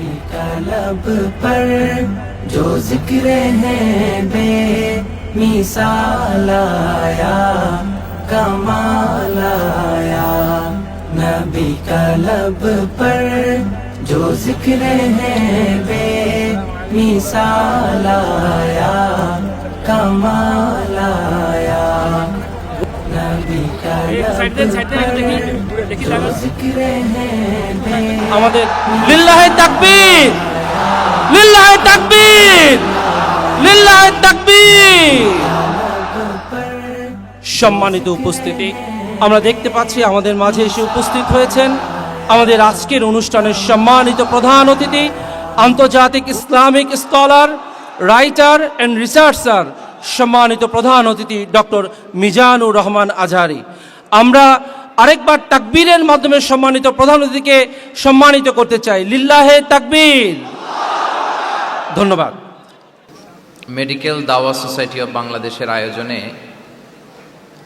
लब पर जो जिक्र है बे मिसाल आया कमाल आया। नबी का लब पर जो जिक्र है बे मिसाल आया कमाल आया। नबी का लब पर जो जिक्र है बे আমাদের লিল্লাহে তাকবীর, লিল্লাহে তাকবীর, লিল্লাহে তাকবীর। সম্মানিত উপস্থিতি, আমরা দেখতে পাচ্ছি আমাদের মাঝে এসে উপস্থিত হয়েছেন আমাদের আজকের অনুষ্ঠানের সম্মানিত প্রধান অতিথি, আন্তর্জাতিক Islamic scholar, writer and researcher, সম্মানিত প্রধান অতিথি ডক্টর মিজানুর রহমান আজহারী। আমরা আরেকবার তাকবীরের মাধ্যমে সম্মানিত প্রধান অতিথিকে সম্মানিত করতে চাই। লিল্লাহে তাকবীর। ধন্যবাদ। মেডিকেল দাওয়া সোসাইটি অব বাংলাদেশের আয়োজনে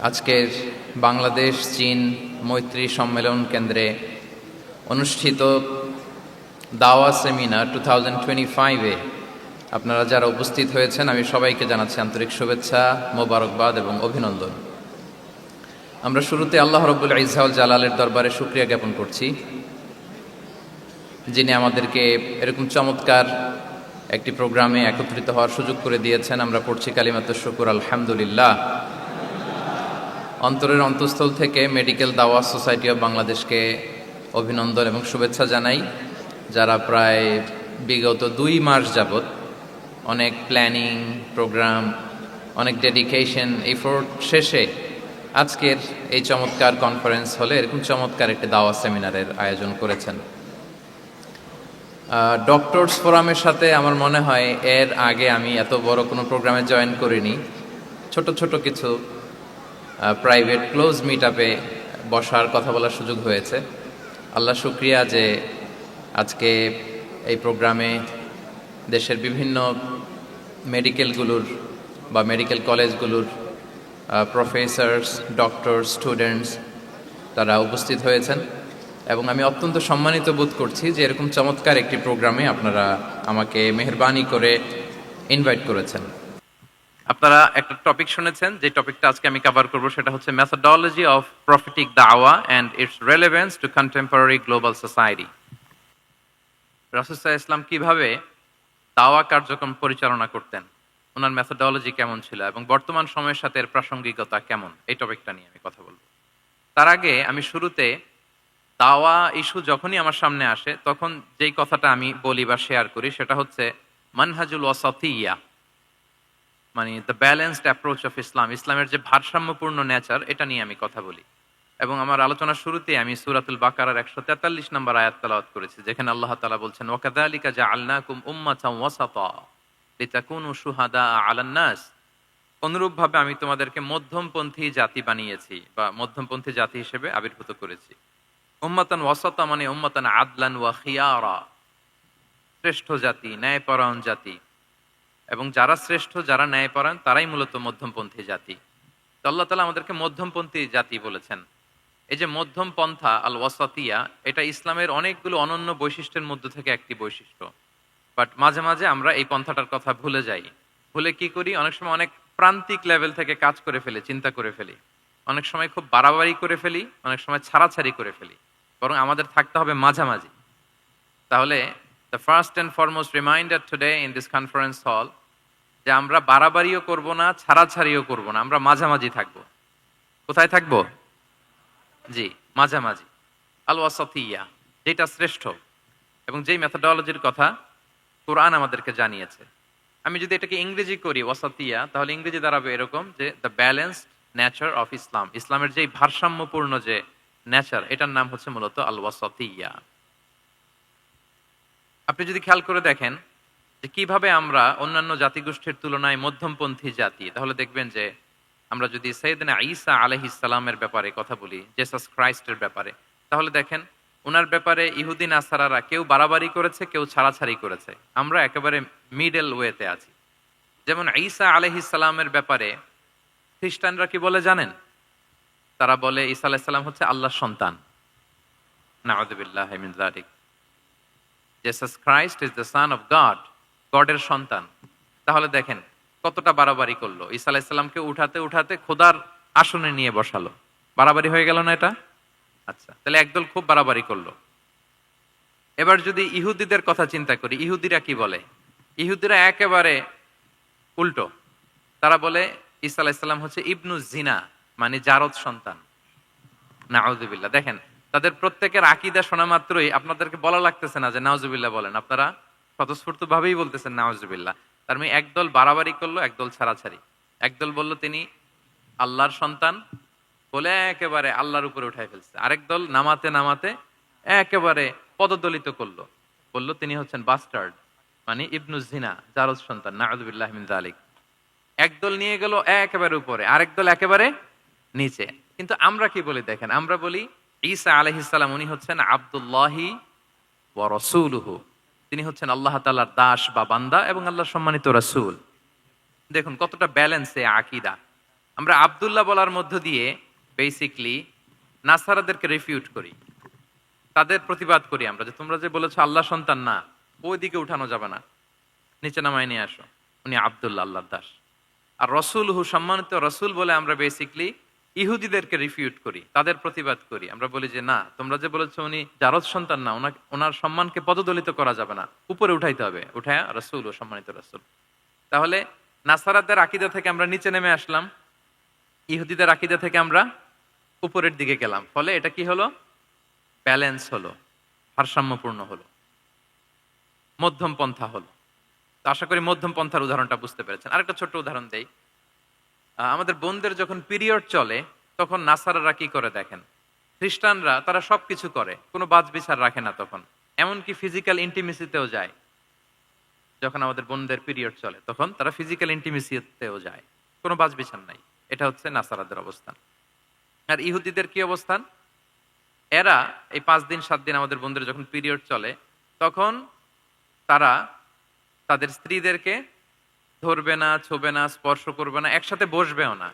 আজকের বাংলাদেশ চীন মৈত্রী সম্মেলন কেন্দ্রে অনুষ্ঠিত দাওয়া সেমিনার 2025-এ আপনারা যারা উপস্থিত হয়েছেন, আমি সবাইকে জানাচ্ছি আন্তরিক শুভেচ্ছা, মোবারকবাদ এবং অভিনন্দন। আমরা শুরুতে আল্লাহ রব্বুল ইজ্জাউল জালালের দরবারে শুকরিয়া জ্ঞাপন করছি, যিনি আমাদেরকে এরকম চমৎকার একটি প্রোগ্রামে একত্রিত হওয়ার সুযোগ করে দিয়েছেন। আমরা পড়ছি কালিমাতুশ শুকর, আলহামদুলিল্লাহ। অন্তরের অন্তঃস্থল থেকে মেডিকেল দাওয়া সোসাইটি অব বাংলাদেশকে অভিনন্দন এবং শুভেচ্ছা জানাই, যারা প্রায় বিগত 2 মাস যাবৎ অনেক প্ল্যানিং, প্রোগ্রাম, অনেক ডেডিকেশন, এফোর্ট শেষে আজকের এই চমৎকার কনফারেন্স হলে এরকম চমৎকার একটি দাওয়া সেমিনারের আয়োজন করেছেন। ডক্টরস ফোরামের সাথে আমার মনে হয় এর আগে আমি এত বড় কোনো প্রোগ্রামে জয়েন করিনি। ছোট ছোট কিছু প্রাইভেট ক্লোজ মিট আপে বসার, কথা বলার সুযোগ হয়েছে। আল্লাহ শুক্রিয়া যে আজকে এই প্রোগ্রামে দেশের বিভিন্ন মেডিকেলগুলোর বা মেডিকেল কলেজগুলোর প্রফেসরস, ডক্টর, স্টুডেন্টস তারা উপস্থিত হয়েছেন এবং আমি অত্যন্ত সম্মানিত বোধ করছি যে এরকম চমৎকার একটি প্রোগ্রামে আপনারা আমাকে মেহেরবানি করে ইনভাইট করেছেন। আপনারা একটা টপিক শুনেছেন, যে টপিকটা আজকে আমি কভার করব সেটা হচ্ছে মেথোডোলজি অফ প্রফেটিক দাওয়া and its relevance to contemporary global society. রাসূল সাল্লাল্লাহু আলাইহি ওয়াসাল্লাম কিভাবে দাওয়া কার্যক্রম পরিচালনা করতেন, ওনার মেথোডোলজি কেমন ছিল এবং বর্তমান সময়ের সাথে এর প্রাসঙ্গিকতা কেমন, এই টপিকটা নিয়ে আমি কথা বলবো। তার আগে আমি শুরুতে দাওয়া ইস্যু যখনই আমার সামনে আসে তখন যেই কথাটা আমি বলি বা শেয়ার করি সেটা হচ্ছে মানহাজুল ওয়াসাতিয়া, মানে the balanced approach of Islam, ইসলামের যে ভারসাম্যপূর্ণ নেচার, এটা নিয়ে আমি কথা বলি। এবং আমার আলোচনার শুরুতে আমি সূরাতুল বাকারার 143 নম্বর আয়াত তেলাওয়াত করেছি, যেখানে আল্লাহ তাআলা বলছেন ওয়াকাযালিকা জাআলনাকুম উম্মাতান ওয়াসাতা লিতাকুনু শুহাদা আলান নাস। অনুরূপভাবে আমি তোমাদেরকে মধ্যমপন্থী জাতি বানিয়েছি বা মধ্যমপন্থী জাতি হিসেবে আবির্ভূত করেছি। উম্মাতান ওয়াসাতা মানে উম্মাতান আদলান ওয়া খিয়ারা, শ্রেষ্ঠ জাতি, ন্যায়পরায়ণ জাতি। এবং যারা শ্রেষ্ঠ, যারা ন্যায়পরায়ণ, তারাই মূলত মধ্যমপন্থী জাতি। তো আল্লাহ তাআলা আমাদেরকে মধ্যমপন্থী জাতি বলেছেন। এই যে মধ্যম পন্থা আল ওয়াসাতিয়া, এটা ইসলামের অনেকগুলো অনন্য বৈশিষ্ট্যের মধ্যে থেকে একটি বৈশিষ্ট্য। বাট মাঝে মাঝে আমরা এই পন্থাটার কথা ভুলে যাই। ভুলে কি করি, অনেক সময় অনেক প্রান্তিক লেভেল থেকে কাজ করে ফেলি, চিন্তা করে ফেলি, অনেক সময় খুব বাড়াবাড়ি করে ফেলি, অনেক সময় ছাড়াছাড়ি করে ফেলি। বরং আমাদের থাকতে হবে মাঝামাঝি। তাহলে the first and foremost reminder today in this conference hall, যে আমরা বাড়াবাড়িও করব না, ছাড়াছাড়িও করব না, আমরা মাঝামাঝি থাকবো। কোথায় থাকবো? জি, মাঝামাঝি, আল ওয়াসাতিয়া, যেটা শ্রেষ্ঠ এবং যেই মেথোডোলজির কথা কোরআন আমাদেরকে জানিয়েছে। আমি যদি এটাকে ইংরেজি করি ওয়াসাতিয়া, তাহলে ইংরেজি দাঁড়াবে এরকম যে the balanced nature of Islam, ইসলামের যেই ভারসাম্যপূর্ণ যে নেচার, এটার নাম হচ্ছে মূলত আল ওয়াসাতিয়া। আপনি যদি খেয়াল করে দেখেন যে কিভাবে আমরা অন্যান্য জাতিগোষ্ঠীর তুলনায় মধ্যমপন্থী জাতি, তাহলে দেখবেন যে আমরা যদি সাইয়েদনা ঈসা আলাইহিস সালামের ব্যাপারে কথা বলি, জেসাস ক্রাইস্টের ব্যাপারে, তাহলে দেখেন ওনার ব্যাপারে ইহুদি নাসারারা কেউ বাড়াবাড়ি করেছে, কেউ ছাড়াছাড়ি করেছে। আমরা একেবারে মিডল ওয়েতে আছি। যেমন ঈসা আলাইহিস সালামের ব্যাপারে খ্রিস্টানরা কি বলে জানেন? তারা বলে ঈসা আলাইহিস সালাম হচ্ছে আল্লাহর সন্তান। নাউযুবিল্লাহি মিন যালিক। Jesus Christ is the son of God, গডের সন্তান, তাহলে দেখেন কতটা বাড়াবাড়ি করলো। ঈসা আলাইহিসসালামকে উঠাতে উঠাতে খোদার আসনে নিয়ে বসালো। বাড়াবাড়ি হয়ে গেল না এটা? আচ্ছা, তাহলে একদল খুব বাড়াবাড়ি করলো। এবার যদি ইহুদিদের কথা চিন্তা করি, ইহুদিরা কি বলে? ইহুদিরা একেবারে উল্টো। তারা বলে ঈসা আলাইহিসসালাম হচ্ছে ইবনু জিনা, মানে জারদ সন্তান। নাউজুবিল্লাহ। দেখেন তাদের প্রত্যেকের আকীদা শোনা মাত্রই আপনাদেরকে বলা লাগতেছে না যে নাউজুবিল্লাহ বলেন, আপনারা স্বতঃস্ফূর্ত ভাবেই বলতেছেন নাউজুবিল্লাহ। তার মানে একদল বাড়াবাড়ি করলো, একদল ছাড়াছাড়ি। একদল বলল তিনি আল্লাহর সন্তান বলে একেবারে আল্লাহর উপরে উঠাই ফেলছে। আরেক দল নামাতে নামাতে একেবারে পদদলিত করলো, বলল তিনি হচ্ছেন বাস্টার্ড, মানে ইবনু জিনা, জারদ সন্তান, নাউজুবিল্লাহ মিন যালিক। একদল নিয়ে গেল একেবারে উপরে, আরেক দল একেবারে নিচে। কিন্তু আমরা কি বলি দেখেন, আমরা বলি ঈসা আলাইহিস সালাম উনি হচ্ছেন আব্দুল্লাহি ওয়া রাসূলুহু, তিনি হচ্ছেন আল্লাহ তাআলার দাস বা বান্দা এবং আল্লাহর সম্মানিত রাসূল। দেখুন কতটা ব্যালেন্সে আকীদা। আমরা আব্দুল্লাহ বলার মধ্য দিয়ে বেসিকলি নাসারাদেরকে রিফিউট করি, তাদের প্রতিবাদ করি আমরা যে তোমরা যে বলেছো আল্লাহ সন্তান না, ওইদিকে উঠানো যাবে না, নিচে নামায় নিয়ে আসো, উনি আব্দুল্লাহ আল্লাহর দাস। আর রসুলহু, সম্মানিত রসুল বলে আমরা বেসিকলি ইহুদিদেরকে রিফিউট করি, তাদের প্রতিবাদ করি। আমরা বলি যে না, তোমরা যে বলেছো উনি জারদ সন্তান না, ওনার সম্মানকে পদদলিত করা যাবে না, উপরে উঠাইতে হবে, উঠায় রসুল ও সম্মানিত রসুল। তাহলে নাসারাদের আকীদা থেকে আমরা নিচে নেমে আসলাম, ইহুদিদের আকীদা থেকে আমরা উপরের দিকে গেলাম। ফলে এটা কি হলো? ব্যালেন্স হলো, ভারসাম্যপূর্ণ হলো, মধ্যম পন্থা হলো। তো আশা করি মধ্যম পন্থার উদাহরণটা বুঝতে পেরেছেন। আরেকটা ছোট্ট উদাহরণ দেই। আমাদের বোনদের যখন পিরিয়ড চলে তখন নাসারারা কি করে দেখেন, খ্রিস্টানরা তারা সবকিছু করে, কোনো বাজ বিচার রাখে না, তখন এমনকি ফিজিক্যাল ইন্টিমেসিতেও যায়। যখন আমাদের বোনদের পিরিয়ড চলে তখন তারা ফিজিক্যাল ইন্টিমেসিতেও যায়, কোনো বাজ বিচার নাই। এটা হচ্ছে নাসারাদের অবস্থান। আর ইহুদিদের কি অবস্থান? এরা এই 5 দিন 7 দিন আমাদের বোনদের যখন পিরিয়ড চলে তখন তারা তাদের স্ত্রীদেরকে ধরবে না, ছোবে না, স্পর্শ করবে না, একসাথে বসবেও না।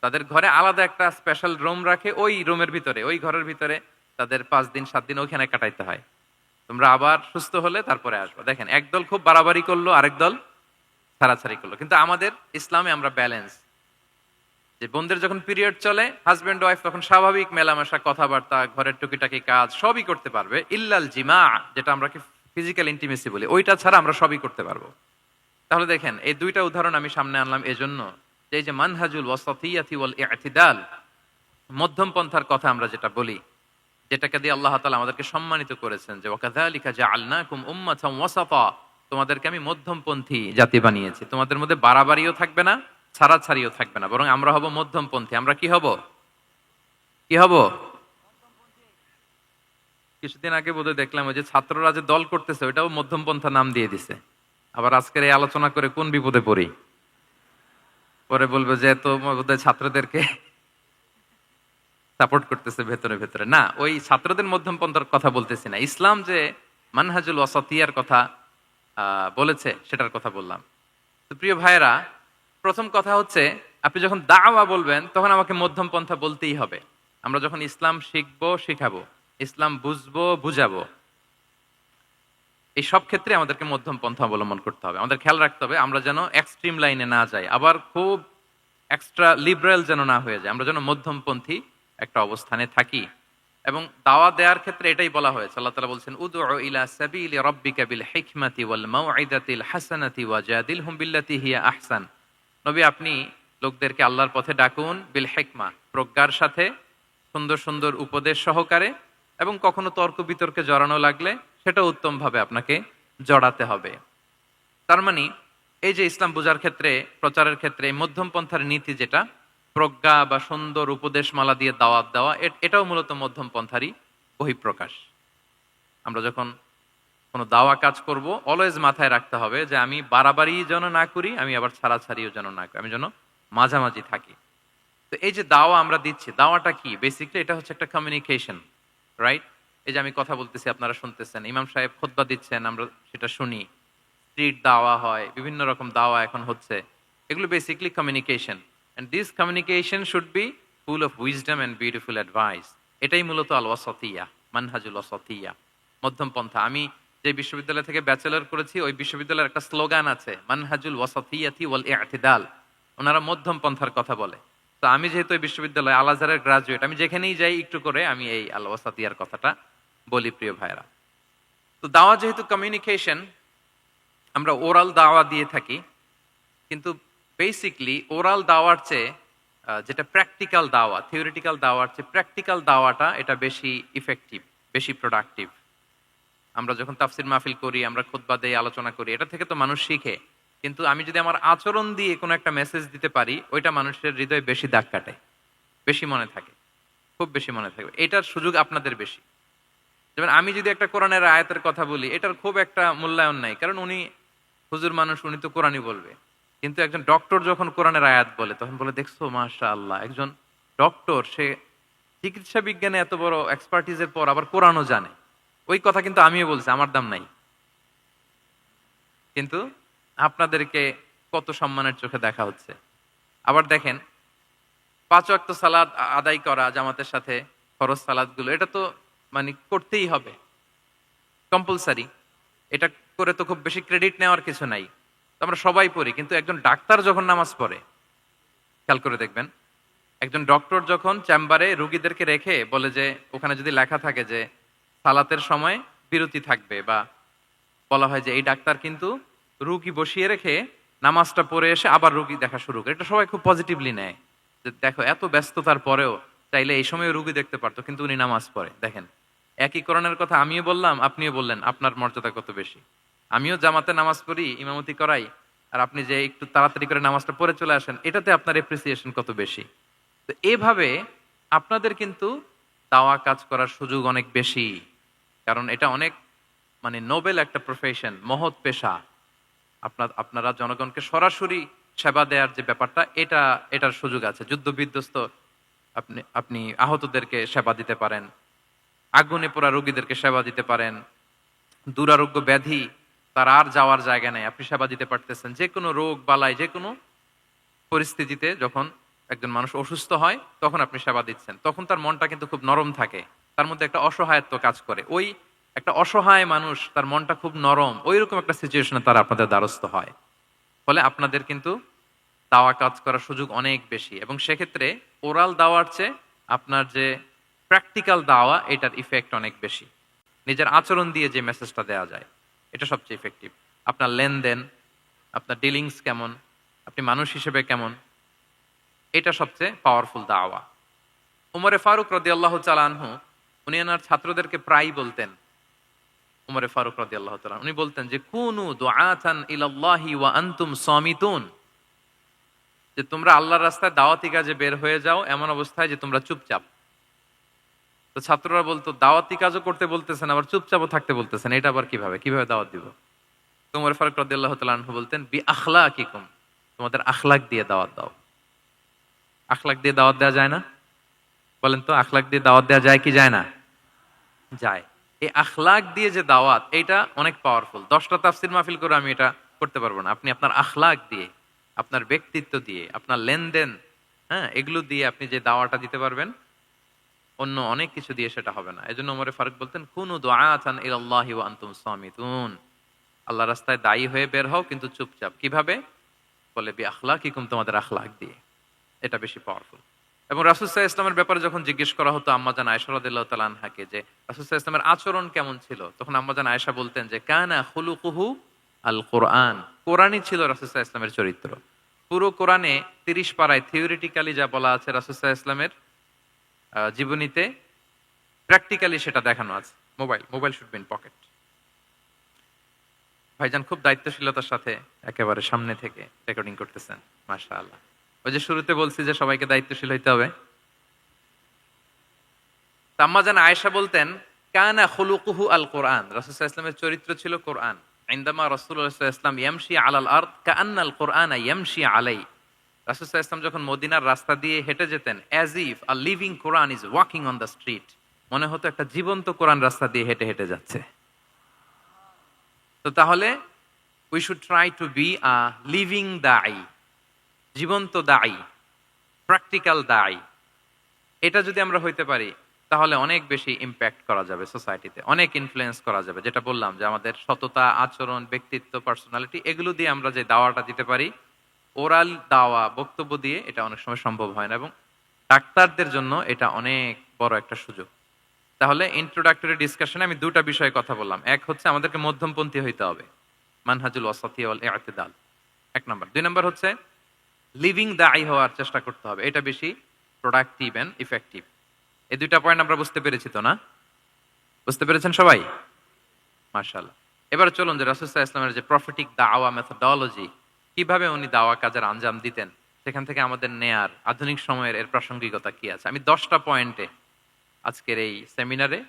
তাদের ঘরে আলাদা একটা স্পেশাল রুম রাখে, ওই রুমের ভিতরে, ওই ঘরের ভিতরে তাদের 5 দিন 7 দিন ওখানে কাটাইতে হয়। তোমরা আবার সুস্থ হলে তারপরে আসবে। দেখেন একদল খুব বাড়াবাড়ি করলো, আরেক দল ছাড়াছাড়ি করলো। কিন্তু আমাদের ইসলামে আমরা ব্যালেন্স, যে বোনদের যখন পিরিয়ড চলে হাজবেন্ড ওয়াইফ তখন স্বাভাবিক মেলামেশা, কথাবার্তা, ঘরের টুকিটাকি কাজ সবই করতে পারবে, ইল্লাল জিমা, যেটা আমরা ফিজিক্যাল ইন্টিমেসি বলি, ওইটা ছাড়া আমরা সবই করতে পারবো। তাহলে দেখেন এই দুইটা উদাহরণ আমি সামনে আনলাম এজন্য যে এই যে মানহাজুল ওয়াসাতিয়াতি ওয়াল ইতিদাল, মধ্যম পন্থার কথা আমরা যেটা বলি, যেটাকে দিয়ে আল্লাহ তাআলা আমাদেরকে সম্মানিত করেছেন যে ওয়াকাযালিকা জাআলনাকুম উম্মাতান ওয়াসাতা, তোমাদেরকে আমি মধ্যমপন্থী জাতি বানিয়েছি, তোমাদের মধ্যে বাড়াবাড়িও থাকবে না, ছাড়াছাড়িও থাকবে না, বরং আমরা হব মধ্যমপন্থী। আমরা কি হব? কি হব? কিছুদিন আগে বোধহয় দেখলাম ওই যে ছাত্ররা যে দল করতেছে ওইটাও মধ্যমপন্থা নাম দিয়ে দিছে। আবার আজকের এই আলোচনা করে কোন বিপদে পড়ি, পরে বলবে যে তো বোধহয় ছাত্রদেরকে সাপোর্ট করতেছে ভেতরে ভেতরে। না, ওই ছাত্রদের মধ্যমপন্থার কথা বলতেছি না, ইসলাম যে মানহাজুল ওয়াসাতিয়ার কথা বলেছে সেটার কথা বললাম। তো প্রিয় ভাইয়েরা, প্রথম কথা হচ্ছে আপনি যখন দাওয়া বলবেন তখন আমাকে মধ্যম পন্থা বলতেই হবে। আমরা যখন ইসলাম শিখবো, শিখাবো, ইসলাম বুঝবো, বুঝাবো, এই সব ক্ষেত্রে আমাদেরকে মধ্যম পন্থা অবলম্বন করতে হবে। আমাদের খেয়াল রাখতে হবে আমরা যেন এক্সট্রিম লাইনে না যাই, আবার খুব এক্সট্রা লিবারেল যেন না হয়ে যায়, আমরা যেন মধ্যমপন্থী একটা অবস্থানে থাকি। এবং দাওয়া দেওয়ার ক্ষেত্রে এটাই বলা হয়েছে, আল্লাহ তাআলা বলছেন উদউ ইলা সাবিলি রাব্বিকা বিল হিকমাতি ওয়াল মাউইদাতিল হাসানাতি ওয়াজাদিলহুম বিল্লাতি হিয়া আহসান। নবী আপনি লোকদেরকে আল্লাহর পথে ডাকুন, বিল হিকমা, প্রজ্ঞার সাথে, সুন্দর সুন্দর উপদেশ সহকারে, এবং কখনো তর্ক বিতর্কে জড়ানো লাগলে সেটা উত্তম ভাবে আপনাকে জড়াতে হবে। তার মানে এই যে ইসলাম বোঝার ক্ষেত্রে, প্রচারের ক্ষেত্রে মধ্যম পন্থার নীতি যেটা, প্রজ্ঞা বা সুন্দর উপদেশমালা দিয়ে দাওয়াত দেওয়া, এটাও মূলত মধ্যম পন্থারই বহিঃপ্রকাশ। আমরা যখন কোনো দাওয়া কাজ করব অলওয়েজ মাথায় রাখতে হবে যে আমি বাড়াবাড়ি যেন না করি, আমি আবার ছাড়াছাড়িও যেন না করি, আমি যেন মাঝামাঝি থাকি। তো এই যে দাওয়া আমরা দিচ্ছি, দাওয়াটা কি? বেসিক্যালি এটা হচ্ছে একটা কমিউনিকেশন, রাইট? এই যে আমি কথা বলতেছি, আপনারা শুনতেছেন, ইমাম সাহেব খুতবা দিচ্ছেন, আমরা সেটা শুনি, স্ট্রিট দাওয়া হয়, বিভিন্ন রকম দাওয়া এখন হচ্ছে, এগুলো basically communication. And this communication should be full of wisdom and beautiful advice. এটাই মূলত আল ওয়াসাতিয়া, মানহাজুল ওয়াসাতিয়া, মধ্যম পন্থা। আমি যে বিশ্ববিদ্যালয় থেকে ব্যাচেলর করেছি ওই বিশ্ববিদ্যালয়ের একটা স্লোগান আছে, মানহাজুল ওয়াসাতিয়াতি ওয়াল ইআতিদাল। ওনারা মধ্যম পন্থার কথা বলে। তো আমি যেহেতু এই বিশ্ববিদ্যালয় আল আজহারের গ্রাজুয়েট, আমি যেখানেই যাই একটু করে আমি এই আল ওয়াসাতিয়ার কথাটা বলি প্রিয় ভাইরা। তো দাওয়া যেহেতু কমিউনিকেশন, আমরা ওরাল দাওয়া দিয়ে থাকি, কিন্তু বেসিকলি ওরাল দাওয়ার চেয়ে যেটা প্র্যাকটিক্যাল দাওয়া, থিওরিটিক্যাল দাওয়ার চেয়ে প্র্যাকটিক্যাল দাওয়াটা এটা বেশি ইফেক্টিভ, বেশি প্রোডাক্টিভ। আমরা যখন তাফসির মাহফিল করি, আমরা খুতবা দেই, আলোচনা করি, এটা থেকে তো মানুষ শিখে। কিন্তু আমি যদি আমার আচরণ দিয়ে কোনো একটা মেসেজ দিতে পারি, ওইটা মানুষের হৃদয়ে বেশি দাগ কাটে, বেশি মনে থাকে, খুব বেশি মনে থাকবে। এটার সুযোগ আপনাদের বেশি। যেমন আমি যদি একটা কোরআনের আয়াতের কথা বলি, এটার খুব একটা মূল্যায়ন নাই, কারণ উনি হুজুর মানুষ, উনি তো কোরআনই বলবে। কিন্তু একজন ডক্টর যখন কোরআনের আয়াত বলে, তখন বলে দেখছো মাশাআল্লাহ, একজন ডক্টর, সে চিকিৎসা বিজ্ঞানে এত বড় এক্সপার্টিজের পর আবার কোরআনও জানে। ওই কথা কিন্তু আমিও বলছি, আমার দাম নাই। কিন্তু আপনাদেরকে কত সম্মানের চোখে দেখা হচ্ছে। আবার দেখেন, 5 ওয়াক্ত সালাত আদায় করা জামাতের সাথে, ফরজ সালাতগুলো, এটা তো মানে করতেই হবে, কম্পালসারি। এটা করে তো খুব বেশি ক্রেডিট নেওয়ার কিছু নাই, তো আমরা সবাই পড়ি। কিন্তু একজন ডাক্তার যখন নামাজ পড়ে, খেয়াল করে দেখবেন, একজন ডক্টর যখন চেম্বারে রুগীদেরকে রেখে বলে যে ওখানে যদি লেখা থাকে যে সালাতের সময় বিরতি থাকবে, বা বলা হয় যে এই ডাক্তার কিন্তু রুগী বসিয়ে রেখে নামাজটা পড়ে এসে আবার রুগী দেখা শুরু করে, এটা সবাই খুব পজিটিভলি নেয় যে দেখো এত ব্যস্ততার পরেও চাইলে এই সময় রুগী দেখতে পারতো, কিন্তু উনি নামাজ পড়ে। দেখেন, একই কোরআনের কথা আমিও বললাম, আপনিও বললেন, আপনার মর্যাদা কত বেশি। আমিও জামাতে নামাজ পড়ি, ইমামতি করাই, আর আপনি যে একটু তাড়াতাড়ি করে নামাজটা পড়ে চলে আসেন, এটাতে আপনার এপ্রিসিয়েশন কত বেশি। তো এভাবে আপনাদের কিন্তু দাওয়া কাজ করার সুযোগ অনেক বেশি, কারণ এটা অনেক মানে নোবেল একটা প্রফেশন, মহৎ পেশা। আপনারা জনগণকে সরাসরি সেবা দেওয়ার যে ব্যাপারটা, এটার সুযোগ আছে। যুদ্ধ বিধ্বস্ত আপনি আহতদেরকে সেবা দিতে পারেন, আগুনে পোড়া রোগীদেরকে সেবা দিতে পারেন, দুরারোগ্য ব্যাধি, তার আর যাওয়ার জায়গা নেই, আপনি সেবা দিতে পারতেছেন। যে কোনো রোগ বালাই, যে কোনো পরিস্থিতিতে যখন একজন মানুষ অসুস্থ হয়, তখন আপনি সেবা দিচ্ছেন, তখন তার মনটা কিন্তু খুব নরম থাকে, তার মধ্যে একটা অসহায়ত্ব কাজ করে। ওই একটা অসহায় মানুষ, তার মনটা খুব নরম, ওই রকম একটা সিচুয়েশনে তারা আপনাদের দ্বারস্থ হয়। ফলে আপনাদের কিন্তু দাওয়া কাজ করার সুযোগ অনেক বেশি, এবং সেক্ষেত্রে ওরাল দাওয়ার চেয়ে আপনার যে প্র্যাকটিক্যাল দাওয়া, এটার ইফেক্ট অনেক বেশি। নিজের আচরণ দিয়ে যে মেসেজটা দেওয়া যায়, এটা সবচেয়ে ইফেক্টিভ। আপনার লেনদেন, আপনার ডিলিংস কেমন, আপনি মানুষ হিসেবে কেমন, এটা সবচেয়ে পাওয়ারফুল দাওয়া। উমরে ফারুক রাদিয়াল্লাহু তাআলা আনহু, উনি ওনার ছাত্রদেরকে প্রায় বলতেন, উমরে ফারুক রাদিয়াল্লাহু তাআলা, উনি বলতেন যে কুনু দুআতান ইলাল্লাহি ওয়া আনতুম সামিতুন, যে তোমরা আল্লাহর রাস্তায় দাওয়াতি কাজে বের হয়ে যাও এমন অবস্থায় যে তোমরা চুপচাপ। তো ছাত্ররা বলতো দাওয়াতি কাজও করতে বলতেছেন, আবার চুপচাপও থাকতে বলতেছেন, এটা আবার কিভাবে দাওয়াত দিব? তো উমর ফারুক রাদিয়াল্লাহু তাআলা আনহু বলতেন, বি আখলাকিকুম, তোমাদের আখলাক দিয়ে দাওয়াত দাও। আখলাক দিয়ে দাওয়াত দেওয়া যায় না? বলেন তো, আখলাক দিয়ে দাওয়াত দেওয়া যায় কি যায় না? যায়। এই আখলাক দিয়ে যে দাওয়াত, এটা অনেক পাওয়ারফুল। 10টা তাফসির মাহফিল করে আমি এটা করতে পারবো না। আপনি আপনার আখলাক দিয়ে, আপনার ব্যক্তিত্ব দিয়ে, আপনার লেনদেন, হ্যাঁ, এগুলো দিয়ে আপনি যে দাওয়াটা দিতে পারবেন, অন্য অনেক কিছু দিয়ে সেটা হবে না। এজন্য ওমর ফারুক বলতেন, কুনু দুআতান ইলাল্লাহি ওয়া আনতুম সামিতুন, আল্লাহর রাস্তায় দায়ী হয়ে বের হও, কিন্তু চুপচাপ। কিভাবে? বলে বি আখলাকিকুম, তোমাদের আখলাক দিয়ে। এটা বেশি পাওয়ারফুল। এবং রাসূল সাল্লাল্লাহু আলাইহি ওয়াসাল্লামের ব্যাপারে যখন জিজ্ঞেস করা হতো আম্মাজান আয়েশা রাদিয়াল্লাহু তাআলা আনহাকে যে রাসূল সাল্লাল্লাহু আলাইহি ওয়াসাল্লামের আচরণ কেমন ছিল, তখন আম্মাজান আয়েশা বলতেন যে কানা খুলুকুহু আল কোরআন, কোরআনই ছিল রাসূল সাল্লাল্লাহু আলাইহি ওয়াসাল্লামের চরিত্র। পুরো কোরআনে 30 পারায় থিওরিটিক্যালি যা বলা আছে রাসূল সাল্লাল্লাহু আলাইহি ওয়াসাল্লামের জীবনীতে, প্র্যাকটিক্যালি সেটা দেখানো আছে। Mobile should be in pocket. ভাইজান খুব দায়িত্বশীলতার সাথে একেবারে সামনে থেকে রেকর্ডিং করতেছেন, মাশাআল্লাহ। ওই যে শুরুতে বলছি যে সবাইকে দায়িত্বশীল হইতে হবে। আম্মাজান আয়েশা বলতেন, কানা খুলুকুহু আল কোরআন, রাসূল সাল্লাল্লাহু আলাইহি ওয়াসাল্লামের চরিত্র ছিল কোরআন। ইনদামা রাসূলুল্লাহ সাল্লাল্লাহু আলাইহি ওয়াসাল্লাম ইয়ামশি আলাল আরদ কাআন্নাল কোরআনা ইয়ামশি আলাই, রাসূল সাল্লাল্লাহু আলাইহি ওয়াসাল্লাম যখন মদিনার রাস্তা দিয়ে হেঁটে যেতেন, as if a living Quran is walking on the street, মনে হতো একটা জীবন্ত কোরআন রাস্তা দিয়ে হেঁটে হেঁটে যাচ্ছে। তো তাহলে we should try to be a living দাঈ, জীবন্ত দাঈ, প্র্যাকটিক্যাল দাঈ। এটা যদি আমরা হইতে পারি, তাহলে অনেক বেশি ইম্প্যাক্ট করা যাবে সোসাইটিতে, অনেক ইনফ্লুয়েন্স করা যাবে। যেটা বললাম যে আমাদের সততা, আচরণ, ব্যক্তিত্ব, পার্সোনালিটি এগুলো দিয়ে আমরা যে দাওয়াটা দিতে পারি, ওরাল দাওয়া, বক্তব্য দিয়ে এটা অনেক সময় সম্ভব হয় না, এবং ডাক্তারদের জন্য এটা অনেক বড় একটা সুযোগ। তাহলে ইন্ট্রোডাক্টরি ডিসকাশনে আমি দুটা বিষয়ে কথা বললাম। এক হচ্ছে আমাদেরকে মধ্যমপন্থী হইতে হবে, মানহাজুল ওয়াসাতিয়া ওয়াল ইআতিদাল, এক নাম্বার। দুই নাম্বার হচ্ছে লিভিং দায়ী হওয়ার চেষ্টা করতে হবে, এটা বেশি প্রোডাক্টিভ এন্ড ইফেক্টিভ। এই দুইটা পয়েন্ট আমরা বুঝতে পেরেছি তো না? বুঝতে পেরেছেন সবাই? মাশাআল্লাহ। এবার চলুন যে রাসূল সাল্লাল্লাহু আলাইহি ওয়াসাল্লামের যে প্রফেটিক দাওয়া মেথোডোলজি, কিভাবে উনি দাওয়া কাজের আঞ্জাম দিতেন, সেখান থেকে আমাদের নেয়ার আধুনিক সময়ের এর প্রাসঙ্গিকতা কি আছে, আমি 10টা পয়েন্টে আজকের এই সেমিনারে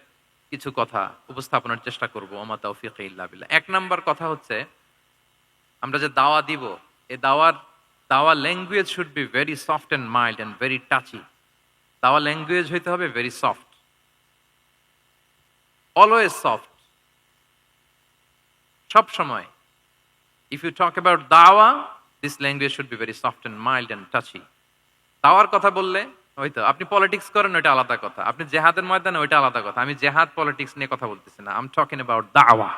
কিছু কথা উপস্থাপনের চেষ্টা করব। ওমা তাওফীক ইল্লা বিল্লাহ। এক নাম্বার কথা হচ্ছে, আমরা যে দাওয়া দিব, এই দাওয়া language should be very soft and mild and very touchy. দাওয়া ল্যাঙ্গুয়েজ হইতে হবে ভেরি সফট, অলওয়েজ সফট, সব সময়। ইফ ইউ টক অ্যাবাউট দাওয়া, this language should be very soft and mild and touchy. দাওয়ার কথা বললে হয়তো আপনি পলিটিক্স করেন, ওইটা আলাদা কথা। আপনি জেহাদের ময়দানে, ওইটা আলাদা কথা। আমি জেহাদ পলিটিক্স নিয়ে কথা বলতেছি না, আই এম টকিং অ্যাবাউট দাওয়া।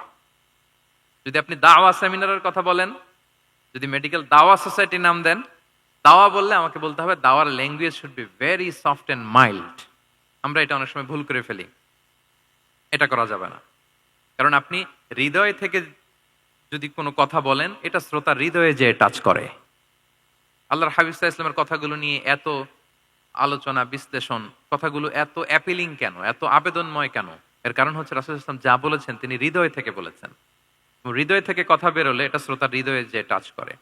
যদি আপনি দাওয়া সেমিনারের কথা বলেন, যদি মেডিকেল দাওয়া সোসাইটি নাম দেন, দাওয়া বললে আমাকে বলতে হবে দাওয়ার language should be very soft and mild. আমরা এটা অনেক সময় ভুল করে ফেলি, এটা করা যাবে না। কারণ আপনি হৃদয় থেকে যদি কোনো কথা বলেন, এটা শ্রোতার হৃদয়ে যে টাচ করে। আল্লাহর হাবিব সাল্লাল্লাহু আলাইহি ওয়াসাল্লামের কথাগুলো নিয়ে এত আলোচনা, বিশ্লেষণ, কথাগুলো এত অ্যাপিলিং কেন, এত আবেদনময় কেন? এর কারণ হচ্ছে রাসূল সাল্লাল্লাহু আলাইহি ওয়াসাল্লাম যা বলেছেন তিনি হৃদয় থেকে বলেছেন। হৃদয় থেকে কথা বেরোলে এটা শ্রোতার হৃদয়ে যে টাচ করে।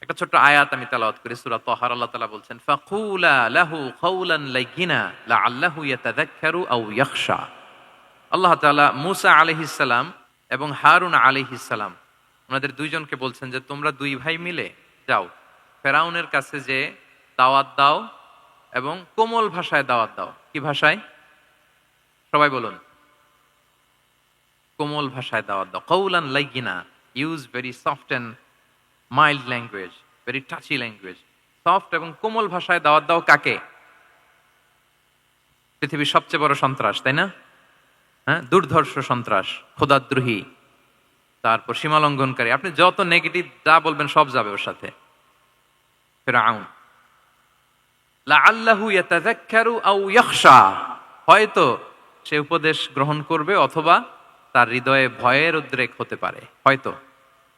একটা ছোট্ট আয়াত আমি তেলাওয়াত করি, সূরা তাহার। আল্লাহ তাআলা বলছেন, ফাকুলা লাহু কাওলান লাইয়িনা লাআল্লাহু ইয়াতাযাক্কারু আও ইয়াখশা। আল্লাহ তাআলা মূসা আলাইহিস সালাম এবং হারুন আলাইহিস সালাম, ওনাদের দুইজনকে বলছেন যে তোমরা দুই ভাই মিলে যাও, ফেরাউনের কাছে যে দাওয়াত দাও এবং কোমল ভাষায় দাওয়াত দাও। কি ভাষায়? সবাই বলুন। কোমল ভাষায় দাওয়াত দাও। কাওলান লাইয়িনা, use very soft and mild language, very touchy language. Soft এবং কোমল ভাষায় দাওয়াত দাও কাকে? পৃথিবীর সবচেয়ে বড় সন্ত্রাস, তাই না? হ্যাঁ, দুর্ধর্ষ সন্ত্রাস, খোদাদ্রোহী, তারপর সীমা লঙ্ঘনকারী। আপনি যত নেগেটিভ যা বলবেন সব যাবে ওর সাথে। ফিরআউন, লাআল্লাহু ইয়াতাযাক্কারু আও ইয়াখশা, হয়তো সে উপদেশ গ্রহণ করবে অথবা তার হৃদয়ে ভয়ের উদ্রেক হতে পারে। হয়তো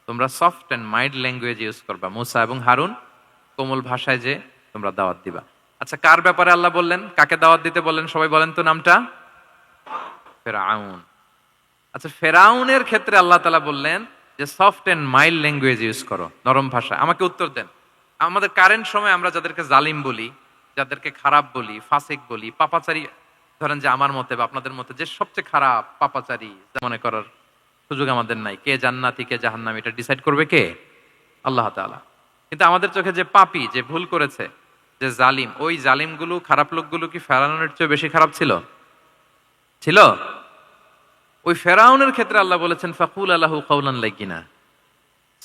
তোমরা soft and mild language use করবা। মূসা এবং হারুন কোমল ভাষায় যে তোমরা দাওয়াত দিবা। আচ্ছা, কার ব্যাপারে আল্লাহ বললেন, কাকে দাওয়াত দিতে বললেন? সবাই বলেন তো নামটা। ফেরাউন। আচ্ছা, ফেরাউনের ক্ষেত্রে আল্লাহ তাআলা বললেন যে soft and mild language use করো, নরম ভাষা। আমাকে উত্তর দেন, আমাদের কারেন্ট সময় আমরা যাদেরকে জালিম বলি, যাদেরকে খারাপ বলি, ফাসিক বলি, পাপাচারী, ধরেন যে আমার মতে বা আপনাদের মতে যে সবচেয়ে খারাপ পাপাচারী মনে করার সুযোগ আমাদের নাই। কে জান্নাতি কে জাহান্নামী এটা ডিসাইড করবে কে? আল্লাহ তাআলা। কিন্তু আমাদের চোখে যে পাপী, যে ভুল করেছে, যে জালিম, ওই জালিমগুলো, খারাপ লোকগুলো কি ফেরাউনের চেয়ে বেশি খারাপ ছিল? ছিল? ওই ফেরাউনের ক্ষেত্রে আল্লাহ বলেছেন ফাকুল লাহু কাওলান লাইয়িনা,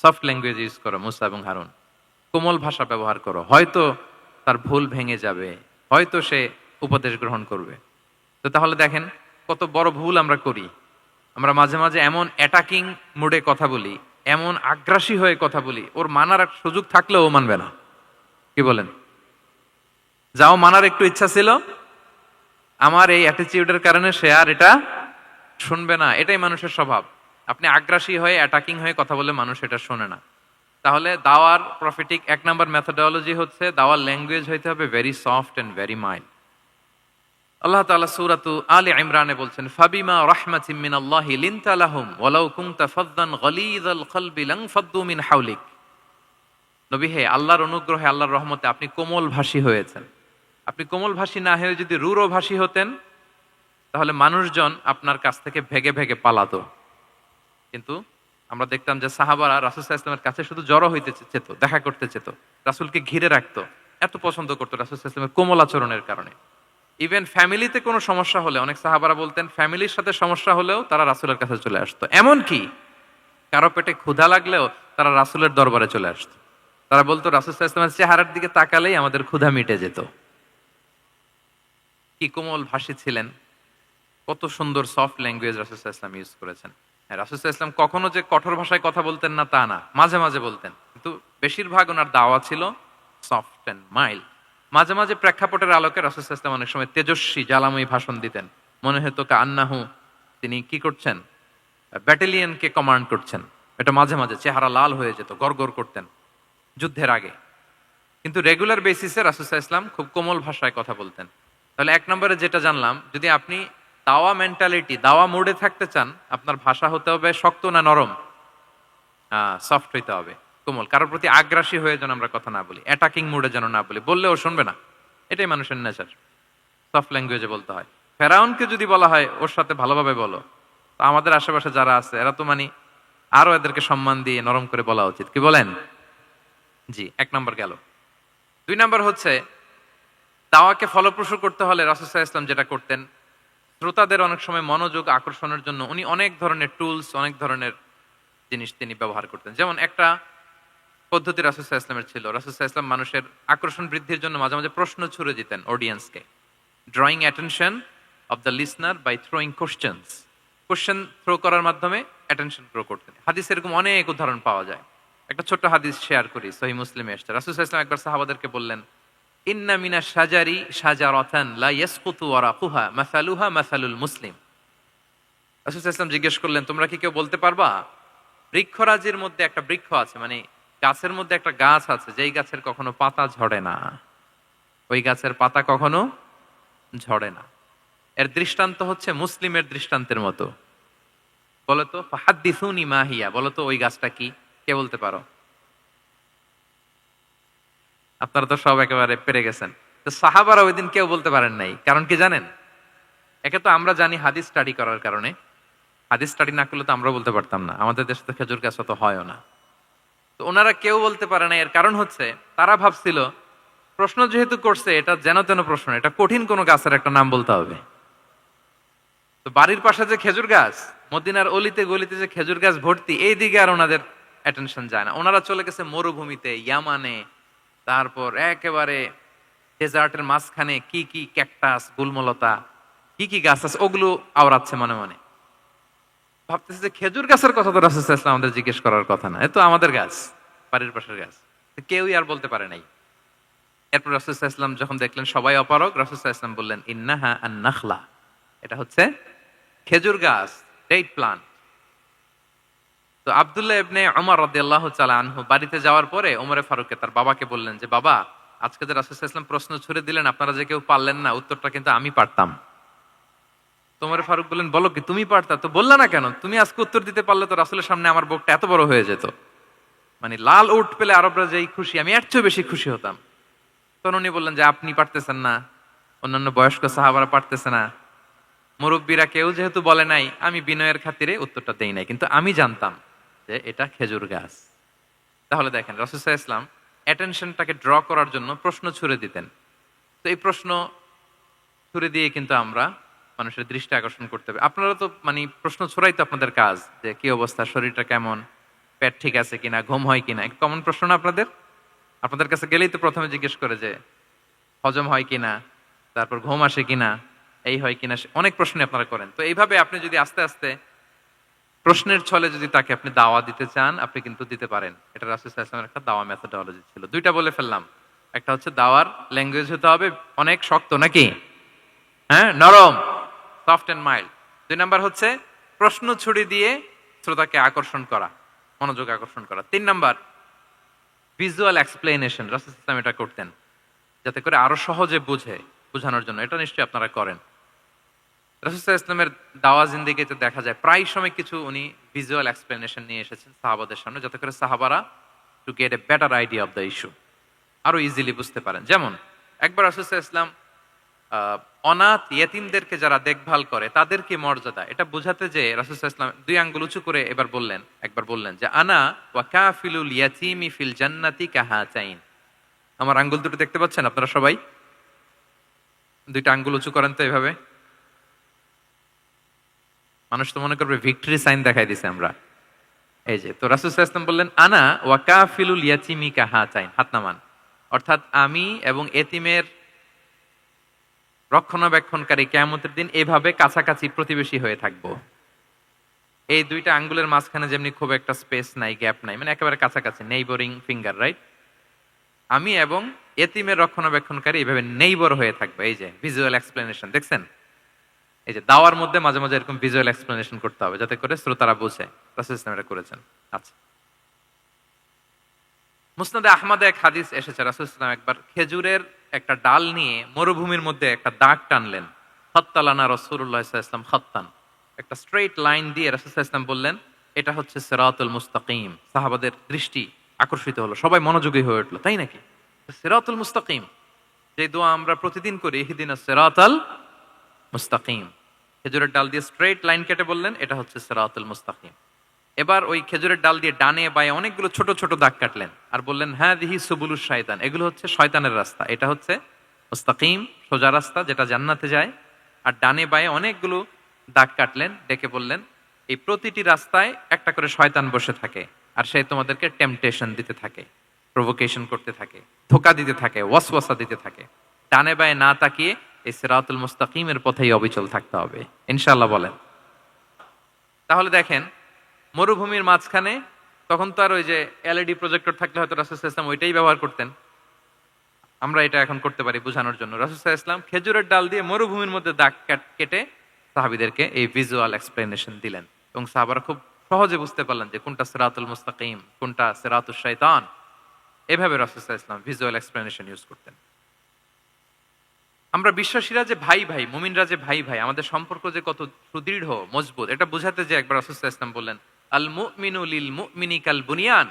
সফট ল্যাঙ্গুয়েজ ইউজ করো মূসা এবং হারুন, কোমল ভাষা ব্যবহার করো। হয়তো তার ভুল ভেঙে যাবে, হয়তো সে উপদেশ গ্রহণ করবে। তো তাহলে দেখেন কত বড় ভুল আমরা করি। আমরা মাঝে মাঝে এমন অ্যাটাকিং মোডে কথা বলি, এমন আগ্রাসী হয়ে কথা বলি, ওর মানার এক সুযোগ থাকলেও ও মানবে না। কি বলেন? যাও মানার একটু ইচ্ছা ছিল, আমার এই অ্যাটিটিউডের কারণে সে আর এটা শুনবে না। এটাই মানুষের স্বভাব। আপনি আগ্রাসী হয়ে অ্যাটাকিং হয়ে কথা বলে মানুষ এটা শোনে না। তাহলে দাওয়ার প্রফেটিক এক নাম্বার মেথোডোলজি হচ্ছে দাওয়ার ল্যাঙ্গুয়েজ হইতে হবে very soft and very mild. Allah তাআলা সূরাতু আলে ইমরানে বলছেন, ফাবিমা রাহমাতিম মিনাল্লাহি লিনতা লাহুম ওয়ালাউ কুনতা ফাযযান গালিযাল কলবি লানফাদ্দু মিন হাওলিক। নবী হে, আল্লাহর অনুগ্রহে, আল্লাহর রহমতে আপনি কোমল ভাষী হয়েছেন। আপনি কোমল ভাষী না হয়ে যদি রূঢ় ভাষী হতেন, তাহলে মানুষজন আপনার কাছ থেকে ভেগে ভেগে পালাতো। কিন্তু আমরা দেখতাম যে সাহাবারা রাসূল সাল্লাল্লাহু আলাইহি ওয়াসাল্লামের কাছে শুধু জড়ো হইতে চেত, দেখা করতে চেত, রাসূলকে ঘিরে রাখতো, এত পছন্দ করতো রাসূল সাল্লাল্লাহু আলাইহি ওয়াসাল্লামের কোমল আচরণের কারণে। ইভেন ফ্যামিলিতে কোনো সমস্যা হলে অনেক সাহাবারা বলতেন ফ্যামিলির সাথে সমস্যা হলেও তারা রাসূলের কাছে চলে আসতো। এমনকি কারো পেটে ক্ষুধা লাগলেও তারা রাসূলের দরবারে চলে আসতো। তারা বলতো রাসূল সাল্লাল্লাহু আলাইহি ওয়াসাল্লামের চেহারার দিকে তাকালেই আমাদের ক্ষুধা মিটে যেত। কি কোমল ভাষী ছিলেন, কত সুন্দর সফট ল্যাঙ্গুয়েজ রাসূল সাল্লাল্লাহু আলাইহি ওয়াসাল্লাম ইউজ করেছেন। হ্যাঁ, রাসূল সাল্লাল্লাহু আলাইহি ওয়াসাল্লাম কখনো যে কঠোর ভাষায় কথা বলতেন না তা না, মাঝে মাঝে বলতেন, কিন্তু বেশিরভাগ ওনার দাওয়া ছিল সফট অ্যান্ড মাইল্ড। মাঝে মাঝে প্রেক্ষাপটের আলোকে রাসূল সাল্লাল্লাহু আলাইহি ওয়াসাল্লাম অনেক সময় তেজস্বী জ্বালাময়ী ভাষণ দিতেন, মনে হতো কান্নাহু তিনি কি করছেন, ব্যাটালিয়নকে কমান্ড করছেন। এটা মাঝে মাঝে চেহারা লাল হয়ে যেত, গড়গড় করতেন যুদ্ধের আগে। কিন্তু রেগুলার বেসিসে রাসূল সাল্লাল্লাহু আলাইহি ওয়াসাল্লাম খুব কোমল ভাষায় কথা বলতেন। তাহলে এক নম্বরে যেটা জানলাম, যদি আপনি দাওয়া মেন্টালিটি, দাওয়া মোডে থাকতে চান, আপনার ভাষা হতে হবে শক্ত না নরম, সফট হইতে হবে, কোমল। কারোর প্রতি আগ্রাসী হয়ে যেন আমরা কথা না বলি, অ্যাটাকিং মোডে যেন না বলি, বললেও শুনবে না, এটাই মানুষের নেচার। সফট ল্যাঙ্গুয়েজে বলতে হয়। ফেরাউনকে যদি বলা হয় ওর সাথে ভালোভাবে বলো, তো আমাদের আশেপাশে যারা আছে এরা তো আরো এদেরকে সম্মান দিয়ে নরম করে বলা উচিত, কি বলেন? জি, এক নম্বর গেল। দুই নম্বর হচ্ছে, দাওয়াকে ফলপ্রসূ করতে হলে রাসূল সাল্লাল্লাহু আলাইহি ওয়াসাল্লাম যেটা করতেন, শ্রোতাদের অনেক সময় মনোযোগ আকর্ষণের জন্য উনি অনেক ধরনের টুলস, অনেক ধরনের জিনিস তিনি ব্যবহার করতেন। যেমন একটা পদ্ধতি রাসূল সাল্লাল্লাহু আলাইহি ওয়াসাল্লামের ছিল, রাসূল সাল্লাল্লাহু আলাইহি ওয়াসাল্লাম মানুষের আকর্ষণ বৃদ্ধির জন্য মাঝে মাঝে প্রশ্ন ছুড়ে দিতেন অডিয়েন্সকে, drawing attention of the listener by throwing questions. Question throw করার মাধ্যমে অ্যাটেনশন গ্রো করতেন। হাদিসে এরকম অনেক উদাহরণ পাওয়া যায়। একটা ছোট্ট হাদিস শেয়ার করি, সহিহ মুসলিমে এসেছে। রাসূল সাল্লাল্লাহু আলাইহি ওয়াসাল্লাম একবার সাহাবাদেরকে বললেন, ইন্না মিনা শাজারি শাজারাতান লা ইয়াসকুতু ওয়ারাকুহা মাসালুহা মাসালুল মুসলিম। রাসূল সাল্লাল্লাহু আলাইহি ওয়াসাল্লাম জিজ্ঞেস করলেন, তোমরা কি কেউ বলতে পারবা, বৃক্ষরাজির মধ্যে একটা বৃক্ষ আছে, গাছের মধ্যে একটা গাছ আছে, যেই গাছের কখনো পাতা ঝরে না, ওই গাছের পাতা কখনো ঝরে না। এর দৃষ্টান্ত হচ্ছে মুসলিমের দৃষ্টান্তের মতো। বলতো ফাহাদ্দিসুনি মা হিয়া, বলতো ওই গাছটা কি, কে বলতে পারো? আপনারা তো সব একেবারে পেরে গেছেন। তো সাহাবারা ওই দিন কেউ বলতে পারেন নাই, কারণ কি জানেন? একে তো আমরা জানি হাদিস স্টাডি করার কারণে, হাদিস স্টাডি না করলে তো আমরা বলতে পারতাম না, আমাদের দেশে তো খেজুর গাছ অত হয়ও না। তো ওনারা কেউ বলতে পারে না, এর কারণ হচ্ছে তারা ভাবছিল প্রশ্ন যেহেতু করছে, এটা যেন তেন প্রশ্ন, এটা কঠিন কোনো গাছের একটা নাম বলতে হবে। তো বাড়ির পাশে যে খেজুর গাছ, মদিনার অলিতে গলিতে যে খেজুর গাছ ভর্তি, এই দিকে আর ওনাদের অ্যাটেনশন যায় না। ওনারা চলে গেছে মরুভূমিতে, ইয়ামানে, তারপর একেবারে ডেজার্টের মাঝখানে কি কি ক্যাকটাস, গুলমলতা, কি কি গাছ আছে, ওগুলো আওড়াচ্ছে মনে মনে। ভাবতেছে যে খেজুর গাছের কথা তো রাসূল সাল্লাল্লাহু আলাইহি ওয়াসাল্লাম আমাদের জিজ্ঞেস করার কথা না, এ তো আমাদের গাছ, বাড়ির পাশের গাছ। কেউই আর বলতে পারে নাই। এরপর রাসূল সাল্লাল্লাহু আলাইহি ওয়াসাল্লাম যখন দেখলেন সবাই অপারগ, রাসূল সাল্লাল্লাহু আলাইহি ওয়াসাল্লাম বললেন, ইন্নাহা আন-নাখলা, এটা হচ্ছে খেজুর গাছ, ডেট প্লান্ট। তো আব্দুল্লাহ ইবনে উমর রাদিয়াল্লাহু তাআলা আনহু বাড়িতে যাওয়ার পরে ওমরে ফারুককে, তার বাবাকে বললেন যে, বাবা, আজকে যে রাসূল সাল্লাল্লাহু আলাইহি ওয়াসাল্লাম প্রশ্ন ছুড়ে দিলেন, আপনারা যে কেউ পারলেন না, উত্তরটা কিন্তু আমি পারতাম। তো ওমরে ফারুক বললেন, বলো কি, তুমি পারতা? তো বললা না কেন? তুমি আজকে উত্তর দিতে পারলে তো রাসূলের সামনে আমার বুকটা এত বড় হয়ে যেত, লাল উট পেলে আরবরা যেই খুশি, আমি এর চেয়ে বেশি খুশি হতাম। তখন উনি বললেন যে, আপনি পারতেছেন না, অন্যান্য বয়স্ক সাহাবারা পারতেছে না, মুরব্বীরা কেউ যেহেতু বলে নাই, আমি বিনয়ের খাতিরে উত্তরটা দেই নাই, কিন্তু আমি জানতাম যে এটা খেজুর গাছ। তাহলে দেখেন, রাসূল সাল্লাল্লাহু আলাইহি ওয়াসাল্লাম অ্যাটেনশনটাকে ড্র করার জন্য প্রশ্ন ছুড়ে দিতেন। তো এই প্রশ্ন ছুড়ে দিয়ে কিন্তু আমরা মানুষের দৃষ্টি আকর্ষণ করতে হবে। আপনারা তো প্রশ্ন ছড়াই তো আপনাদের কাজ, যে কি অবস্থা, শরীরটা কেমন, পেট ঠিক আছে কিনা, ঘুম হয় কিনা, কমন প্রশ্ন না আপনাদের? আপনাদের কাছে গেলেই তো প্রথমে জিজ্ঞেস করে যে হজম হয় কিনা, তারপর ঘুম আসে কিনা, এই হয় কিনা, অনেক প্রশ্ন আপনারা করেন। তো এইভাবে আপনি যদি আস্তে আস্তে প্রশ্নের ছলে যদি তাকে আপনি দাওয়া দিতে চান, আপনি কিন্তু দিতে পারেন। এটা রাসূল সাল্লাল্লাহু আলাইহি ওয়াসাল্লামের একটা দাওয়া মেথোডোলজি ছিল। দুইটা বলে ফেললাম, একটা হচ্ছে দাওয়ার ল্যাঙ্গুয়েজ হতে হবে অনেক শক্ত, নাকি? হ্যাঁ, নরম, সফট এন্ড মাইল্ড। দুই নাম্বার হচ্ছে প্রশ্ন ছুড়ে দিয়ে শ্রোতাকে আকর্ষণ করা, মনোযোগ আকর্ষণ করা। তিন নাম্বার, ভিজুয়াল এক্সপ্লেনেশন। রাসূল সাল্লাল্লাহু আলাইহি ওয়াসাল্লাম এটা করতেন যাতে করে আরো সহজে বোঝানোর জন্য। এটা নিশ্চয়ই আপনারা করেন। রাসূল সাল্লাল্লাহু আলাইহি ওয়াসাল্লামের দাওয়া জিন্দেগিতে দেখা যায় প্রায় সময় কিছু উনি ভিজুয়াল এক্সপ্লেনেশন নিয়ে এসেছেন সাহাবাদের সামনে, যাতে করে সাহাবারা to get a better idea of the issue, আরো ইজিলি বুঝতে পারেন। যেমন একবার রাসূল সাল্লাল্লাহু আলাইহি ওয়াসাল্লাম অনাথ ইয়েতিমদেরকে যারা দেখভাল করে তাদের কি মর্যাদা, এটা বোঝাতে যে রাসূল সাল্লাল্লাহু আলাইহি ওয়াসাল্লাম দুই আঙ্গুল উঁচু করে একবার বললেন যে, আনা ওয়া কাফিলুল ইয়াতীমি ফিল জান্নাতি কাহাতাইন। আমার আঙ্গুল দুটো দেখতে পাচ্ছেন আপনারা সবাই? দুইটা আঙ্গুল উঁচু করেন তো এভাবে। মানুষ তো মনে করবে ভিক্টরি সাইন দেখাই দিছে আমরা। এই যে, তো রাসূল সাল্লাল্লাহু আলাইহি ওয়াসাল্লাম বললেন, আনা ওয়া কাফিলুল ইয়াতীমি কাহাতাইন, হাত নামান। অর্থাৎ আমি এবং এতিমের রক্ষণাবেক্ষণকারী কিয়ামতের দিন এভাবে কাছাকাছি প্রতিবেশী হয়ে থাকবো। এই দুইটা আঙ্গুলের মাঝখানে যেমনি খুব একটা স্পেস নাই, গ্যাপ নাই, মানে একেবারে কাছাকাছি, নেইবরিং ফিঙ্গার, রাইট? আমি এবং এতিমের রক্ষণাবেক্ষণকারী এইভাবে নেইবর হয়ে থাকবে। এই যে ভিজুয়াল এক্সপ্লেনেশন দেখছেন, এই যে দাওয়ার মধ্যে মাঝে মাঝে এরকম ভিজুয়াল এক্সপ্লেনেশন করতে হবে যাতে করে শ্রোতারা বুঝে রাসূল ইসলাম এটা করেছেন। আচ্ছা, মুসনাদে আহমদে এক হাদিস এসেছে, রাসূল ইসলাম একবার খেজুরের একটা ডাল নিয়ে মরুভূমির মধ্যে একটা দাগ টানলেন। খত্তালানা রাসূলুল্লাহ সাল্লাল্লাহু আলাইহি ওয়াসাল্লাম খত্তান, একটা স্ট্রেইট লাইন দিয়ে রাসূল সাল্লাল্লাহু আলাইহি ওয়াসাল্লাম বললেন, এটা হচ্ছে সিরাতুল মুস্তাকিম। সাহাবাদের দৃষ্টি আকর্ষিত হলো, সবাই মনোযোগী হয়ে উঠলো, তাই নাকি? সিরাতুল মুস্তাকিম, যে দোয়া আমরা প্রতিদিন করি, ইহদিনাস সিরাতাল মুস্তাকিম, খেজুরের ডাল দিয়ে স্ট্রেইট লাইন কেটে বললেন এটা হচ্ছে সিরাতুল মুস্তাকিম। এবার ওই খেজুরের ডাল দিয়ে ডানে বায়ে অনেকগুলো ছোট ছোট দাগ কাটলেন আর বললেন, হ্যাঁ দিহি সুবুলুশ শায়তান, এগুলো হচ্ছে শয়তানের রাস্তা, এটা হচ্ছে মুস্তাকিম সোজা রাস্তা যেটা জান্নাতে যায়। আর ডানে বায়ে অনেকগুলো দাগ কাটলেন, ডেকে বললেন, এই প্রতিটি রাস্তায় একটা করে শয়তান বসে থাকে আর সে তোমাদেরকে টেম্পটেশন দিতে থাকে, প্রভোকেশন করতে থাকে, ধোকা দিতে থাকে, ওয়াসওয়াসা দিতে থাকে। ডানে বায়ে না তাকিয়ে এই সিরাতুল মুস্তাকিমের পথেই অবিচল থাকতে হবে, ইনশাআল্লাহ বলেন। তাহলে দেখেন, মরুভূমির মাঝখানে তখন তো আর ওই যে এলইডি প্রজেক্টর থাকলে হয়তো রাসূল সাল্লাল্লাহু আলাইহি ওয়াসাল্লাম ওইটাই ব্যবহার করতেন, আমরা এটা এখন করতে পারি বোঝানোর জন্য। রাসূল সাল্লাল্লাহু আলাইহি ওয়াসাল্লাম খেজুরের ডাল দিয়ে মরুভূমির মধ্যে দাগ কেটে সাহাবীদেরকে এই ভিজুয়াল এক্সপ্লেনেশন দিলেন এবং সাহাবারা খুব সহজে বুঝতে পারলেন যে কোনটা সিরাতুল মুস্তাকিম, কোনটা সিরাতুশ শাইতান। এভাবে রাসূল সাল্লাল্লাহু আলাইহি ওয়াসাল্লাম ভিজুয়াল এক্সপ্লেনেশন ইউজ করতেন। আমরা বিশ্বাসীরা যে ভাই ভাই, মুমিনরা যে ভাই ভাই, আমাদের সম্পর্ক যে কত সুদৃঢ় মজবুত, এটা বোঝাতে যে একবার রাসূল সাল্লাল্লাহু আলাইহি ওয়াসাল্লাম বললেন, আল মুমিনু লিল মুমিনি কাল বুনিয়ান,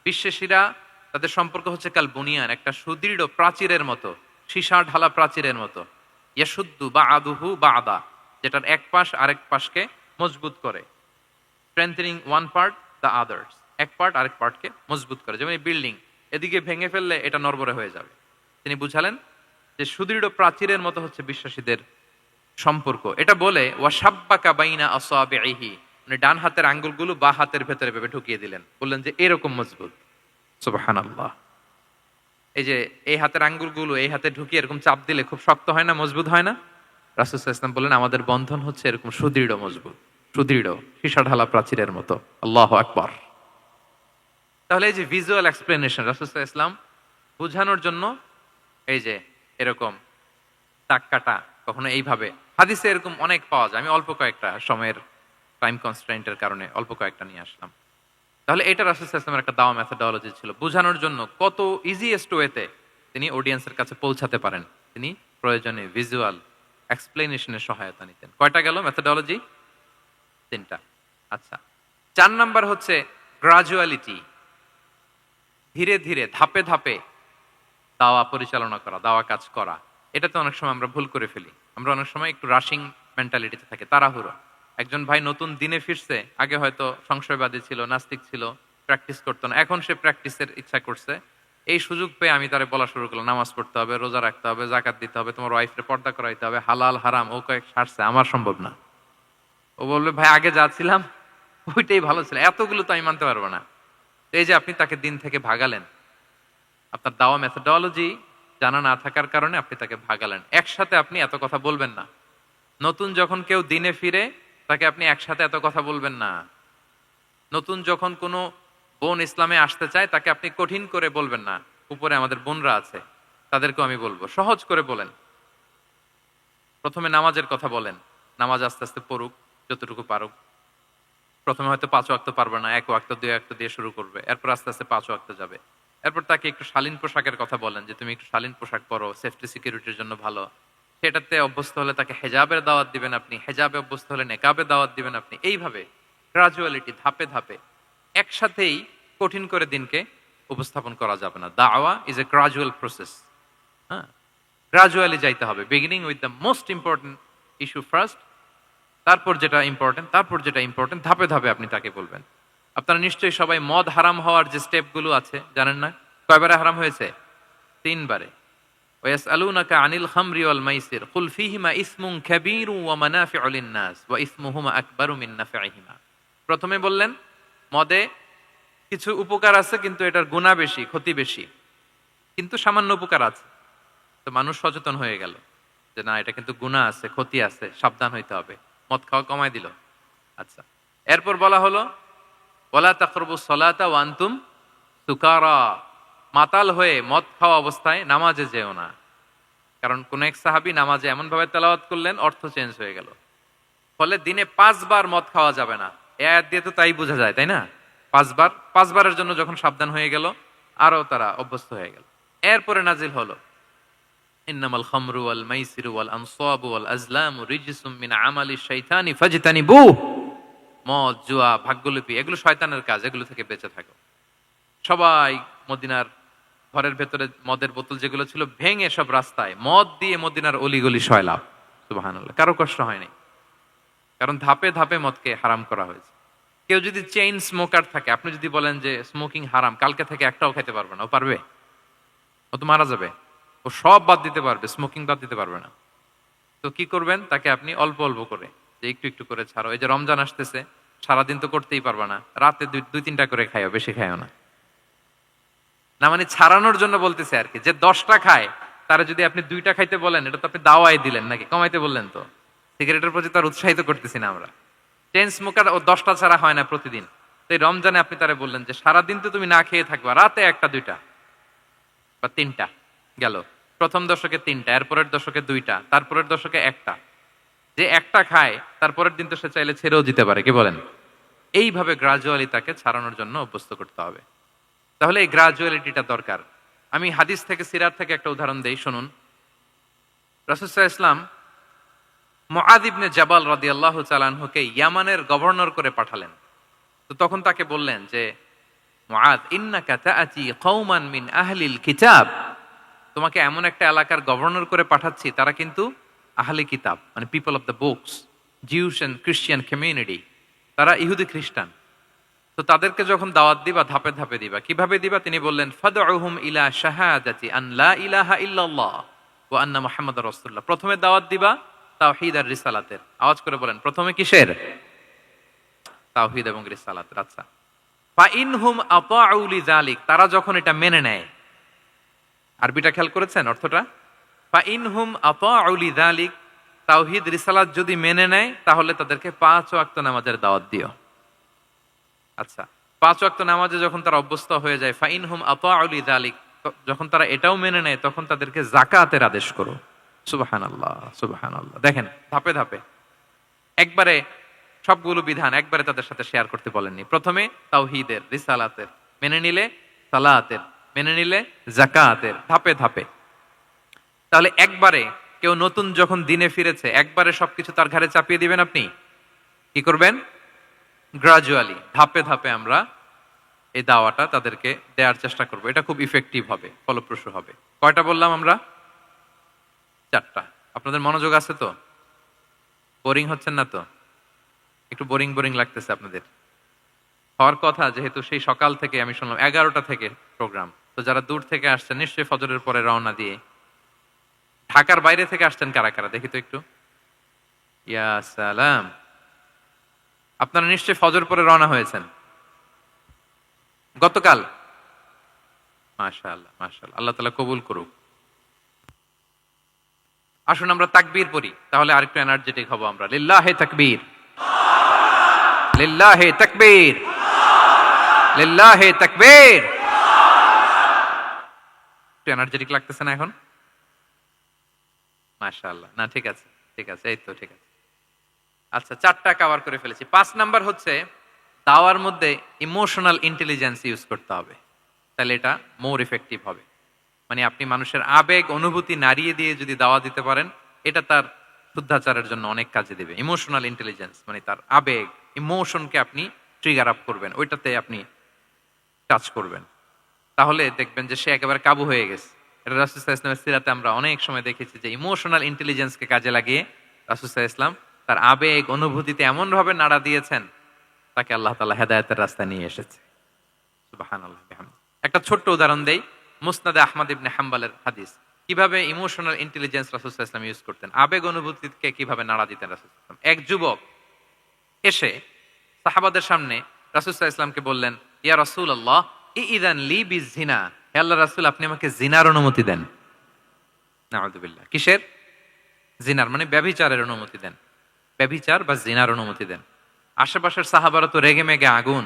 বিশ্বাসীরা তাদের সম্পর্ক হচ্ছে কাল বুনিয়ান, একটা সুদৃঢ় প্রাচীরের মতো, সীসা ঢালা প্রাচীরের মতো। ইয়াশুদ্দু বা'দুহু বা'দা, যেটার এক পাশ আরেক পাশকে মজবুত করে। Strengthening one part the others, এক পার্ট আরেক পার্টকে মজবুত করে। যেমন এই বিল্ডিং, এদিকে ভেঙে ফেললে এটা নড়বড়ে হয়ে যাবে। তিনি বুঝালেন যে সুদৃঢ় প্রাচীরের মতো হচ্ছে বিশ্বাসীদের সম্পর্ক। এটা বলে ওয়াসাব্বাকা বাইনা আসাবিহি, মানে ডান হাতের আঙ্গুলগুলো বা হাতের ভেতরে ভেবে ঢুকিয়ে দিলেন, বললেন যে এরকম মজবুত। সুবহানাল্লাহ। এই যে এই হাতের আঙ্গুলগুলো এই হাতে ঢুকিয়ে এরকম চাপ দিলে খুব শক্ত হয় না, মজবুত হয় না? রাসূল সাল্লাল্লাহু আলাইহি ওয়াসাল্লাম বললেন আমাদের বন্ধন হচ্ছে এরকম সুদৃঢ় মজবুত, সুদৃঢ় সীসা ঢালা প্রাচীরের মতো। আল্লাহু আকবার। তাহলে এই যে ভিজুয়াল এক্সপ্লেনেশন, রাসূল সাল্লাল্লাহু আলাইহি ওয়াসাল্লাম বোঝানোর জন্য এই যে এরকম দাগ কাটা, কখনো এইভাবে, হাদিসে এরকম অনেক পাওয়া যায়। আমি অল্প কয়েকটা, সময়ের টাইম কনস্ট্রেন্টের কারণে অল্প কয়েকটা নিয়ে আসলাম। তাহলে এটা রাসূল সাল্লাল্লাহু আলাইহি ওয়াসাল্লামের একটা দাওয়া মেথোডোলজি ছিল, বোঝানোর জন্য কত ইজিয়েস্ট ওয়েতে তিনি অডিয়েন্সের কাছে পৌঁছাতে পারেন। তিনি প্রয়োজনে ভিজুয়াল এক্সপ্লেনেশনের সহায়তা নিতেন। কয়টা গেল মেথোডোলজি? 3টা। আচ্ছা, 4 নাম্বার হচ্ছে গ্রাজুয়ালিটি, ধীরে ধীরে ধাপে ধাপে দাওয়া পরিচালনা করা, দাওয়া কাজ করা। এটাতে অনেক সময় আমরা ভুল করে ফেলি। আমরা অনেক সময় একটু রাশিং মেন্টালিটিতে থাকি, তাড়াহুড়ো। একজন ভাই নতুন দিনে ফিরছে, আগে হয়তো সংশয়বাদী ছিল, নাস্তিক ছিল, প্র্যাকটিস করতো না, এখন সে প্র্যাকটিসের ইচ্ছা করছে। এই সুযোগ পেয়ে আমি তারে বলা শুরু করলাম, নামাজ পড়তে হবে, রোজা রাখতে হবে, যাকাত দিতে হবে, তোমার ওয়াইফরে পর্দা করাইতে হবে, হালাল হারাম ও কয়েক সারছে, আমার সম্ভব না। ও বলবে ভাই আগে যা ছিলাম ওইটাই ভালো ছিল, এতগুলো তো আমি মানতে পারবো না। এই যে আপনি তাকে দিন থেকে ভাগালেন, আপনার দাওয়া মেথোডোলজি জানা না থাকার কারণে আপনি তাকে ভাগালেন। একসাথে আপনি এত কথা বলবেন না। নতুন যখন কেউ দিনে ফিরে তাকে আপনি একসাথে এত কথা বলবেন না। নতুন যখন কোনো বোন ইসলামে আসতে চায় তাকে আপনি কঠিন করে বলবেন না। উপরে আমাদের বোনরা আছে, তাদেরকেও আমি বলবো সহজ করে বলেন। প্রথমে নামাজের কথা বলেন, নামাজ আস্তে আস্তে পড়ুক যতটুকু পারুক। প্রথমে হয়তো 5 ওয়াক্ত পারবে না, 1 ওয়াক্ত 2 ওয়াক্ত দিয়ে শুরু করবে, এরপর আস্তে আস্তে 5 ওয়াক্ত যাবে। এরপর তাকে একটু শালীন পোশাকের কথা বলেন যে তুমি একটু শালীন পোশাক পরো, সেফটি সিকিউরিটির জন্য ভালো। সেটাতে অভ্যস্ত হলে তাকে হেজাবের দাওয়াত দিবেন আপনি, হেজাবে অভ্যস্ত হলে নেকাবে দাওয়াত দিবেন আপনি। এইভাবে গ্রাজুয়ালিটি, ধাপে ধাপে, একসাথেই কঠিন করে দিনকে উপস্থাপন করা যাবে না। দাওয়া ইজ এ গ্রাজুয়াল প্রসেস। হ্যাঁ, গ্রাজুয়ালি যাইতে হবে। Beginning with the most important issue first, তারপর যেটা ইম্পর্টেন্ট, তারপর যেটা ইম্পর্টেন্ট, ধাপে ধাপে আপনি তাকে বলবেন। আপনারা নিশ্চয়ই সবাই মদ হারাম হওয়ার যে স্টেপগুলো আছে জানেন না? কয়বারে হারাম হয়েছে? 3 বারে। ওয়াসআলুনাকা আনিল খামরি ওয়াল মাইসির কুল ফীহিমা ইসমুন কাবীরু ওয়া মানাফিউ লিন-নাস ওয়া ইসমুহুমা আকবারু মিন নাফিহিমা। প্রথমে বললেন মদে কিছু উপকার আছে কিন্তু এটার গুনাহ বেশি, ক্ষতি বেশি, কিন্তু সামান্য উপকার আছে। তো মানুষ সচেতন হয়ে গেল। যে না, এটা কিন্তু গুনাহ আছে, ক্ষতি আছে, সাবধান হইতে হবে, মদ খাওয়া কমায় দিল। আচ্ছা, এরপর বলা হলো ওয়ালা তাকরাবুস সালাতা ওয়া আনতুম সুকারা, মাতাল হয়ে মদ খাওয়া অবস্থায় নামাজে যেও না। কারণ কোন এক সাহাবী নামাজে এমন ভাবে তেলাওয়াত করলেন, অর্থ চেঞ্জ হয়ে গেল। ফলে দিনে 5 বার মদ খাওয়া যাবে না। এই আয়াত দিয়ে তো তাই বোঝা যায়, তাই না? 5 বারের জন্য যখন সাবধান হয়ে গেল, আরো তারা অভ্যস্ত হয়ে গেল। এরপরে নাজিল হলো ইন্নামাল খামরু ওয়াল মাইসিরু ওয়াল আনসাবু ওয়াল আজলামু রিজসুম মিন আমালিশ শাইতানি ফাজতানিবু। মদ, জুয়া, ভাগ্যলিপি এগুলো শয়তানের কাজ, এগুলো থেকে বেঁচে থাকো। সবাই মদিনার ঘরের ভেতরে মদের বোতল যেগুলো ছিল ভেঙে সব রাস্তায় মদ দিয়ে মদিনার অলিগলি সয়লাভ। সুবহানাল্লাহ, কারো কষ্ট হয়নি, কারণ ধাপে ধাপে মদকে হারাম করা হয়েছে। কেউ যদি চেইন স্মোকার থাকে, আপনি যদি বলেন যে স্মোকিং হারাম, কালকে থেকে একটাও খেতে পারবে না, ও পারবে? ও তো মারা যাবে। ও সব বাদ দিতে পারবে, স্মোকিং বাদ দিতে পারবে না। তো কি করবেন? তাকে আপনি অল্প অল্প করে, যে একটু একটু করে ছাড়ো। এই যে রমজান আসতেছে, সারাদিন তো করতেই পারবে না, রাতে 2-3টা করে খাইও, বেশি খাইও না। না মানে ছাড়ানোর জন্য বলতেছে আর কি, যে 10টা খায় তারা যদি আপনি 2টা খাইতে বলেন, এটা তো আপনি দাওয়াই দিলেন নাকি, কমাইতে বললেন তো। সিগারেটের প্রতি তার উৎসাহিত করতেছি না আমরা। চেইন স্মোকার ও 10টা ছাড়া হয় না প্রতিদিন। তো এই রমজানে আপনি তারা বললেন যে সারাদিন তো তুমি না খেয়ে থাকবা, রাতে 1টা 2টা বা 3টা গেল। প্রথম দশকে 3টা, এরপরের দশকে 2টা, তারপরের দশকে 1টা। যে 1টা খায় তারপরের দিন তো সে চাইলে ছেড়েও দিতে পারে, কি বলেন? এইভাবে গ্রাজুয়ালি তাকে ছাড়ানোর জন্য অভ্যস্ত করতে হবে। তাহলে এই গ্রাজুয়ালিটিটা দরকার। আমি হাদিস থেকে, সিরাত থেকে একটা উদাহরণ দেই, শুনুন। রাসূল সাল্লাল্লাহু আলাইহি ওয়াসাল্লাম মুআয ইবনে জাবাল রাদিয়াল্লাহু তাআলা আনহুকে ইয়ামানের গভর্নর করে পাঠালেন। তো তখন তাকে বললেন যে মুআয, ইন্নাকা তাআতি কওমান মিন আহলিল কিতাব, তোমাকে এমন একটা এলাকার গভর্নর করে পাঠাচ্ছি, তারা কিন্তু আহলে কিতাব, মানে people of the books, Jews and Christian community, তারা ইহুদি খ্রিস্টান। তো তাদেরকে যখন দাওয়াত দিবা, ধাপে ধাপে দিবা। কিভাবে দিবা? তিনি বললেন ফাদউহুম ইলা শাহাদাতি আন লা ইলাহা ইল্লাল্লাহ ওয়া আন্না মুহাম্মাদুর রাসূলুল্লাহ। প্রথমে দাওয়াত দিবা তাওহীদ আর রিসালাতের। আওয়াজ করে বলেন, প্রথমে কিসের? তাওহীদ এবং রিসালাতের। আচ্ছা, ফা ইনহুম আতাউ লিযালিক, তারা যখন এটা মেনে নেয়। আরবিটা খেয়াল করেছেন অর্থটা? ফা ইনহুম আতাউ লিযালিক, তাওহীদ রিসালাত যদি মেনে নেয়, তাহলে তাদেরকে 5 ওয়াক্ত নামাজের দাওয়াত দিও। আচ্ছা, 5 ওয়াক্ত নামাজে যখন তারা অভ্যস্ত হয়ে যায়, ফা ইনহুম আতাউ লিযালিক, যখন তারা এটাও মেনে নেয়, তখন তাদেরকে যাকাতের আদেশ করো। সুবহানাল্লাহ, সুবহানাল্লাহ। দেখেন, ধাপে ধাপে, একবারে সবগুলো বিধান একবারে তাদের সাথে শেয়ার করতে বলেননি। প্রথমে তাওহীদের, রিসালাতের, মেনে নিলে সালাতের, মেনে নিলে যাকাতের, ধাপে ধাপে। তাহলে একবারে কেউ নতুন যখন দিনে ফিরেছে, একবারে সবকিছু তার ঘাড়ে চাপিয়ে দিবেন আপনি? কি করবেন? গ্রাজুয়ালি, ধাপে ধাপে আমরা এই দাওয়াটা তাদেরকে দেওয়ার চেষ্টা করব। এটা খুব ইফেক্টিভ হবে, ফলপ্রসূ হবে। কয়টা বললাম আমরা? 4টা। আপনাদের মনোযোগ আছে তো? বোরিং হচ্ছেন না তো? একটু বোরিং বোরিং লাগতেছে আপনাদের? হওয়ার কথা, যেহেতু সেই সকাল থেকে আমি শুনলাম 11টা থেকে প্রোগ্রাম। তো যারা দূর থেকে আসছেন, নিশ্চয়ই ফজরের পরে রওনা দিয়ে, ঢাকার বাইরে থেকে আসছেন কারা কারা দেখি তো একটু। ইয়া সালাম, আপনারা নিশ্চয়ই ফজর পরে রওনা হয়েছেন গতকাল। মাশাআল্লাহ, মাশাআল্লাহ, আল্লাহ তাআলা কবুল করুক। আসুন আমরা তাকবীর পড়ি, তাহলে আরেকটু এনার্জেটিক হব আমরা। লিল্লাহি তাকবীর, লিল্লাহি তাকবীর, লিল্লাহি তাকবীর। একটু এনার্জেটিক লাগতেছে না এখন? মাশাআল্লাহ। না, ঠিক আছে, ঠিক আছে, এই তো ঠিক আছে। আচ্ছা, 4টা কভার করে ফেলেছি। 5 নাম্বার হচ্ছে দাওয়ার মধ্যে ইমোশনাল ইন্টেলিজেন্স ইউজ করতে হবে, তাহলে এটা মোর ইফেক্টিভ হবে। মানে আপনি মানুষের আবেগ, অনুভূতি নাড়িয়ে দিয়ে যদি দাওয়া দিতে পারেন, এটা তার শুদ্ধাচারের জন্য অনেক কাজে দেবে। ইমোশনাল ইন্টেলিজেন্স মানে তার আবেগ, ইমোশনকে আপনি ট্রিগার আপ করবেন, ওইটাতে আপনি টাচ করবেন, তাহলে দেখবেন যে সে একেবারে কাবু হয়ে গেছে। এটা রাসূল সাল্লাল্লাহু আলাইহি ওয়াসাল্লামের সিরাতে আমরা অনেক সময় দেখেছি যে ইমোশনাল ইন্টেলিজেন্সকে কাজে লাগিয়ে রাসূল সাল্লাল্লাহু আলাইহি ওয়াসাল্লাম তার আবেগ, অনুভূতিতে এমন ভাবে নাড়া দিয়েছেন, তাকে আল্লাহ তাআলা হেদায়েতের রাস্তায় নিয়ে এসেছে। সুবহানাল্লাহ বিহামদিহি। একটা ছোট্ট উদাহরণ দেই, মুসনাদে আহমদ ইবনে হাম্বলের হাদিস। কিভাবে ইমোশনাল ইন্টেলিজেন্স রাসূল সাল্লাল্লাহু আলাইহি ওয়াসাল্লাম ইউজ করতেন, আবেগ অনুভূতিকে কিভাবে নাড়া দিতেন রাসূল সাল্লাল্লাহু আলাইহি ওয়াসাল্লাম। এক যুবক এসে সাহাবাদের সামনে রাসূল সাল্লাল্লাহু আলাইহি ওয়াসাল্লামকে বললেন, ইয়া রাসূলুল্লাহ ইযান লি বিজিনা, হে আল্লাহর রাসূল, আপনি আমাকে জিনার অনুমতি দেন। নাউযুবিল্লাহ। কিসের? জিনার মানে ব্যভিচারের অনুমতি দেন, ব্যভিচার বা জিনার অনুমতি দেন। আশেপাশের সাহাবারা তো রেগে মেগে আগুন।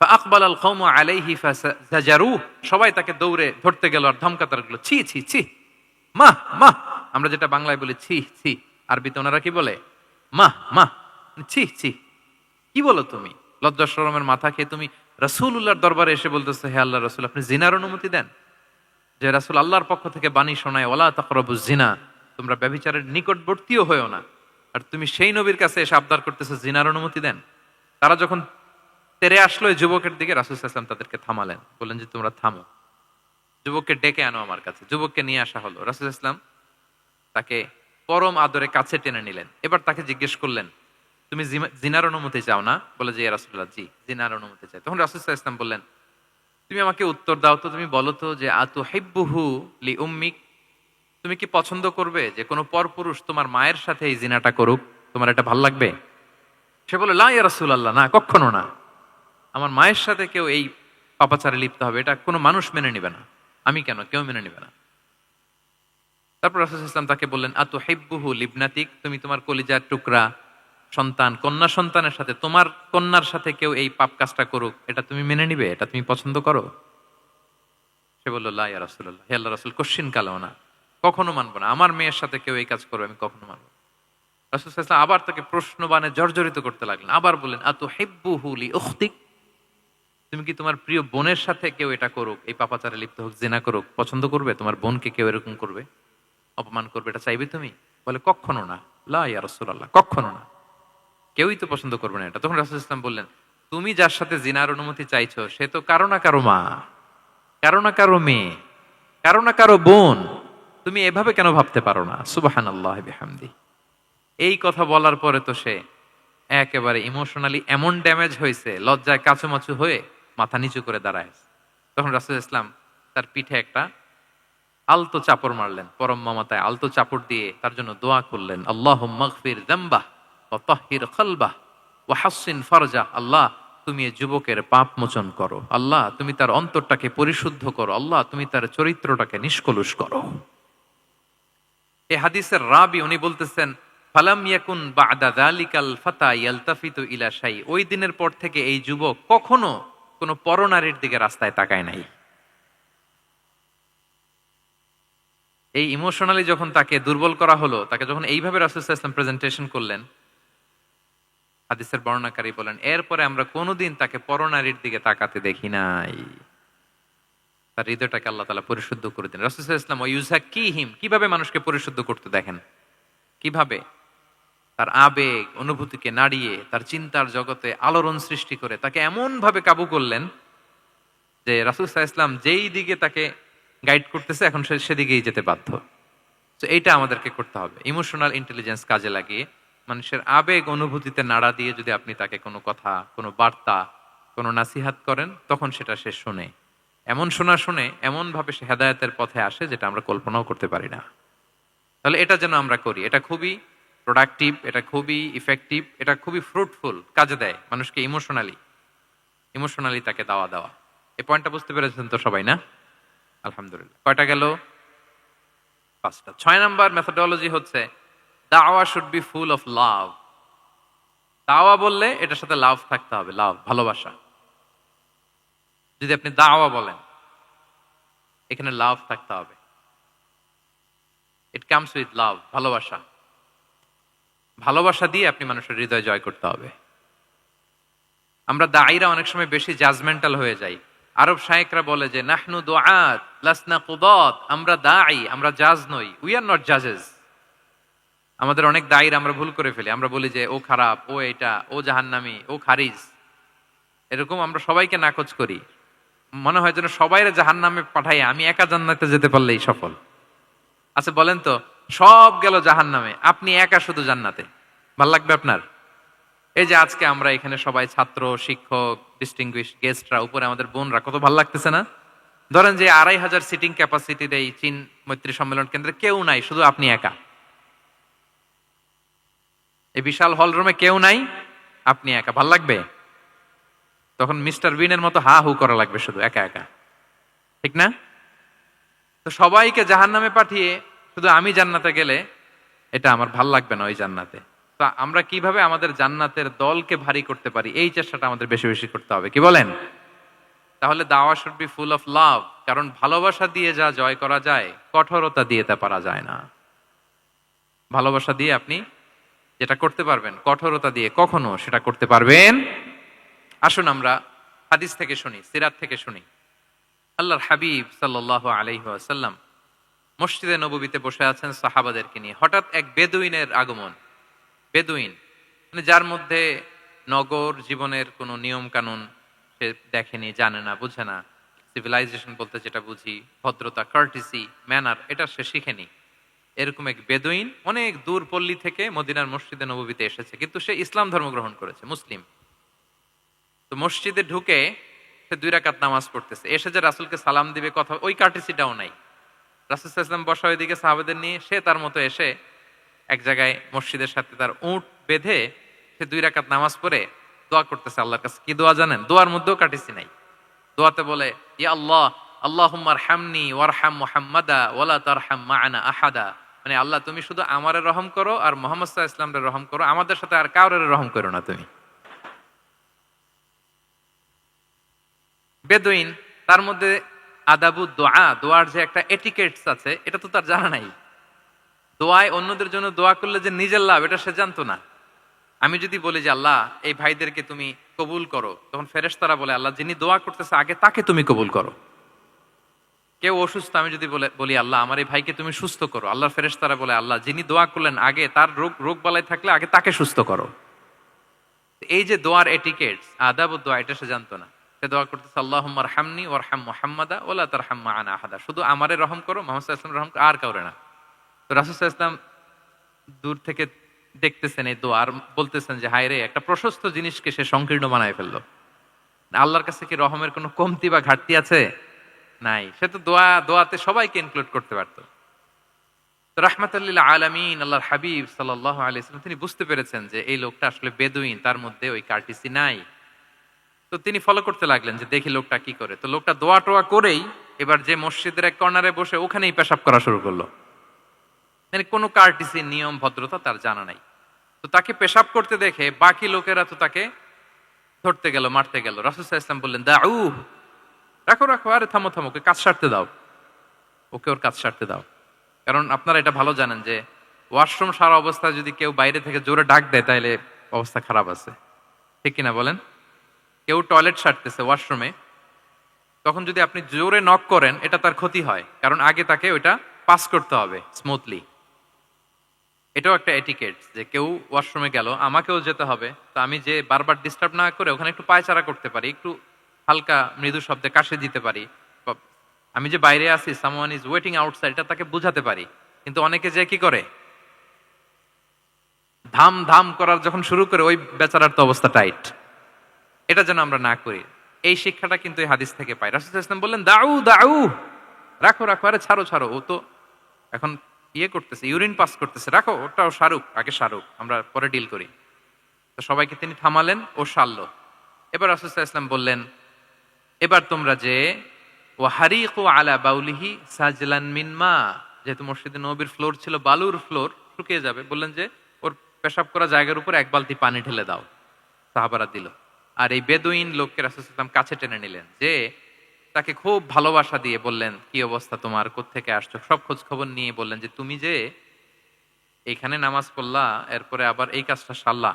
ফাআকবাল আল কওমু আলাইহি ফাজাজারুহ, সবাই তাকে দৌড়ে ধরতে গেল আর ধমকাতে লাগলো, ছি ছি ছি, মাহ মাহ। আমরা যেটা বাংলায় বলি ছি ছি, আরবিতে ওনারা কি বলে? মাহ মাহ, ছি ছি, কি বলো তুমি? লজ্জা শরমের মাথা খেয়ে তুমি রাসূলুল্লাহর দরবারে এসে বলতেছো, হে আল্লাহ রাসূল, আপনি জিনার অনুমতি দেন? যে রাসূল আল্লাহর পক্ষ থেকে বাণী শোনায়, ওয়ালা তাকরাবুজ জিনা, তোমরা ব্যভিচারের নিকটবর্তীও হয়েও না, আর তুমি সেই নবীর কাছে এসে আবদার করতেছো জিনার অনুমতি দেন? তারা যখন তেরে আসলো এই যুবকের দিকে, রাসূল সাল্লাল্লাহু আলাইহি ওয়াসাল্লাম তাদেরকে থামালেন, বললেন যে তোমরা থামো, যুবককে ডেকে আনো আমার কাছে। যুবককে নিয়ে আসা হলো। রাসূল সাল্লাল্লাহু আলাইহি ওয়াসাল্লাম তাকে পরম আদরে কাছে টেনে নিলেন। এবার তাকে জিজ্ঞেস করলেন, তুমি জিনার অনুমতি চাও না? বলে যে, ইয়া রাসূলুল্লাহ, জি, জিনার অনুমতি চাই। তখন রাসূল সাল্লাল্লাহু আলাইহি ওয়াসাল্লাম বললেন, তুমি আমাকে উত্তর দাও তো, তুমি বলো তো যে আতুহিব্বুহু লি উম্মিক, তুমি কি পছন্দ করবে যে কোনো পরপুরুষ তোমার মায়ের সাথে এই জিনাটা করুক? তোমার এটা ভাল লাগবে? সে বলে, লা ইয়া রাসূলুল্লাহ, না, কখনো না। আমার মায়ের সাথে কেউ এই পাপাচারে লিপ্ত হবে, এটা কোনো মানুষ মেনে নেবে না। আমি কেন, কেউ মেনে নেবে না। তারপর রাসূল সাল্লাল্লাহু আলাইহি ওয়াসাল্লাম তাকে বললেন, আতুহিব্বুহু লিবনাতিক, তুমি তোমার কলিজার টুকরা সন্তান, কন্যা সন্তানের সাথে, তোমার কন্যার সাথে কেউ এই পাপ কাজটা করুক, এটা তুমি মেনে নিবে? এটা তুমি পছন্দ করো? সে বলল, লা ইয়া রাসূলুল্লাহ, হে আল্লাহ রাসূল, কশ্চিন কালেও না, কখনো মানবো না। আমার মেয়ের সাথে কেউ এই কাজ করবে, আমি কখনো মানবো না। রাসূল সাল্লাল্লাহু আলাইহি ওয়াসাল্লাম আবার তাকে প্রশ্নবাণে জর্জরিত করতে লাগলেন। আবার বললেন, আতুহিব্বুহু লি উখতিক, তুমি কি তোমার প্রিয় বোনের সাথে কেউ এটা করুক, এই পাপাচারে লিপ্ত হোক, জিনা করুক, পছন্দ করবে? তোমার বোনকে কেউ এরকম করবে, অপমান করবে, এটা চাইবে তুমি? বলে, কখনো না, লা ইয়া রাসূলুল্লাহ, কখনো না, কেউই তো পছন্দ করবে না এটা। তখন রাসূল সাল্লাল্লাহু আলাইহি ওয়াসাল্লাম বললেন, তুমি যার সাথে জিনার অনুমতি চাইছো সে তো কারো না কারো মা, কারো না কারো মেয়ে, কারো না কারো বোন। তুমি এভাবে কেন ভাবতে পারো না? সুবহানাল্লাহি বিহামদি। এই কথা বলার পরে তো সে একেবারে ইমোশনালি এমন ড্যামেজ হয়েছে, লজ্জায় কাচুমাচু হয়ে মাথা নিচু করে দাঁড়ায়। তখন রাসূল ইসলাম তার পিঠে একটা আলতো চাপড় মারলেন, পরম মমতায় আলতো চাপড় দিয়ে তার জন্য দোয়া করলেন, আল্লাহুম্মা গফির যামবাহ ওয়া তাহহির কলবাহ ওয়া হাসসিন ফারজাহ। আল্লাহ, তুমি এই যুবকের পাপ মোচন করো। আল্লাহ, তুমি তার অন্তরটাকে পরিশুদ্ধ করো। আল্লাহ, তুমি তার চরিত্রটাকে নিষ্কলুষ করো। এই হাদিসের রাবি উনি বলতেছেন, ফালাম ইয়াকুন বা'দা যালিকাল ফাতা ইয়ালতাফিতু ইলা শাই, ওই দিনের পর থেকে এই যুবক কখনো কোনো পরনারীর দিকে রাস্তায় তাকায় নাই। এই ইমোশনালি যখন তাকে দুর্বল করা হলো, তাকে যখন এইভাবে রাসূল সাল্লাল্লাহু আলাইহি ওয়াসাল্লাম প্রেজেন্টেশন করলেন, হাদিসের বর্ণনাকারী বলেন, এরপরে আমরা কোনোদিন তাকে পরনারীর দিকে তাকাতে দেখি নাই। তার হৃদয়টাকে আল্লাহ তাআলা পরিশুদ্ধ করে দেন। রাসূল সাল্লাল্লাহু আলাইহি ওয়াসাল্লাম ইউযাক্কিহিম, কিভাবে মানুষকে পরিশুদ্ধ করতে দেখেন, কিভাবে তার আবেগ অনুভূতিকে নাড়িয়ে তার চিন্তার জগতে আলোড়ন সৃষ্টি করে তাকে এমন ভাবে কাবু করলেন যে রাসূল সাল্লাল্লাহু আলাইহি ওয়াসাল্লাম যেই দিকে তাকে গাইড করতেছে এখন সে সেদিকেই যেতে বাধ্য। তো এইটা আমাদেরকে করতে হবে, ইমোশনাল ইন্টেলিজেন্স কাজে লাগিয়ে মানুষের আবেগ অনুভূতিতে নাড়া দিয়ে যদি আপনি তাকে কোনো কথা, কোনো বার্তা, কোনো নাসিহাত করেন, তখন সেটা সে শুনে। এমন শুনে এমন ভাবে সে হেদায়েতের পথে আসে যেটা আমরা কল্পনাও করতে পারি না। তাহলে এটা যেন আমরা করি, এটা খুবই প্রোডাক্টিভ, এটা খুবই ইফেক্টিভ, এটা খুবই ফ্রুটফুল, কাজে দেয় মানুষকে ইমোশনালি তাকে দাওয়া দেওয়া। এই পয়েন্টটা বুঝতে পেরেছেন তো সবাই, না? আলহামদুলিল্লাহ। কয়টা গেল? 5টা। 6 নাম্বার মেথোডোলজি হচ্ছে দাওয়া should be full of love. দাওয়া বললে এটার সাথে লাভ থাকতে হবে, লাভ, ভালোবাসা। যদি আপনি দাওয়া বলেন, এখানে লাভ থাকতে হবে। ইট কামস উইথ লাভ, ভালোবাসা। ভালোবাসা দিয়ে আপনি মানুষের হৃদয় জয় করতে হবে। আমরা দায়ীরা অনেক সময় বেশি জাজমেন্টাল হয়ে যাই। আরব শায়েকরা বলে যে নাহনু দুআত লাসনা কুদাত, আমরা দাঈ, আমরা জাজ নই, উই আর নট জাজেস। আমাদের অনেক দায়ীরা আমরা ভুল করে ফেলি, আমরা বলি যে ও খারাপ, ও এটা, ও জাহান্নামী, ও খারিজ, এরকম আমরা সবাইকে নাকচ করি। মনে হয় যেন সবাইরে জাহান্নামে পাঠাই, আমি একা জান্নাতে যেতে পারলেই সফল। আচ্ছা বলেন তো, সব গেল জাহান্নামে, আপনি একা শুধু জান্নাতে, ভাল লাগবে আপনার? এই যে আজকে আমরা এখানে সবাই ছাত্র, শিক্ষক, ডিস্টিংগুইশ গেস্টরা, উপরে আমাদের বোনরা, কত ভালো লাগতেছে না? ধরেন যে 2500 সিটিং ক্যাপাসিটির এই চীন মৈত্রী সম্মেলন কেন্দ্রে কেউ নাই, শুধু আপনি একা। এই বিশাল হল রুমে কেউ নাই, আপনি একা, ভাল লাগবে? তখন মিস্টার বিনের মতো হা হু করা লাগবে, শুধু একা একা, ঠিক না? তো সবাইকে জাহান্নামে পাঠিয়ে শুধু আমি জান্নাতে গেলে এটা আমার ভাল লাগবে না ওই জান্নাতে। তা আমরা কিভাবে আমাদের জান্নাতের দলকে ভারী করতে পারি, এই চেষ্টাটা আমাদের বেশি বেশি করতে হবে, কি বলেন? তাহলে দাওয়া should be full of love, কারণ ভালোবাসা দিয়ে যা জয় করা যায়, কঠোরতা দিয়ে তা পারা যায় না। ভালোবাসা দিয়ে আপনি যেটা করতে পারবেন, কঠোরতা দিয়ে কখনো সেটা করতে পারবেন। আসুন আমরা হাদিস থেকে শুনি, সিরাত থেকে শুনি। আল্লাহর হাবিব সাল্লাল্লাহু আলাইহি ওয়াসাল্লাম মসজিদে নববীতে বসে আছেন সাহাবাদেরকে নিয়ে। হঠাৎ এক বেদুইনের আগমন। বেদুইন মানে যার মধ্যে নগর জীবনের কোনো নিয়ম কানুন সে দেখেনি, জানে না, বুঝে না। সিভিলাইজেশন বলতে যেটা বুঝি, ভদ্রতা, কার্টিসি, ম্যানার, এটা সে শিখেনি। এরকম এক বেদুইন অনেক দূর পল্লী থেকে মদিনার মসজিদে নববীতে এসেছে, কিন্তু সে ইসলাম ধর্ম গ্রহণ করেছে, মুসলিম। তো মসজিদে ঢুকে সে 2 রাকাত নামাজ পড়তেছে। এসে যে রাসূলকে সালাম দিবে, কথা, ওই কার্টিসিটাও নাই। রাসূল সাল্লাল্লাহু আলাইহি ওয়াসাল্লাম বসা ওইদিকে সাহাবাদের নিয়ে, সে তার মতো এসে এক জায়গায় মসজিদের সাথে তার উট বেঁধে সে 2 রাকাত নামাজ পড়ে দোয়া করতেছে আল্লাহর কাছে। কি দোয়া জানেন? দোয়ার মধ্যেও কাটিসি নাই। দোয়াতে বলে, ইয়া আল্লাহ, আল্লাহুম্মা আরহামনি ওয়ারহাম মুহাম্মাদা ওয়ালা তারহাম মা'ানা আহাদা। মানে আল্লাহ, তুমি শুধু আমারে রহম করো আর মুহাম্মদ সাল্লাল্লাহু আলাইহি ওয়াসাল্লামরে রহম করো, আমাদের সাথে আর কাউরে রহম করো না তুমি। বেদুইন, তার মধ্যে আদাবু দোয়া, দোয়ার যে একটা এটিকেটস আছে, এটা তো তার জানা নাই। দোয়ায় অন্যদের জন্য দোয়া করলে যে নিজের লাভ, এটা সে জানতো না। আমি যদি বলি যে আল্লাহ এই ভাইদেরকে তুমি কবুল করো, তখন ফেরেশতারা বলে আল্লাহ যিনি দোয়া করতেছে আগে তাকে তুমি কবুল করো। কেউ অসুস্থ, আমি যদি বলি আল্লাহ আমার এই ভাইকে তুমি সুস্থ করো, আল্লাহর ফেরেশতারা বলে আল্লাহ যিনি দোয়া করলেন আগে তার রোগ বালাই থাকলে আগে তাকে সুস্থ করো। এই যে দোয়ার এটিকেটস, আদাব ও দোয়া, এটা সে জানতো না। সে দোয়া করতেছে আল্লাহুম্মা আরহামনি ওয়ারহাম মুহাম্মাদা ওয়ালা তারহাম মা'ানা আহাদা, শুধু আমারে রহম করো, মুহাম্মদ সাল্লাল্লাহু আলাইহি ওয়াসাল্লাম রহম করো, আর কাউরে না। তো রাসূল সাল্লাল্লাহু আলাইহি ওয়াসাল্লাম দূর থেকে দেখতেছেন এই দোয়া আর বলতেছেন যে হায় রে, একটা প্রশস্ত জিনিসকে সে সংকীর্ণ বানায় ফেললো। আল্লাহর কাছে কি রহমের কোনো কমতি বা ঘাটতি আছে? নাই। সে তো দোয়াতে সবাইকে ইনক্লুড করতে পারতো। তো রাহমাতাল লিল আলামিন আল্লাহর হাবিব সাল্লাল্লাহু আলাইহি ওয়াসাল্লাম তিনি বুঝতে পেরেছেন যে এই লোকটা আসলে বেদুইন, তার মধ্যে ওই কার্টিসি নাই। তো তিনি ফলো করতে লাগলেন যে দেখি লোকটা কি করে। তো লোকটা দোয়া টোয়া করেই এবার যে মসজিদের এক কর্নারে বসে ওখানেই পেশাব করা শুরু করলো। মানে কোনো কার্টিসি, নিয়ম, ভদ্রতা তার জানা নাই। তো তাকে পেশাব করতে দেখে বাকি লোকেরা তো তাকে ধরতে গেল, মারতে গেল। রাসূল সাল্লাল্লাহু আলাইহি ওয়াসাল্লাম বললেন দাউ, রাখো রাখো, আরে থামো থামো, ওকে কাজ সারতে দাও, ওকে ওর কাজ সারতে দাও। কারণ আপনারা এটা ভালো জানেন যে ওয়াশরুম সারা অবস্থায় যদি কেউ বাইরে থেকে জোরে ডাক দেয় তাহলে অবস্থা খারাপ আছে, ঠিক কিনা বলেন? কেউ টয়লেট সারতেছে ওয়াশরুমে, তখন যদি আপনি জোরে নক করেন এটা তার ক্ষতি হয়, কারণ আগে তাকে ওইটা পাস করতে হবে স্মুথলি। এটাও একটা এটিকেট যে কেউ ওয়াশরুমে গেল, আমাকেও যেতে হবে, তো আমি যে বারবার ডিস্টার্ব না করে ওখানে একটু পায়চারা করতে পারি, একটু হালকা মৃদু শব্দে কাশে দিতে পারি, আমি যে বাইরে আছি, সামওয়ান ইজ ওয়েটিং আউটসাইড, এটা তাকে বুঝাতে পারি। কিন্তু অনেকে যে কি করে, ধাম ধাম করার যখন শুরু করে ওই বেচারার তো অবস্থা টাইট। এটা যেন আমরা না করি, এই শিক্ষাটা কিন্তু এই হাদিস থেকে পাই। রাসূল সাল্লাল্লাহু আলাইহি ওয়াসাল্লাম বললেন দাউ দাউ, রাখো রাখো, আরে ছাড়ো ছাড়ো, ও তো এখন করতেছে, ইউরিন পাস করতেছে, রাখো, ওটাও সারুক, আগে সারুক, আমরা পরে ডিল করি। তো সবাইকে তিনি থামালেন, ও সারলো। এবার রাসূল সাল্লাল্লাহু আলাইহি ওয়াসাল্লাম বললেন এবার তোমরা যে ওয়াহারিকু আলা বাউলিহি সাজলান মিন মা, যেহেতু মসজিদে নববীর ফ্লোর ছিল বালুর ফ্লোর, শুকিয়ে যাবে, বললেন যে ওর পেশাব করা জায়গার উপর 1 বালতি পানি ঢেলে দাও। সাহাবারা দিল। আর এই বেদুইন লোককে রাসূল সাল্লাল্লাহু আলাইহি ওয়াসাল্লাম কাছে টেনে নিলেন, যে তাকে খুব ভালোবাসা দিয়ে বললেন কি অবস্থা তোমার, কোত্থেকে আসছো, সব খোঁজ খবর নিয়ে বললেন যে তুমি যে এইখানে নামাজ পড়লা, এরপরে আবার এই কাজটা সারলা,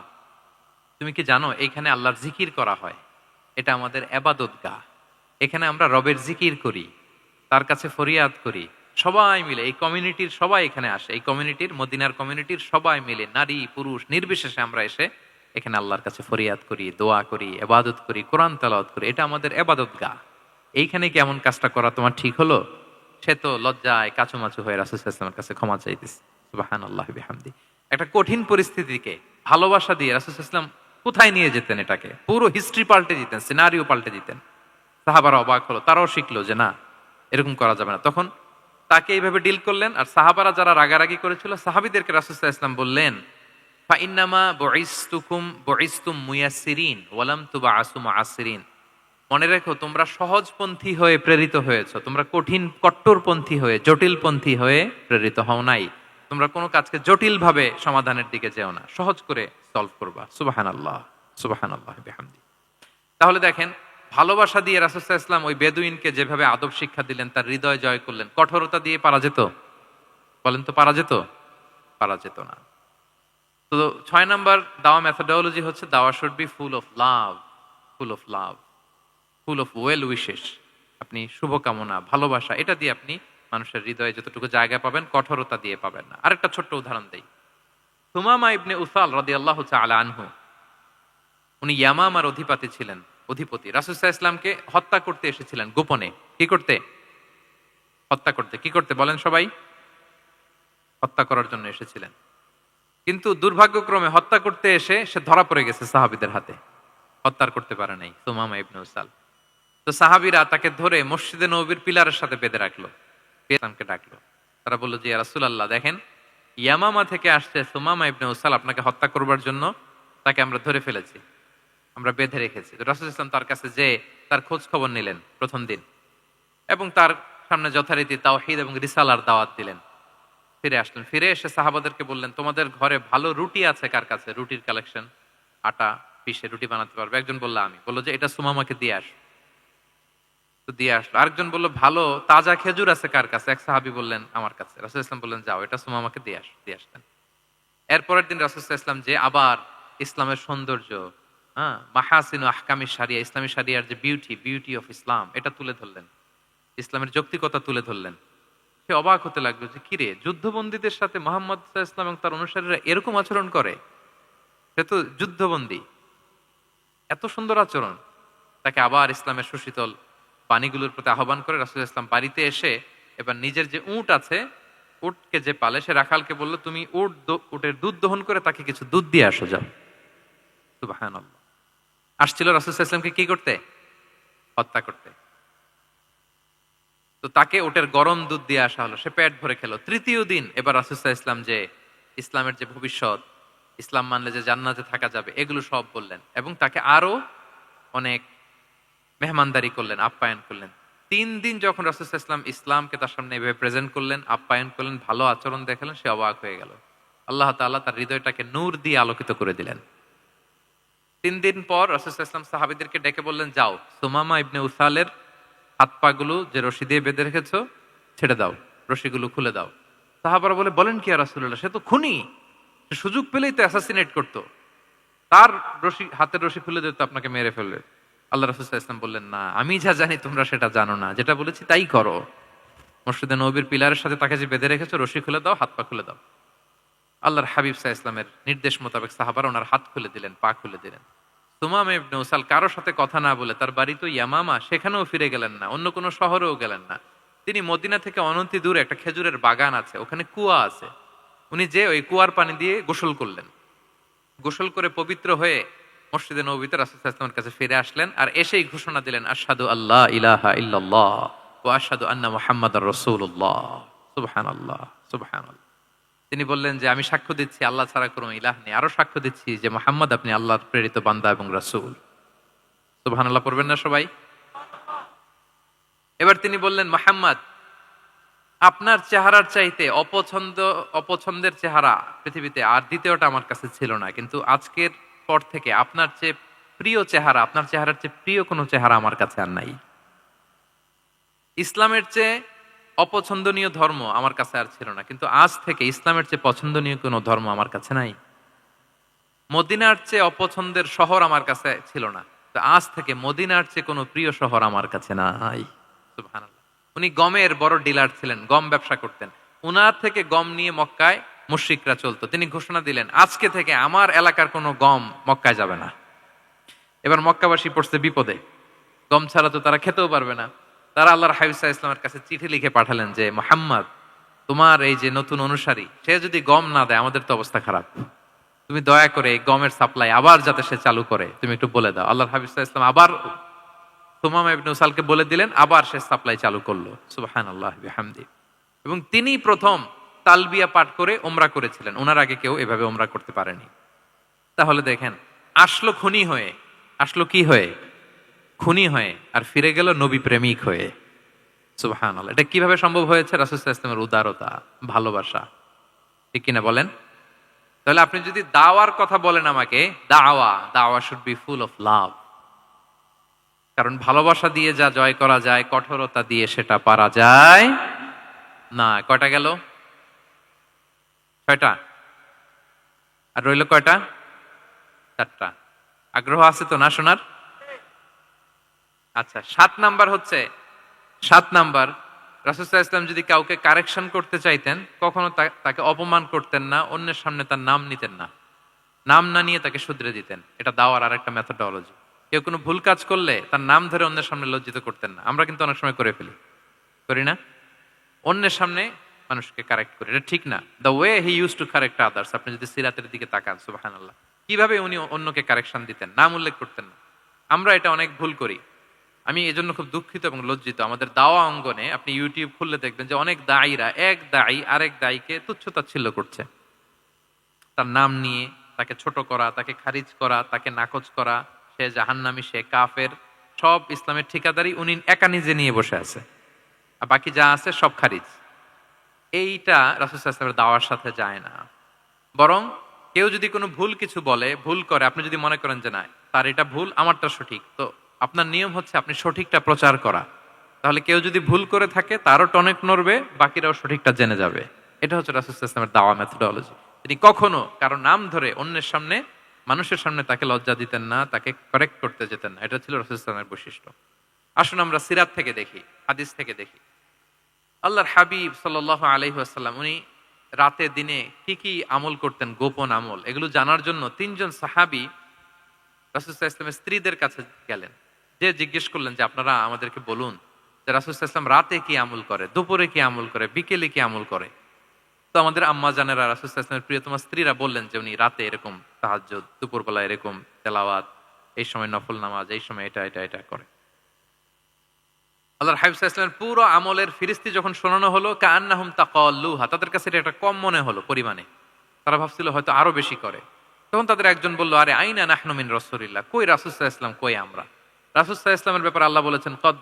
তুমি কি জানো এইখানে আল্লাহর জিকির করা হয়, এটা আমাদের ইবাদতগাহ, এখানে আমরা রবের জিকির করি, তার কাছে ফরিয়াদ করি, সবাই মিলে এই কমিউনিটির সবাই এখানে আসে, এই কমিউনিটির, মদিনার কমিউনিটির সবাই মিলে, নারী পুরুষ নির্বিশেষে আমরা এসে এখানে আল্লাহর কাছে ফরিয়াদ করি, দোয়া করি, ইবাদত করি, কোরআন তেলাওয়াত করি, এটা আমাদের ইবাদতগাহ। এইখানে কি এমন কাজটা করা তোমার ঠিক হলো? সে তো লজ্জায় কাচুমাচু হয়ে রাসূল সাল্লাল্লাহু আলাইহি ওয়াসাল্লামের কাছে ক্ষমা চাইতেছে। সুবহানাল্লাহি বিহামদি। একটা কঠিন পরিস্থিতিকে ভালোবাসা দিয়ে রাসূল সাল্লাল্লাহু আলাইহি ওয়াসাল্লাম কোথায় নিয়ে যেতেন, এটাকে পুরো হিস্ট্রি পাল্টে দিতেন, সিনারিও পাল্টে দিতেন। সাহাবারা অবাক হলো, তারাও শিখলো যে না, এরকম করা যাবে না। তখন তাকে এইভাবে ডিল করলেন। আর সাহাবারা যারা রাগারাগি করেছিল, সাহাবীদেরকে রাসূল সাল্লাল্লাহু আলাইহি ওয়াসাল্লাম বললেন ফা ইন্নামা বুইসতুম মুয়াসসিরিন ওয়া লাম তুবআসু মুআসসিরিন, মনে রেখো তোমরা সহজপন্থী হয়ে প্রেরিত হয়েছো, তোমরা কঠিন কট্টরপন্থী হয়ে, জটিলপন্থী হয়ে প্রেরিত হও নাই। তোমরা কোনো কাজকে জটিলভাবে সমাধানের দিকে যেও না, সহজ করে সলভ করবা। সুবহানাল্লাহ, সুবহানাল্লাহ বিহামদি। তাহলে দেখেন, ভালোবাসা দিয়ে রাসূল সাল্লাল্লাহু আলাইহি ওয়াসাল্লাম ওই বেদুইনকে যেভাবে আদব শিক্ষা দিলেন, তার হৃদয় জয় করলেন, কঠোরতা দিয়ে পারা যেত? বলেন তো, পারা যেত? পারা যেত না। তো 6 নাম্বার দাওয়া মেথোডোলজি হচ্ছে দাওয়া should be full of love, full of love, full of well wishes. আপনি শুভকামনা, ভালোবাসা, এটা দিয়ে আপনি মানুষের হৃদয়ে যতটুকু জায়গা পাবেন, কঠোরতা দিয়ে পাবেন না। আরেকটা ছোট্ট উদাহরণ দেই। সুমামা ইবনে উসাল রাদিয়াল্লাহু তাআলা আনহু, উনি ইয়ামামার অধিপতি ছিলেন। অধিপতি রাসূল সাল্লাল্লাহু আলাইহি ওয়াসাল্লামকে হত্যা করতে এসেছিলেন গোপনে। কি করতে? হত্যা করতে। কি করতে বলেন সবাই? হত্যা করার জন্য এসেছিলেন। কিন্তু দুর্ভাগ্যক্রমে হত্যা করতে এসে সে ধরা পড়ে গেছে সাহাবীদের হাতে, হত্যার করতে পারে নাই সুমামা ইবনে উসাল। তো সাহাবীরা তাকে ধরে মসজিদে নববীর পিলারের সাথে বেঁধে রাখলো, ইসলামকে ডাকলো। তারা বললো যে ইয়া রাসূলুল্লাহ, দেখেন ইয়ামামা থেকে আসছে সুমামা ইবনে উসাল আপনাকে হত্যা করবার জন্য, তাকে আমরা ধরে ফেলেছি, আমরা বেঁধে রেখেছি। তো রাসূল ইসলাম তার কাছে যে তার খোঁজ খবর নিলেন প্রথম দিন, এবং তার সামনে যথারীতি তাওহীদ এবং রিসালার দাওয়াত দিলেন। ফিরে আসলেন, ফিরে এসে সাহাবাদেরকে বললেন, তোমাদের ঘরে ভালো রুটি আছে কার কাছে? রুটির কালেকশন, আটা পিষে রুটি বানাতে পারবে। একজন বললো আমি। বললো যে এটা সুমামাকে দিয়ে আস। তো দিয়ে আসলো। আরেকজন বললো ভালো তাজা খেজুর আছে কার কাছে? এক সাহাবী বললেন আমার কাছে। রাসূল ইসলাম বললেন যাও, এটা সুমামাকে দিয়ে আস। দিয়ে আসলেন। এরপরের দিন রাসূল ইসলাম যে আবার ইসলামের সৌন্দর্য, মাহাসিন আহকামি শারিয়া, ইসলামী শারিয়ার যে বিউটি অফ ইসলাম, এটা তুলে ধরলেন, ইসলামের যৌক্তিকতা তুলে ধরলেন। সে অবাক হতে লাগলো যে কিরে, যুদ্ধবন্দীদের সাথে মুহাম্মদ সাল্লাল্লাহু আলাইহি ওয়াসাল্লাম এবং তার অনুসারীরা এরকম আচরণ করে? সে তো যুদ্ধবন্দী, এত সুন্দর আচরণ। তাকে আবার ইসলামের সুশীতল বাণীগুলোর প্রতি আহ্বান করে রাসূল ইসলাম বাড়িতে এসে এবার নিজের যে উট আছে, উটকে যে পালে, সে রাখালকে বলল, তুমি উটের দুধ দহন করে তাকে কিছু দুধ দিয়ে আসো, যাও। সুবহানাল্লাহ। আসছিল রাসূল সাল্লাল্লাহু আলাইহি ওয়াসাল্লামকে কি করতে? হত্যা করতে। তো তাকে ওটের গরম দুধ দিয়ে আসা হলো, সে পেট ভরে খেলো। তৃতীয় দিন এবার রাসূল সাল্লাল্লাহু আলাইহি ওয়াসাল্লাম যে ইসলামের যে ভবিষ্যৎ, ইসলাম মানলে যে জান্নাতে থাকা যাবে, এগুলো সব বললেন, এবং তাকে আরো অনেক মেহমানদারি করলেন, আপ্যায়ন করলেন। 3 দিন যখন রাসূল সাল্লাল্লাহু আলাইহি ওয়াসাল্লাম ইসলামকে তার সামনে এভাবে প্রেজেন্ট করলেন, আপ্যায়ন করলেন, ভালো আচরণ দেখালেন, সে অবাক হয়ে গেল। আল্লাহ তাআলা তার হৃদয়টাকে নূর দিয়ে আলোকিত করে দিলেন। 3 দিন পর রাসূল সাল্লাল্লাহু আলাইহি ওয়াসাল্লাম সাহাবীদেরকে ডেকে বললেন, যাও সুমামা ইবনে উসালের হাত পা গুলো যে রশি দিয়ে বেঁধে রেখেছো ছেড়ে দাও, রশিগুলো খুলে দাও। সাহাবারা বলেন কি ইয়া রাসূলুল্লাহ, সে তো খুনি, সে সুযোগ পেলেই তো অ্যাসাসিনেট করতো, তার রশি, হাতের রশি খুলে দিতে আপনাকে মেরে ফেলবে। আল্লাহ রাসূল সাল্লাল্লাহু আলাইহি ওয়াসাল্লাম বললেন, না, আমি যা জানি তোমরা সেটা জানো না, যেটা বলেছি তাই করো। মসজিদে নববীর পিলারের সাথে তাকে যে বেঁধে রেখেছো, রশি খুলে দাও, হাত পা খুলে দাও। আল্লাহর হাবিব সাল্লাল্লাহু আলাইহি ওয়াসাল্লামের নির্দেশ মোতাবেক সাহাবারা ওনার হাত খুলে দিলেন, পা খুলে দিলেন। সুমামা ইবনে উসাল কারোর সাথে কথা না বলে, তার বাড়ি তো ইয়ামামা, সেখানেও ফিরে গেলেন না, অন্য কোনো শহরেও গেলেন না। তিনি মদিনা থেকে অনতি দূরে একটা খেজুরের বাগান আছে, ওখানে কুয়া আছে, উনি যে ওই কুয়ার পানি দিয়ে গোসল করলেন। গোসল করে পবিত্র হয়ে মসজিদে নববীতে রাসূল সাল্লাল্লাহু আলাইহি ওয়াসাল্লামের কাছে ফিরে আসলেন, আর এসেই ঘোষণা দিলেন, আশহাদু আল্লা ইলাহা ইল্লাল্লাহ ওয়া আশহাদু আন্না মুহাম্মাদার রাসূলুল্লাহ। সুবহানাল্লাহ, সুবহানাল্লাহ। তিনি বললেন যে আমি সাক্ষ্য দিচ্ছি আল্লাহ ছাড়া কোনো ইলাহ নেই, আরো সাক্ষ্য দিচ্ছি যে মুহাম্মদ আপনি আল্লাহর প্রেরিত বান্দা এবং রাসূল। সুবহানাল্লাহ পড়বেন না সবাই? এবার তিনি বললেন, মুহাম্মদ, আপনার চেহারার চাইতে অপছন্দের চেহারা পৃথিবীতে আর দ্বিতীয়টা আমার কাছে ছিল না, কিন্তু আজকের পর থেকে আপনার চেয়ে প্রিয় চেহারা, আপনার চেহারার চেয়ে প্রিয় কোনো চেহারা আমার কাছে আর নাই। ইসলামের চেয়ে অপছন্দনীয় ধর্ম আমার কাছে আর ছিল না, কিন্তু আজ থেকে ইসলামের চেয়ে পছন্দনীয় কোনো ধর্ম আমার কাছে নাই। মদিনার চেয়ে অপছন্দের শহর আমার কাছে ছিল না, তো আজ থেকে মদিনার চেয়ে কোনো প্রিয় শহর আমার কাছে নাই। সুবহানাল্লাহ। উনি গমের বড় ডিলার ছিলেন, গম ব্যবসা করতেন। উনার থেকে গম নিয়ে মক্কায় মুশরিকরা চলতো। তিনি ঘোষণা দিলেন, আজকে থেকে আমার এলাকার কোনো গম মক্কায় যাবে না। এবার মক্কাবাসী পড়ছে বিপদে, গম ছাড়া তো তারা খেতেও পারবে না। তারা আল্লাহর হাবিব সাল্লাল্লাহু আলাইহি ওয়াসাল্লামের কাছে চিঠি লিখে পাঠালেন যে, মুহাম্মদ, তোমার এই যে নতুন অনুসারী, সে যদি গম না দেয় আমাদের তো অবস্থা খারাপ, তুমি দয়া করে এই গমের সাপ্লাই আবার যাতে সে চালু করে তুমি একটু বলে দাও। আল্লাহর হাবিব সাল্লাল্লাহু আলাইহি ওয়াসাল্লাম আবার সুমামা ইবনে উসালকে বলে দিলেন, আবার সে সাপ্লাই চালু করলো। সুবহানাল্লাহ বিহামদি। এবং তিনি প্রথম তালবিয়া পাঠ করে ওমরা করেছিলেন, ওনার আগে কেউ এভাবে ওমরা করতে পারেনি। তাহলে দেখেন, আসলো খুনি হয়ে, আসলো কি হয়ে? খুনি হয়ে, আর ফিরে গেল নবী প্রেমিক হয়ে। সুবহানাল্লাহ। এটা কিভাবে সম্ভব হয়েছে? রাসূল সাল্লাল্লাহু আলাইহি ওয়াসাল্লামের উদারতা, ভালোবাসা। ঠিক কিনা বলেন? তাহলে আপনি যদি দাওয়ার কথা বলেন আমাকে, দাওয়া should be full of love. কারণ ভালোবাসা দিয়ে যা জয় করা যায়, কঠোরতা দিয়ে সেটা পারা যায় না। কয়টা গেল? 6টা। আর রইল কয়টা? 4টা। আগ্রহ আছে তো না শোনার? আচ্ছা, 7 নাম্বার হচ্ছে, 7 নাম্বার, রাসূল সাল্লাল্লাহু আলাইহি ওয়াসাল্লাম যদি কাউকে কারেকশন করতে চাইতেন, কখনো তাকে অপমান করতেন না, অন্যের সামনে তার নাম নিতেন না, নাম না নিয়ে তাকে শুধরে দিতেন। এটা দাওয়ার আরেকটা মেথোডোলজি। কেউ কোনো ভুল কাজ করলে তার নাম ধরে অন্যের সামনে লজ্জিত করতেন না। আমরা কিন্তু অনেক সময় করে ফেলি, করি না? অন্যের সামনে মানুষকে কারেক্ট করি, এটা ঠিক না। The way he use to correct others, আপনি যদি সিরাতের দিকে তাকান, সুবহানাল্লাহ, কিভাবে উনি অন্যকে কারেকশন দিতেন, নাম উল্লেখ করতেন না। আমরা এটা অনেক ভুল করি। আমি এজন্য খুব দুঃখিত এবং লজ্জিত। আমাদের দাওয়া অঙ্গনে আপনি ইউটিউব খুললে দেখবেন যে অনেক দায়ীরা, এক দায়ী আরেক দায়ীকে তুচ্ছতাচ্ছিল্য করছে, তার নাম নিয়ে তাকে ছোট করা, তাকে খারিজ করা, তাকে নাকচ করা, সে জাহান্নামী, সে কাফের, সব ইসলামের ঠিকাদারি উনি একা নিজে নিয়ে বসে আছে, আর বাকি যা আছে সব খারিজ। এইটা রাসূল সাল্লাল্লাহু আলাইহি ওয়াসাল্লামের দাওয়ার সাথে যায় না। বরং কেউ যদি কোনো ভুল কিছু বলে, ভুল করে, আপনি যদি মনে করেন যে না তার এটা ভুল, আমারটা সঠিক, তো আপনার নিয়ম হচ্ছে আপনি সঠিকটা প্রচার করা। তাহলে কেউ যদি ভুল করে থাকে তারও টনক নড়বে, বাকিরাও সঠিকটা জেনে যাবে। এটা হচ্ছে রাসূল সাল্লাল্লাহু আলাইহি ওয়াসাল্লামের দাওয়া মেথোডোলজি। তিনি কখনো কারো নাম ধরে অন্যের সামনে, মানুষের সামনে তাকে লজ্জা দিতেন না, তাকে কারেক্ট করতে যেতেন না। এটা ছিল রাসূল সাল্লাল্লাহু আলাইহি ওয়াসাল্লামের বৈশিষ্ট্য। আসুন আমরা সিরাত থেকে দেখি, হাদিস থেকে দেখি। আল্লাহর হাবিব সাল্লাল্লাহু আলাইহি ওয়াসাল্লাম উনি রাতে দিনে কি কি আমল করতেন, গোপন আমল, এগুলো জানার জন্য 3 জন সাহাবী রাসূল সাল্লাল্লাহু আলাইহি ওয়াসাল্লামের স্ত্রীদের কাছে গেলেন। যে জিজ্ঞেস করলেন যে আপনারা আমাদেরকে বলুন যে রাসূল সাল্লাল্লাহু আলাইহি ওয়াসাল্লাম রাতে কি আমল করে, দুপুরে কি আমল করে, বিকেলে কি আমল করে। তো আমাদের আম্মা জানেরা, রাসূল সাল্লাল্লাহু আলাইহি ওয়াসাল্লামের প্রিয়তমা স্ত্রীরা বললেন যে উনি রাতে এরকম তাহাজ্জুদ, দুপুরবেলা এরকম তেলাওয়াত, এই সময় নফল নামাজ, এই সময় এটা এটা এটা করে। আল্লাহর হাবিব সাল্লাল্লাহু আলাইহি ওয়াসাল্লামের পুরো আমলের ফিরিস্তি যখন শোনানো হলো, কাআন্নাহুম তাকাল্লুহা, তাদের কাছে এটা কম মনে হলো পরিমাণে, তারা ভাবছিল হয়তো আরো বেশি করে। তখন তাদের একজন বলল, আরে আইনা নাহনু মিন রাসূলিল্লাহ, কই রাসূল সাল্লাল্লাহু আলাইহি ওয়াসাল্লাম, কই আমরা। রাসূল সাল্লাল্লাহু আলাইহি ওয়াসাল্লামের ব্যাপারে আল্লাহ বলেছেন, কদ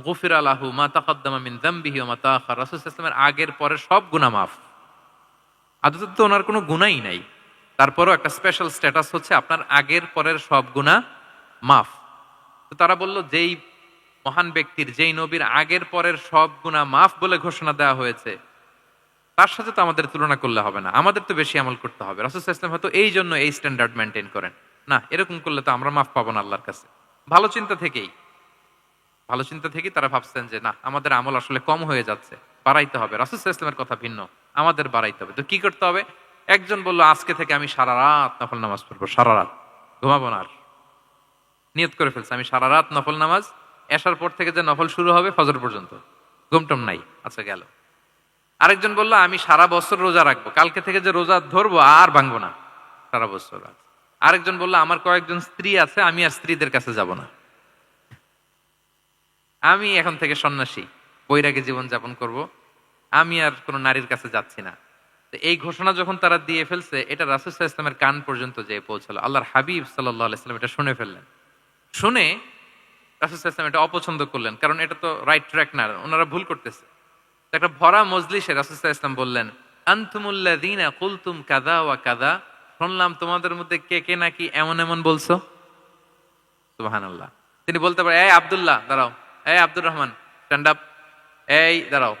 গুফিরা লাহু মা তাকাদ্দামা মিন যামবিহি ওয়া মা তাআখার, রাসূল সাল্লাল্লাহু আলাইহি ওয়াসাল্লামের আগের পরের সব গুনাহ মাফ। আদতে তো ওনার কোনো গুনাহই নাই, তারপরও একটা স্পেশাল স্ট্যাটাস হচ্ছে আপনার আগের পরের সব গুনাহ মাফ। তো তারা বলল, যেই মহান ব্যক্তির, যেই নবীর আগের পরের সব গুনাহ মাফ বলে ঘোষণা দেওয়া হয়েছে, তার সাথে তো আমাদের তুলনা করলে হবে না, আমাদের তো বেশি আমল করতে হবে। রাসূল সাল্লাল্লাহু আলাইহি ওয়াসাল্লাম হয়তো এই জন্য এই স্ট্যান্ডার্ড মেনটেন করেন না, এরকম করলে তো আমরা মাফ পাবো না আল্লাহর কাছে। ভালো চিন্তা থেকেই তারা ভাবছেন যে না, আমাদের আমল আসলে কম হয়ে যাচ্ছে, বাড়াইতে হবে। রাসূল সাল্লাল্লাহু আলাইহি ওয়াসাল্লামের কথা ভিন্ন, আমাদের বাড়াইতে হবে। তো কি করতে হবে? একজন বলল, আজকে থেকে আমি সারা রাত নফল নামাজ পড়বো, সারা রাত ঘুমাবো না। আর নিয়ত করে ফেলছে, আমি সারা রাত নফল নামাজ, এশার পর থেকে যে নফল শুরু হবে ফজর পর্যন্ত, ঘুমটম নাই। আচ্ছা, গেল। আরেকজন বলল, আমি সারা বছর রোজা রাখবো, কালকে থেকে যে রোজা ধরবো আর ভাঙবো না, সারা বছর। আরেকজন বলল, আমার কয়েকজন স্ত্রী আছে, আমি আর স্ত্রীদের কাছে যাব না, আমি এখন থেকে সন্ন্যাসী, বৈরাগী জীবন যাপন করব, আমি আর কোনো নারীর কাছে যাচ্ছি না। তো এই ঘোষণা যখন তারা দিয়ে ফেলছে, এটা রাসূল সাল্লাল্লাহু আলাইহি ওয়াসাল্লামের কান পর্যন্ত যেয়ে পৌঁছালো। আল্লাহর হাবিব সাল্লাল্লাহু আলাইহি ওয়াসাল্লাম এটা শুনে ফেললেন। শুনে রাসূল সাল্লাল্লাহু আলাইহি ওয়াসাল্লাম এটা অপছন্দ করলেন, কারণ এটা তো রাইট ট্র্যাক না, ওনারা ভুল করতেছে। একটা ভরা মজলিসে রাসূল সাল্লাল্লাহু আলাইহি ওয়াসাল্লাম বললেন, আনতুমুল্লাযীনা কুলতুম কাযা ওয়া কাযা, শুনলাম তোমাদের মধ্যে কে কে নাকি এমন এমন বলছো। সুবহানাল্লাহ। তিনি বলতে পারেন, এই আব্দুল্লাহ দাঁড়াও, এই আব্দুর রহমান স্ট্যান্ড আপ, এই দাঁড়াও,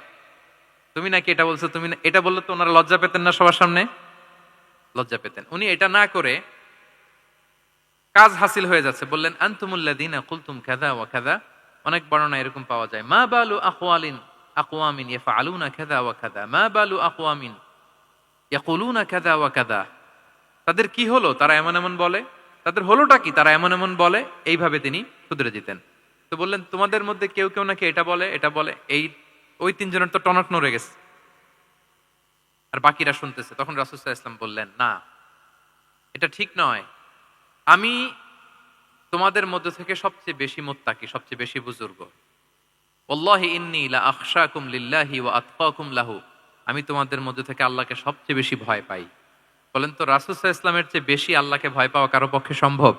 তুমি নাকি এটা বলছো, তুমি এটা বললে তো ওনারা লজ্জা পেতেন না? সবার সামনে লজ্জা পেতেন। উনি এটা না করে কাজ হাসিল হয়ে যাচ্ছে, বললেন আনতুমুল্লাযীনা কুলতুম কাযা ওয়া কাযা। অনেক বর্ণনা এরকম পাওয়া যায়, মা বালু আকওয়ামিন ইয়াফআলুনা কাযা ওয়া কাযা, মা বালু আকওয়ামিন ইয়াকুলুনা কাযা ওয়া কাযা। তাদের কি হলো, তারা এমন এমন বলে, তাদের হলোটা কি, তারা এমন এমন বলে। এইভাবে তিনি শুধরে দিতেন। তো বললেন, তোমাদের মধ্যে কেউ কেউ নাকি এটা বলে, এটা বলে। ওই 3 জনের তো টনক নড়ে গেছে, আর বাকিরা শুনতেছে। তখন রাসূল সাল্লাল্লাহু আলাইহি ওয়াসাল্লাম বললেন, না, এটা ঠিক নয়। আমি তোমাদের মধ্যে থেকে সবচেয়ে বেশি মুত্তাকি, সবচেয়ে বেশি বুজুর্গ। ওয়াল্লাহি ইন্নী লা আখশাকুম লিল্লাহি ওয়া আতকাকুম লাহু, আমি তোমাদের মধ্যে থেকে আল্লাহকে সবচেয়ে বেশি ভয় পাই। বলেন তো, রাসূল সাল্লাল্লাহু আলাইহি ওয়াসাল্লামের চেয়ে বেশি আল্লাহকে ভয় পাওয়া কারো পক্ষে সম্ভব?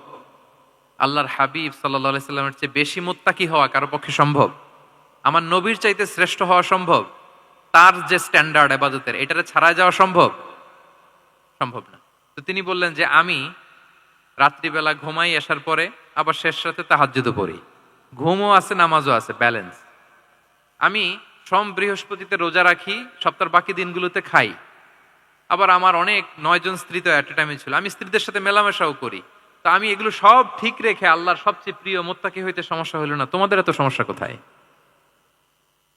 আল্লাহর হাবিব সাল্লাল্লাহু আলাইহি ওয়াসাল্লামের চেয়ে বেশি মুত্তাকি হওয়া কারো পক্ষে সম্ভব? আমার নবীর চাইতে শ্রেষ্ঠ হওয়া সম্ভব? তার যে স্ট্যান্ডার্ড ইবাদতের, এটারে ছাড়া যাওয়া সম্ভব? সম্ভব না। তো তিনি বললেন যে আমি রাত্রিবেলা ঘুমাই আসার পরে আবার শেষ রাতে তাহাজ্জুদও পড়ি, ঘুমও আছে নামাজও আছে, ব্যালেন্স। আমি সোম বৃহস্পতিতে রোজা রাখি, সপ্তাহের বাকি দিনগুলোতে খাই। আবার আমার অনেক 9 জন স্ত্রী তো অ্যাট এ টাইমে ছিল, আমি স্ত্রীদের সাথে মেলামেশাও করি। তো আমি এগুলো সব ঠিক রেখে আল্লাহর সবচেয়ে প্রিয় মুত্তাকি হইতে সমস্যা হইল না। তোমাদের এত সমস্যা কোথায়?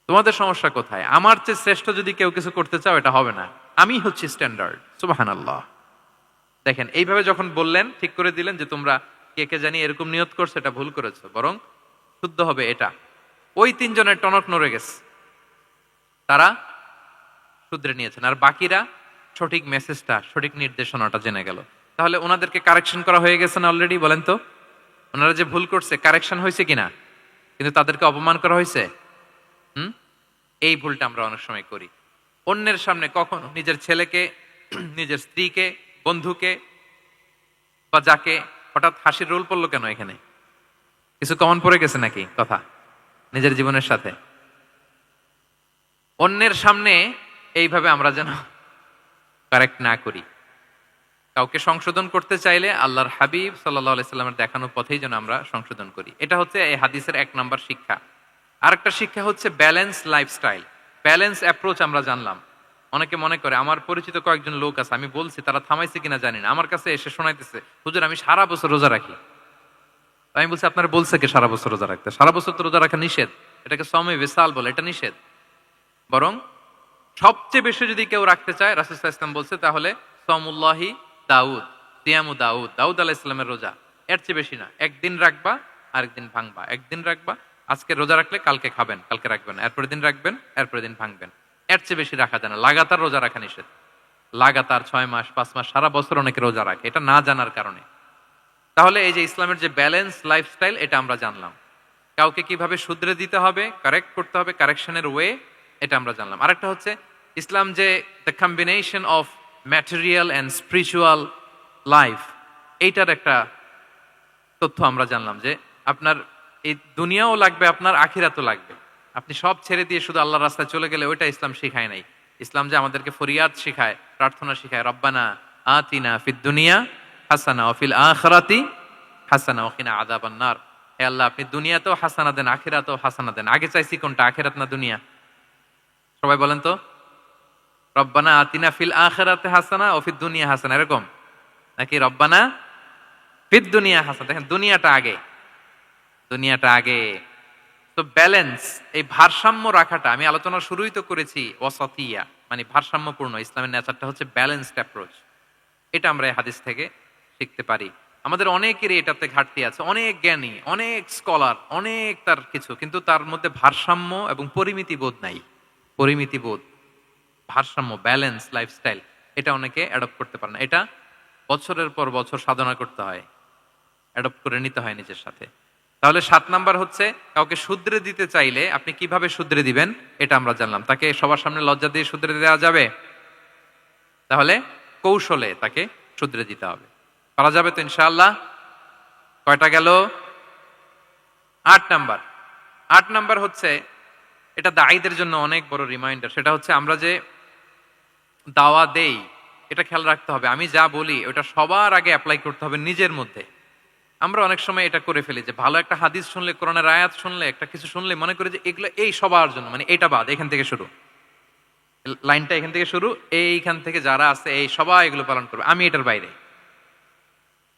তোমাদের সমস্যা কোথায়? আমার চেয়ে শ্রেষ্ঠ যদি কেউ কিছু করতে চাও, এটা হবে না। আমি হচ্ছি স্ট্যান্ডার্ড। সুবহানাল্লাহ। দেখেন, এইভাবে যখন বললেন, ঠিক করে দিলেন যে তোমরা কে কে জানি এরকম নিয়ত করছো, এটা ভুল করেছো, বরং শুদ্ধ হবে এটা। ওই 3 জনের টনক নড়ে গেছে, তারা শুধরে নিয়েছেন, আর বাকিরা সঠিক মেসেজটা, সঠিক নির্দেশনাটা জেনে গেল। তাহলে ওনাদেরকে কারেকশন করা হয়ে গেছে না অলরেডি? বলেন তো, ওনারা যে ভুল করছে কারেকশন হয়েছে কিনা? কিন্তু তাদেরকে অপমান করা হয়েছে। এই ভুলটা আমরা অনেক সময় করি। অন্যের সামনে কখনো নিজের ছেলেকে, নিজের স্ত্রীকে, বন্ধুকে বা যাকে, হঠাৎ হাসির রোল পড়লো কেন এখানে? কিছু কমন পড়ে গেছে নাকি কথা নিজের জীবনের সাথে? অন্যের সামনে এইভাবে আমরা যেন কারেক্ট না করি। কাউকে সংশোধন করতে চাইলে আল্লাহর হাবিব সাল্লাল্লাহু আলাইহি সাল্লামের দেখানো পথেই যেন আমরা সংশোধন করি। এটা হচ্ছে এই হাদিসের 1 নাম্বার শিক্ষা। আরেকটা শিক্ষা হচ্ছে ব্যালেন্স লাইফস্টাইল, ব্যালেন্স অ্যাপ্রোচ আমরা জানলাম। অনেকে মনে করে, আমার পরিচিত কয়েকজন লোক আছে, আমি বলছি, তারা থামাইছে কিনা জানি না, আমার কাছে এসে শোনাইতেছে, হুজুর আমি সারা বছর রোজা রাখি। আমি বলছি, আপনারা বলছে কে সারা বছর রোজা রাখতে? সারা বছর তো রোজা রাখা নিষেধ, এটাকে সময় বিশাল বলে, এটা নিষেধ। বরং সবচেয়ে বেশি যদি কেউ রাখতে চায়, রাসূল সাল্লাল্লাহু আলাইহি ওয়াসাল্লাম বলছে, তাহলে সাওমুল্লাহি দাউদ, সিয়ামু দাউদ, দাউদ আলাইহিস সালামের রোজা। এর চেয়ে বেশি না। একদিন রাখবা, আরেকদিন ভাঙবা, একদিন রাখবা, আজকে রোজা রাখলে কালকে খাবেন, কালকে রাখবেন, এরপরের দিন রাখবেন, এরপরের দিন ভাঙবেন। এর চেয়ে বেশি রাখা যায় না। লাগাতার রোজা রাখা নিষেধ। লাগাতার 6 মাস 5 মাস সারা বছর অনেকে রোজা রাখে, এটা না জানার কারণে। তাহলে এই যে ইসলামের যে ব্যালেন্স লাইফস্টাইল, এটা আমরা জানলাম। কাউকে কিভাবে শুধরে দিতে হবে, কারেক্ট করতে হবে, কারেকশনের ওয়ে, এটা আমরা জানলাম। আরেকটা হচ্ছে ইসলাম যে the combination of material and spiritual life, এইটার একটা তথ্য আমরা জানলাম যে আপনার এই দুনিয়াও লাগবে, আপনার আখিরাতও লাগবে। আপনি সব ছেড়ে দিয়ে শুধু আল্লাহর রাস্তায় চলে গেলে ওইটা ইসলাম শিখায় নাই। ইসলাম যে আমাদেরকে ফরিয়াদ শিখায়, প্রার্থনা শিখায়, রব্বানা আতিনা ফিদ দুনিয়া হাসানা ওয়া ফিল আখিরাতি হাসানা ওয়া কিনা আযাবান নার। হে আল্লাহ, আপনি দুনিয়াতেও হাসানা দেন, আখিরাতেও হাসানা দেন। আগে চাইছি কোনটা, আখিরাত না দুনিয়া? সবাই বলেন তো, রব্বানা আতিনা ফিল আখিরাতি হাসানা ওয়া ফিদ দুনিয়া হাসানা, এরকম নাকি রব্বানা ফিদ দুনিয়া হাসানা? দেখেন, দুনিয়াটা আগে, দুনিয়াটা আগে। তো ব্যালেন্স, এই ভারসাম্য রাখাটা, আমি আলোচনা শুরুই তো করেছি ওয়াসাতিয়া, মানে ভারসাম্যপূর্ণ। ইসলামের নেচারটা হচ্ছে ব্যালেন্সড অ্যাপ্রোচ। এটা আমরা এই হাদিস থেকে শিখতে পারি। আমাদের অনেকেরই এটাতে ঘাটতি আছে, অনেক জ্ঞানী, অনেক স্কলার, অনেক তার কিছু, কিন্তু তার মধ্যে ভারসাম্য এবং পরিমিতি বোধ নাই। পরিমিতি বোধ, ভারসাম্য, ব্যালেন্স লাইফস্টাইল, এটা অনেকে অ্যাডপ্ট করতে পারে না। এটা বছরের পর বছর সাধনা করতে হয়, অ্যাডপ্ট করে নিতে হয় নিজের সাথে। তাহলে 7 নাম্বার হচ্ছে, কাউকে শুধরে দিতে চাইলে আপনি কিভাবে শুধরে দিবেন, এটা আমরা জানলাম। তাকে সবার সামনে লজ্জা দিয়ে শুধরে দেওয়া যাবে? তাহলে কৌশলে তাকে শুধরে দিতে হবে। পারা যাবে তো ইনশাআল্লাহ? কয়টা গেল? 8 নাম্বার। 8 নাম্বার হচ্ছে, এটা দায়ীদের জন্য অনেক বড় রিমাইন্ডার। সেটা হচ্ছে, আমরা যে দাওয়া দেই, এটা খেয়াল রাখতে হবে। আমি যা বলি ওটা সবার আগে অ্যাপ্লাই করতে হবে নিজের মধ্যে। আমরা অনেক সময় এটা করে ফেলি যে ভালো একটা হাদিস শুনলে, কোরআনের আয়াত শুনলে, একটা কিছু শুনলে মনে করি যে এগুলো এই সবার জন্য, মানে এটা বাদ, এখান থেকে শুরু, লাইনটা এখান থেকে শুরু, এইখান থেকে যারা আছে এই সবাই এগুলো পালন করবে, আমি এটার বাইরে।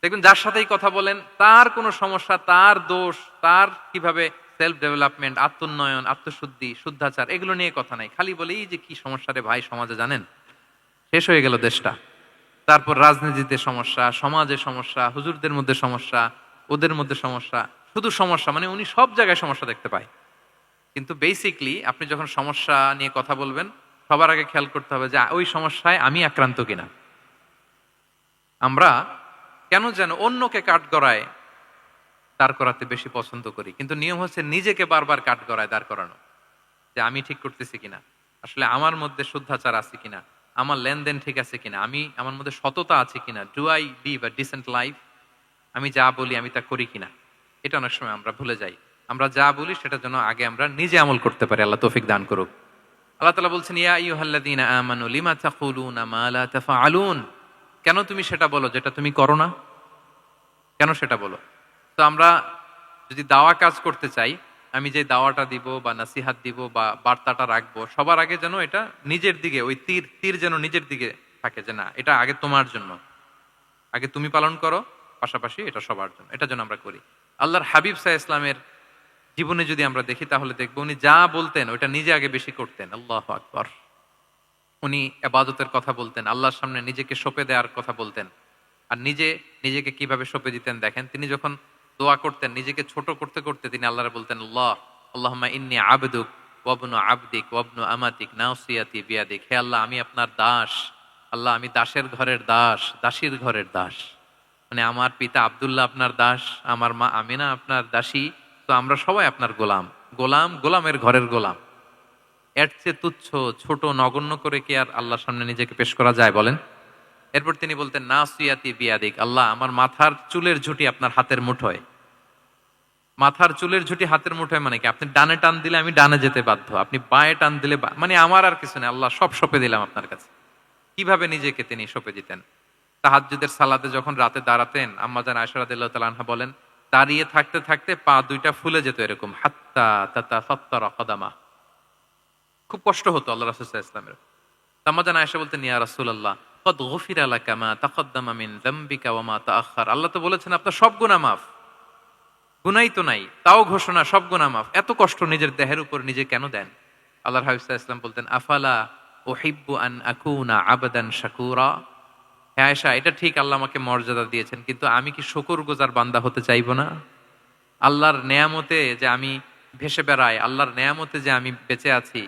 দেখবেন যার সাথেই কথা বলেন তার কোনো সমস্যা, তার দোষ, তার কিভাবে সেলফ ডেভেলপমেন্ট, আত্মোন্নয়ন, আত্মশুদ্ধি, শুদ্ধাচার, এগুলো নিয়ে কথা নাই। খালি বলে এই যে কি সমস্যা রে ভাই সমাজে, জানেন শেষ হয়ে গেল দেশটা। তারপর রাজনীতিতে সমস্যা, সমাজে সমস্যা, হুজুরদের মধ্যে সমস্যা, ওদের মধ্যে সমস্যা, শুধু সমস্যা, মানে উনি সব জায়গায় সমস্যা দেখতে পায়। কিন্তু বেসিকলি আপনি যখন সমস্যা নিয়ে কথা বলবেন, সবার আগে খেয়াল করতে হবে যে ওই সমস্যায় আমি আক্রান্ত কিনা। আমরা কেন যেন অন্যকে কাঠগড়ায় দাঁড় করাতে বেশি পছন্দ করি, কিন্তু নিয়ম হচ্ছে নিজেকে বারবার কাঠগড়ায় দাঁড় করানো, যে আমি ঠিক করতেছি কিনা, আসলে আমার মধ্যে শুদ্ধাচার আছে কিনা, আমার লেনদেন ঠিক আছে কিনা, আমি আমার মধ্যে সততা আছে কিনা, do I live a decent life, আমি যা বলি আমি তা করি কিনা। এটা অনেক সময় আমরা ভুলে যাই। আমরা যা বলি সেটার জন্য আগে আমরা নিজে আমল করতে পারি। আল্লাহ তৌফিক দান করুক। আল্লাহ তাআলা বলছেন, ইয়া আইয়ুহাল্লাযীনা আমানু লিমা তাকুলুনা মা লা তাফআলুন। কেন তুমি সেটা বলো যেটা তুমি করো না? কেন সেটা বলো? তো আমরা যদি দাওয়া কাজ করতে চাই, আমি যে দাওয়াটা দিব বা নাসিহাত দিব বা বার্তাটা রাখবো, সবার আগে যেন এটা নিজের দিকে, ওই তীর তীর যেন নিজের দিকে থাকে, যে না এটা আগে তোমার জন্য, আগে তুমি পালন করো, পাশাপাশি এটা সবার জন্য, এটা যেন আমরা করি। আল্লাহর হাবিব সাল্লাল্লাহু আলাইহি ইসলামের জীবনে যদি আমরা দেখি তাহলে দেখবো উনি যা বলতেন ওটা নিজে আগে বেশি করতেন। আল্লাহু আকবার। উনি ইবাদতের কথা বলতেন, আল্লাহর সামনে নিজেকে সঁপে দেওয়ার কথা বলতেন। আর নিজেকে কিভাবে সঁপে দিতেন দেখেন, তিনি যখন দোয়া করতেন নিজেকে ছোট করতে করতে তিনি আল্লাহরে বলতেন, আল্লাহুম্মা ইন্নী আবদুক ওয়াবনু আবদিক ওয়াবনু আমাতিক নাসিয়াতি বিয়াদিক। হে আল্লাহ, আমি আপনার দাস। আল্লাহ, আমি দাসের ঘরের দাস, দাসীর ঘরের দাস। মানে আমার পিতা আব্দুল্লাহ আপনার দাস, আমার মা আমিনা আপনার দাসী। তো আমরা সবাই আপনার গোলাম, গোলামের ঘরের গোলাম। এর চেয়ে তুচ্ছ, ছোট, নগণ্য করে কি আর আল্লাহর সামনে নিজেকে পেশ করা যায় বলেন? এরপর তিনি বলতেন, নাসিয়াতি বিয়াদিক। আল্লাহ, আমার মাথার চুলের ঝুঁটি আপনার হাতের মুঠোয়। মাথার চুলের ঝুঁটি হাতের মুঠোয় মানে কি? আপনি ডানে টান দিলে আমি ডানে যেতে বাধ্য, আপনি বাঁয়ে টান দিলে মানে আমার আর কিছু নেই, আল্লাহ সব সঁপে দিলাম আপনার কাছে। কিভাবে নিজেকে তিনি সঁপে দিতেন? তাহাজ্জুদের সালাতে যখন রাতে দাঁড়াতেন, আম্মা জান আয়েশা রাদিয়াল্লাহু তাআলা আনহা বলেন, দাঁড়িয়ে থাকতে থাকতে পা দুইটা ফুলে যেত এরকম, হাত্তা তাতাফাত্তারা কদামা। খুব কষ্ট হতো আল্লাহ রাসূল সাল্লাল্লাহু আলাইহি ওয়াসাল্লামের। আম্মা জান আয়েশা বলতেন, ইয়া রাসূলুল্লাহ কদ গুফিরা লাকা মা তাকাদ্দামা মিন যামবিকা ওয়া মা তাআখার। আল্লাহ তো বলেছেন আপনার সব গুনাহ মাফ, গুনাই তো নাই, তাও ঘোষণা সব গুনাহ মাফ। এত কষ্ট নিজের দেহের উপর নিজে কেন দেন? আল্লাহর হাবিব সাল্লাল্লাহু আলাইহি ওয়াসাল্লাম বলতেন, আফালা উহিব্বু আন আকুনা আবদান শাকুরা। হ্যাঁ আয়েশা, এটা ঠিক, আল্লাহ আমাকে মর্যাদা দিয়েছেন, কিন্তু আমি কি শুকরগুজার বান্দা হতে চাইবো না? আল্লাহর নেয়ামতে যে আমি ভেসে বেড়াই, আল্লাহর নেয়ামতে যে আমি বেঁচে আছি,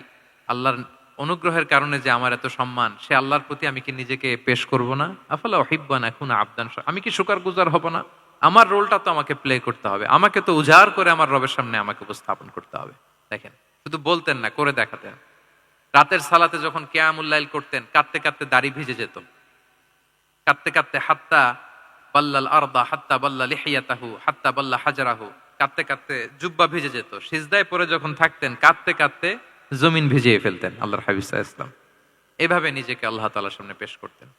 আল্লাহর অনুগ্রহের কারণে যে আমার এত সম্মান, সে আল্লাহর প্রতি আমি কি নিজেকে পেশ করব না? আফালা উহিব্বু আন আকুনা আবদান শাকুরা। আমি কি শুকরগুজার হব না? আমার রোলটা তো আমাকে প্লে করতে হবে, আমাকে তো উজাড় করে আমার রবের সামনে আমাকে উপস্থাপন করতে হবে। দেখেন, শুধু বলতেন না, করে দেখাতেন। রাতের সালাতে যখন কিয়ামুল লাইল করতেন, কাঁদতে কাঁদতে দাড়ি ভিজে যেত, কাঁদতে কাঁদতে হাত্তা বাল্লাল আরদা হাত্তা বাল্লা লিহিয়াতাহু হাত্তা বাল্লা হাজারাহু, কাঁদতে কাঁদতে জুব্বা ভিজে যেত। সিজদায় পরে যখন থাকতেন, কাঁদতে কাঁদতে জমিন ভিজিয়ে ফেলতেন আল্লাহর হাবিব সাল্লাল্লাহু আলাইহি ওয়াসাল্লাম। এভাবে নিজেকে আল্লাহ তাআলার সামনে পেশ করতেন।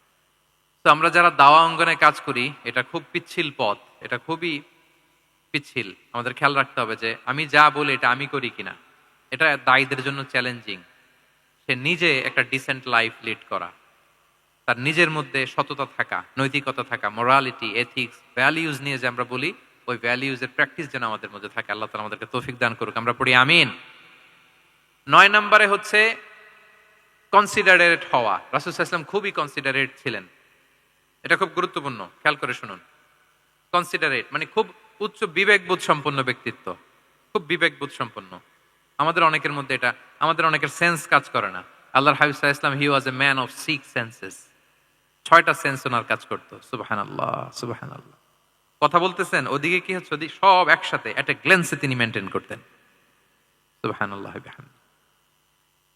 তো আমরা যারা দাওয়া অঙ্গনে কাজ করি, এটা খুব পিচ্ছিল পথ, এটা খুবই পিচ্ছিল। আমাদের খেয়াল রাখতে হবে যে আমি যা বলি এটা আমি করি কিনা। এটা দায়ীদের জন্য চ্যালেঞ্জিং। সে নিজে একটা ডিসেন্ট লাইফ লিড করা, তার নিজের মধ্যে সততা থাকা, নৈতিকতা থাকা, মোরালিটি, এথিক্স, ভ্যালিউজ নিয়ে যে আমরা বলি, ওই ভ্যালিউজের প্র্যাকটিস যেন আমাদের মধ্যে থাকে। আল্লাহ তাআলা আমাদেরকে তৌফিক দান করুক, আমরা পড়ি আমিন। 9 নম্বরে হচ্ছে কনসিডারেট হওয়া। রাসূল সাল্লাল্লাহু আলাইহি ওয়াসাল্লাম খুবই কনসিডারেট ছিলেন। এটা খুব গুরুত্বপূর্ণ, খেয়াল করে শুনুন। কনসিডারেট মানে খুব উচ্চ বিবেকবোধ সম্পন্ন ব্যক্তিত্ব, খুব বিবেকবোধ সম্পন্ন। আমাদের অনেকের মধ্যে এটা, আমাদের অনেকের সেন্স কাজ করে না। আল্লাহর হাবিব সাল্লাল্লাহু আলাইহি ওয়াসাল্লাম, he was a man of 6 senses. 6টা সেন্স ওনার কাজ করতো। সুবহানাল্লাহ, সুবহানাল্লাহ। কথা বলতেছেন, ওদিকে কি হচ্ছে, ওদিকে সব একসাথে একটা গ্ল্যান্সে তিনি মেনটেন করতেন। সুবহানাল্লাহ বিহামদিহি।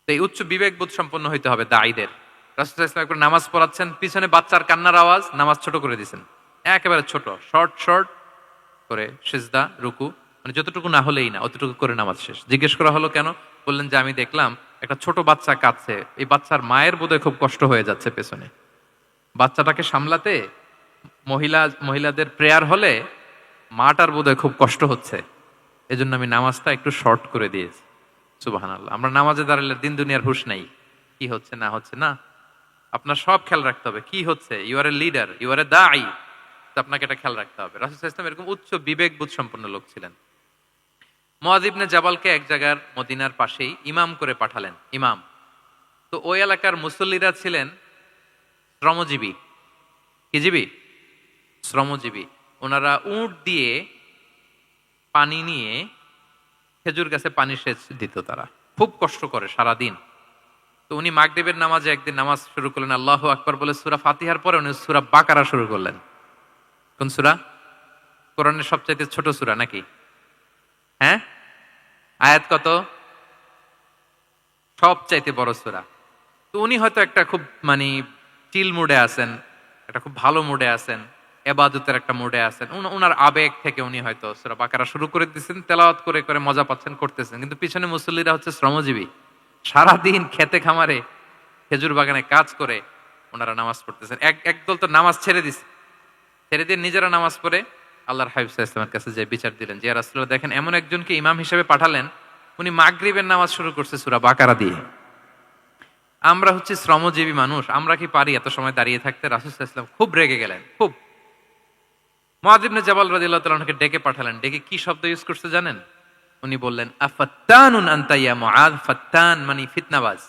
তো এই উচ্চ বিবেকবোধ সম্পন্ন হইতে হবে দায়ীদের। রাসূল সাল্লাল্লাহু আলাইহি ওয়াসাল্লাম একবার নামাজ পড়াচ্ছেন, পিছনে বাচ্চার কান্নার আওয়াজ, নামাজ ছোট করে দিয়েছেন, একেবারে ছোট, শর্ট করে সিজদা, রুকু, মানে যতটুকু না হলেই না, অতটুকু করে নামাজ শেষ। জিজ্ঞেস করা হলো কেন? বললেন যে আমি দেখলাম একটা ছোট বাচ্চা কাঁদছে, এই বাচ্চার মায়ের বোধহয় খুব কষ্ট হয়ে যাচ্ছে পেছনে, বাচ্চাটাকে সামলাতে মহিলাদের প্রেয়ার হলে মাটার বোধহয় খুব কষ্ট হচ্ছে, এজন্য আমি নামাজটা একটু শর্ট করে দিয়েছি। সুবহানাল্লাহ। আমরা নামাজে দাঁড়ালে দিন দুনিয়ার হুঁশ নেই, কি হচ্ছে না হচ্ছে না, আপনার সব খেয়াল রাখতে হবে। কি হচ্ছে, you are a leader, you are a দাঈ, আপনাকে এটা খেয়াল রাখতে হবে। রাসূল সাল্লাল্লাহু আলাইহি ওয়াসাল্লাম এরকম উচ্চ বিবেকবোধ সম্পন্ন লোক ছিলেন। মুআয ইবনে জাবালকে এক জায়গার মদিনার পাশেই ইমাম করে পাঠালেন, ইমাম। তো ওই এলাকার মুসল্লিরা ছিলেন শ্রমজীবী। কি জীবী? শ্রমজীবী। ওনারা উট দিয়ে পানি নিয়ে খেজুর গাছে পানি সেচ দিত, তারা খুব কষ্ট করে সারাদিন। তো উনি মাগরিবের নামাজে একদিন নামাজ শুরু করলেন, আল্লাহু আকবার বলে সূরা ফাতিহার পরে উনি সূরা বাকারা শুরু করলেন। কোন সূরা? কোরআনের সবচাইতে ছোট সূরা নাকি? হ্যাঁ, আয়াত কত? সবচাইতে বড় সূরা। তো উনি হয়তো একটা খুব মানে চিল মুডে আছেন, একটা খুব ভালো মুডে আছেন, ইবাদতের একটা মুডে আছেন, উনার আবেগ থেকে উনি হয়তো সূরা বাকারা শুরু করে দিয়েছেন, তেলাওয়াত করে করে মজা পাচ্ছেন, করতেছেন। কিন্তু পিছনে মুসল্লিরা হচ্ছে শ্রমজীবী, সারাদিন খেতে খামারে খেজুর বাগানে কাজ করে ওনারা নামাজ পড়তেছেন। একদল তো নামাজ ছেড়ে দিছে, ছেড়ে দিয়ে নিজেরা নামাজ পড়ে আল্লাহর হাবিব সাল্লাল্লাহু আলাইহি ওয়াসাল্লামের কাছে যে বিচার দিলেন যে ইয়া রাসূলুল্লাহ, দেখেন এমন একজনকে ইমাম হিসেবে পাঠালেন, উনি মাগরিবের নামাজ শুরু করছে সূরা বাকারা দিয়ে। আমরা হচ্ছে শ্রমজীবী মানুষ, আমরা কি পারি এত সময় দাঁড়িয়ে থাকতে? রাসূল সাল্লাল্লাহু আলাইহি ওয়াসাল্লাম খুব রেগে গেলেন, খুব। মুআয ইবনে জাবাল রাদিয়াল্লাহু তাআলা আনহুকে ডেকে পাঠালেন, ডেকে কি শব্দ ইউজ করতে জানেন? উনি বললেন, আফাত্তানুন আনতা ইয়া মুআয। ফাত্তান মানে ফিতনাবাজ।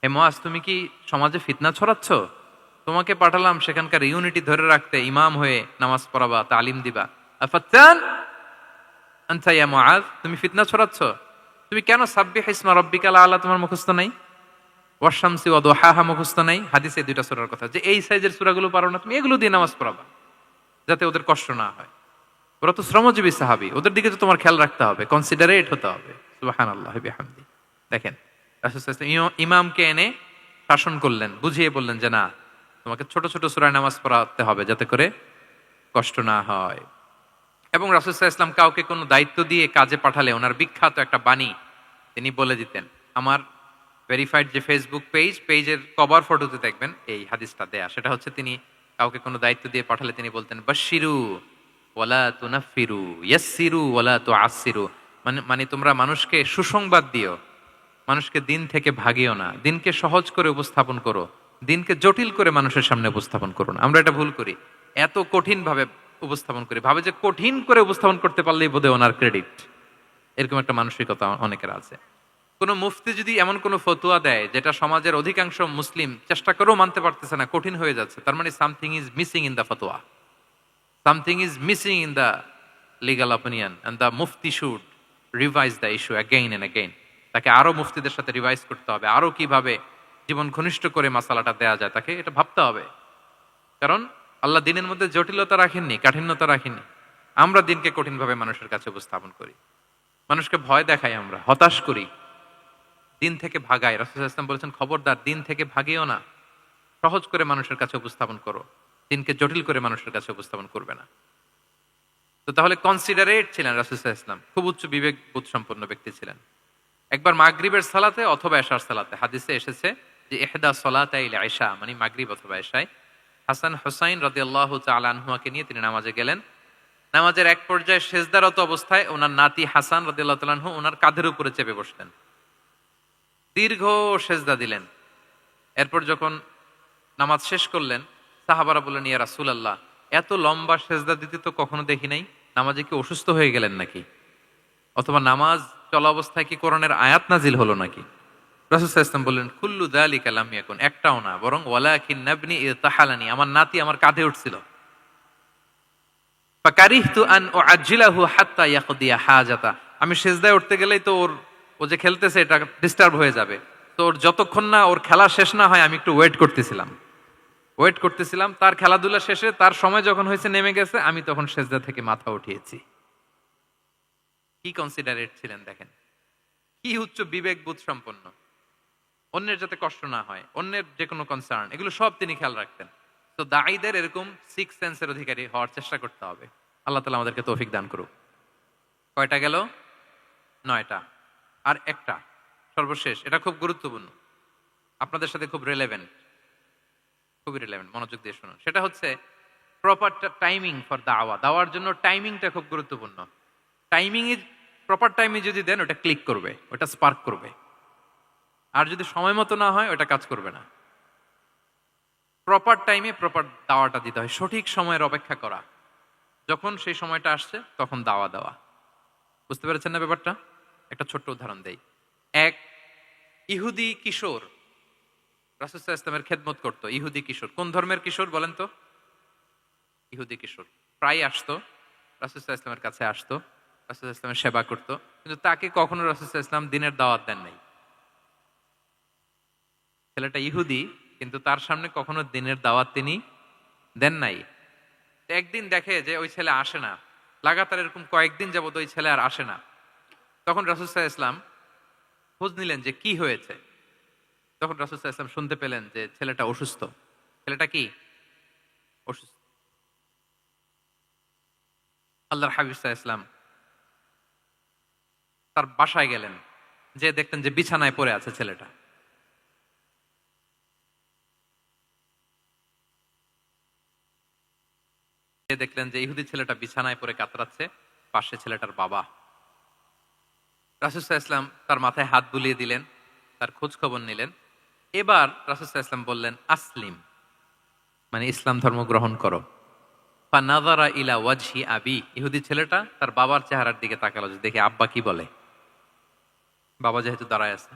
হে মুআয, তুমি কি সমাজে ফিতনা ছড়াচ্ছ? তোমাকে পাঠালাম সেখানকার ইউনিটি ধরে রাখতে, ইমাম হয়ে নামাজ পড়াবা, তালিম দিবা। আফাত্তান আনতা ইয়া মুআয, তুমি ফিতনা ছড়াচ্ছ? তুমি কেন সাব্বিহ ইসমা রাব্বিকাল আলা তোমার মুখস্থ নাই? ওয়াশ-শামসি ওয়া দুহাহা মুখস্থ নাই? হাদিসে দুইটা সূরার কথা, যে এই সাইজের সূরাগুলো পারো না, তুমি এগুলো দিয়ে নামাজ পড়াবা যাতে ওদের কষ্ট না হয়। ওরা তো শ্রমজীবী সাহাবী, ওদের দিকে তো তোমার খেয়াল রাখতে হবে, কনসিডারেট হতে হবে। সুবহানাল্লাহ বিহামদি। দেখেন রাসূল সাল্লাল্লাহু আলাইহি ওয়াসাল্লাম ইমামকে এনে শাসন করলেন, বুঝিয়ে বললেন যে না, তোমাকে ছোট ছোট সূরায় নামাজ পড়াতে হবে যাতে করে কষ্ট না হয়। এবং রাসূল সাল্লাল্লাহু আলাইহি ওয়াসাল্লাম কাউকে কোনো দায়িত্ব দিয়ে কাজে পাঠালে ওনার বিখ্যাত একটা বাণী তিনি বলে দিতেন। আমার ভেরিফাইড যে ফেসবুক পেজের কভার ফটোতে দেখবেন এই হাদিসটা দেয়া। সেটা হচ্ছে তিনি কাউকে কোনো দায়িত্ব দিয়ে পাঠালে তিনি বলতেন, বাশশিরু ওয়ালা তুনাফফিরু, ইয়াসসিরু ওয়ালা তুআসসিরু। মানে তোমরা মানুষকে সুসংবাদ দিও, মানুষকে দিন থেকে ভাগিও না, দিনকে সহজ করে উপস্থাপন করো, দিনকে জটিল করে মানুষের সামনে উপস্থাপন করো না। আমরা এটা ভুল করি, এত কঠিন ভাবে উপস্থাপন করি, ভাবে যে কঠিন করে উপস্থাপন করতে পারলেই বোধহয় ওনার ক্রেডিট। এরকম একটা মানসিকতা অনেকের আছে। কোন মুফতি যদি এমন কোন ফতোয়া দেয় যেটা সমাজের অধিকাংশ মুসলিম চেষ্টা করেও মানতে পারতেছে না, কঠিন হয়ে যাচ্ছে, তার মানে something is missing in the ফতোয়া, something is missing in the legal opinion, and the মুফতি should revise the issue again and again. তাকে আরো মুফতিদের সাথে রিভাইজ করতে হবে, আরো কিভাবে জীবন ঘনিষ্ঠ করে মাসালাটা দেয়া যায় তাকে এটা ভাবতে হবে। কারণ আল্লাহ দিনের মধ্যে জটিলতা রাখেননি, কাঠিন্যতা রাখেননি। আমরা দিনকে কঠিনভাবে মানুষের কাছে উপস্থাপন করি, মানুষকে ভয় দেখাই, আমরা হতাশ করি, দিন থেকে ভাগাই। রাসূল সাল্লাল্লাহু আলাইহি ওয়াসাল্লাম বলেছেন, খবরদার দিন থেকে ভাগিও না, সহজ করে মানুষের কাছে উপস্থাপন করো, দিনকে জটিল করে মানুষের কাছে উপস্থাপন করবে না। তো তাহলে কনসিডারেট ছিলেন রাসূল সাল্লাল্লাহু আলাইহি ওয়াসাল্লাম, খুব উচ্চ বিবেক বোধ সম্পন্ন ব্যক্তি ছিলেন। একবার মাগরিবের সালাতে অথবা এশার সালাতে হাদিসে এসেছে যে ইহদা সলাতাইল ইশা মানে মাগরিব অথবা এশায় হাসান হুসাইন রাদিয়াল্লাহু তাআলা আনহুমাকে নিয়ে তিনি নামাজে গেলেন। নামাজের এক পর্যায়ে সেজদারত অবস্থায় ওনার নাতি হাসান রাদিয়াল্লাহু তাআলা আনহু ওনার কাঁধের উপরে চেপে বসলেন, দীর্ঘ সেজদা দিলেন। এরপর যখন নামাজ শেষ করলেন, সাহাবারা বললেন, ইয়া রাসূলুল্লাহ, এত লম্বা সেজদা দিতে তো কখনো দেখি নাই, নামাজে কি অসুস্থ হয়ে গেলেন নাকি? অথবা নামাজ চলা অবস্থায় কি কোরআনের আয়াত নাজিল হলো নাকি? রাসূল সাল্লাল্লাহু আলাইহি ওয়াসাল্লাম বললেন, কুল্লু যালিকা লাম ইয়াকুন, একটাও না, বরং ওয়ালাকিন নাবনি ইতাহালানি, আমার নাতি আমার কাঁধে উঠছিল। ফাকারিহতু আন উআজ্জিলাহু হাত্তা ইয়াকদিয়া হাজাতা, আমি সেজদায় উঠতে গেলেই তো ও যে খেলতেছে এটা ডিস্টার্ব হয়ে যাবে, তো ওর যতক্ষণ না ওর খেলা শেষ না হয় আমি একটু ওয়েট করতেছিলাম। তার খেলাধুলা শেষে তার সময় যখন হয়েছে নেমে গেছে, আমি তখন সেজদা থেকে মাথা উঠিয়েছি। কি কনসিডারেট ছিলেন দেখেন, কি উচ্চ বিবেক বোধ সম্পন্ন, অন্যের যাতে কষ্ট না হয়, অন্যের যে কোনো কনসার্ন, এগুলো সব তিনি খেয়াল রাখতেন। তো দাঈদের এরকম সিক্স সেন্সের অধিকারী হওয়ার চেষ্টা করতে হবে। আল্লাহ তাআলা আমাদেরকে তৌফিক দান করুক। কয়টা গেল? 9টা। আর একটা সর্বশেষ, এটা খুব গুরুত্বপূর্ণ, আপনাদের সাথে খুবই রিলেভেন্ট, মনোযোগ দিয়ে শুনুন। সেটা হচ্ছে প্রপার টাইমিং ফর দাওয়া। দাওয়ার জন্য টাইমিংটা খুব গুরুত্বপূর্ণ। টাইমিং ইজ প্রপার টাইমে যদি দেন ওটা ক্লিক করবে, ওটা স্পার্ক করবে। আর যদি সময় মতো না হয় ওটা কাজ করবে না। প্রপার টাইমে প্রপার দাওয়াটা দিতে হয়, সঠিক সময়ের অপেক্ষা করা, যখন সেই সময়টা আসছে তখন দাওয়া দেওয়া। বুঝতে পেরেছেন না ব্যাপারটা? একটা ছোট্ট উদাহরণ দেই। এক ইহুদি কিশোর রাসূল সাল্লাল্লাহু আলাইহি ওয়াসাল্লামের খেদমত করত। ইহুদি কিশোর, কোন ধর্মের কিশোর বলেন তো? ইহুদি কিশোর প্রায় আসতো রাসূল সাল্লাল্লাহু আলাইহি ওয়াসাল্লামের কাছে, আসতো রাসূল সাল্লাল্লাহু আলাইহি ওয়াসাল্লামের সেবা করত, কিন্তু তাকে কখনো রাসূল সাল্লাল্লাহু আলাইহি ওয়াসাল্লাম দিনের দাওয়াত দেন নাই। ছেলেটা ইহুদি, কিন্তু তার সামনে কখনো দিনের দাওয়াত তিনি দেন নাই। একদিন দেখে যে ওই ছেলে আসে না, লাগাতার এরকম কয়েকদিন যাবত ওই ছেলে আর আসে না। তখন রাসূল সাল্লাল্লাহু আলাইহি ওয়াসাল্লাম খোঁজ নিলেন যে কি হয়েছে। তখন রাসূল সাল্লাল্লাহু আলাইহি ওয়াসাল্লাম শুনতে পেলেন যে ছেলেটা অসুস্থ। ছেলেটা কি অসুস্থ? আল্লাহর হাবিব সাল্লাল্লাহু আলাইহি ওয়াসাল্লাম তার বাসায় গেলেন, যে দেখতেন যে বিছানায় পড়ে আছে ছেলেটা। দেখলেন যে ইহুদি ছেলেটা বিছানায় পড়ে কাতরাচ্ছে, পাশে ছেলেটার বাবা। রাসূল সাল্লাল্লাহু আলাইহি ওয়াসাল্লাম তার মাথায় হাত বুলিয়ে দিলেন, তার খোঁজ খবর নিলেন। এবার রাসূল সাল্লাল্লাহু আলাইহি ওয়াসাল্লাম বললেন, আসলিম, মানে ইসলাম ধর্ম গ্রহণ করো। ফানাযারা ইলা ওয়াজহি আবি, ইহুদি ছেলেটা তার বাবার চেহারার দিকে তাকালো যে দেখে আব্বা কি বলে। বাবা যেহেতু দাঁড়ায় আছে,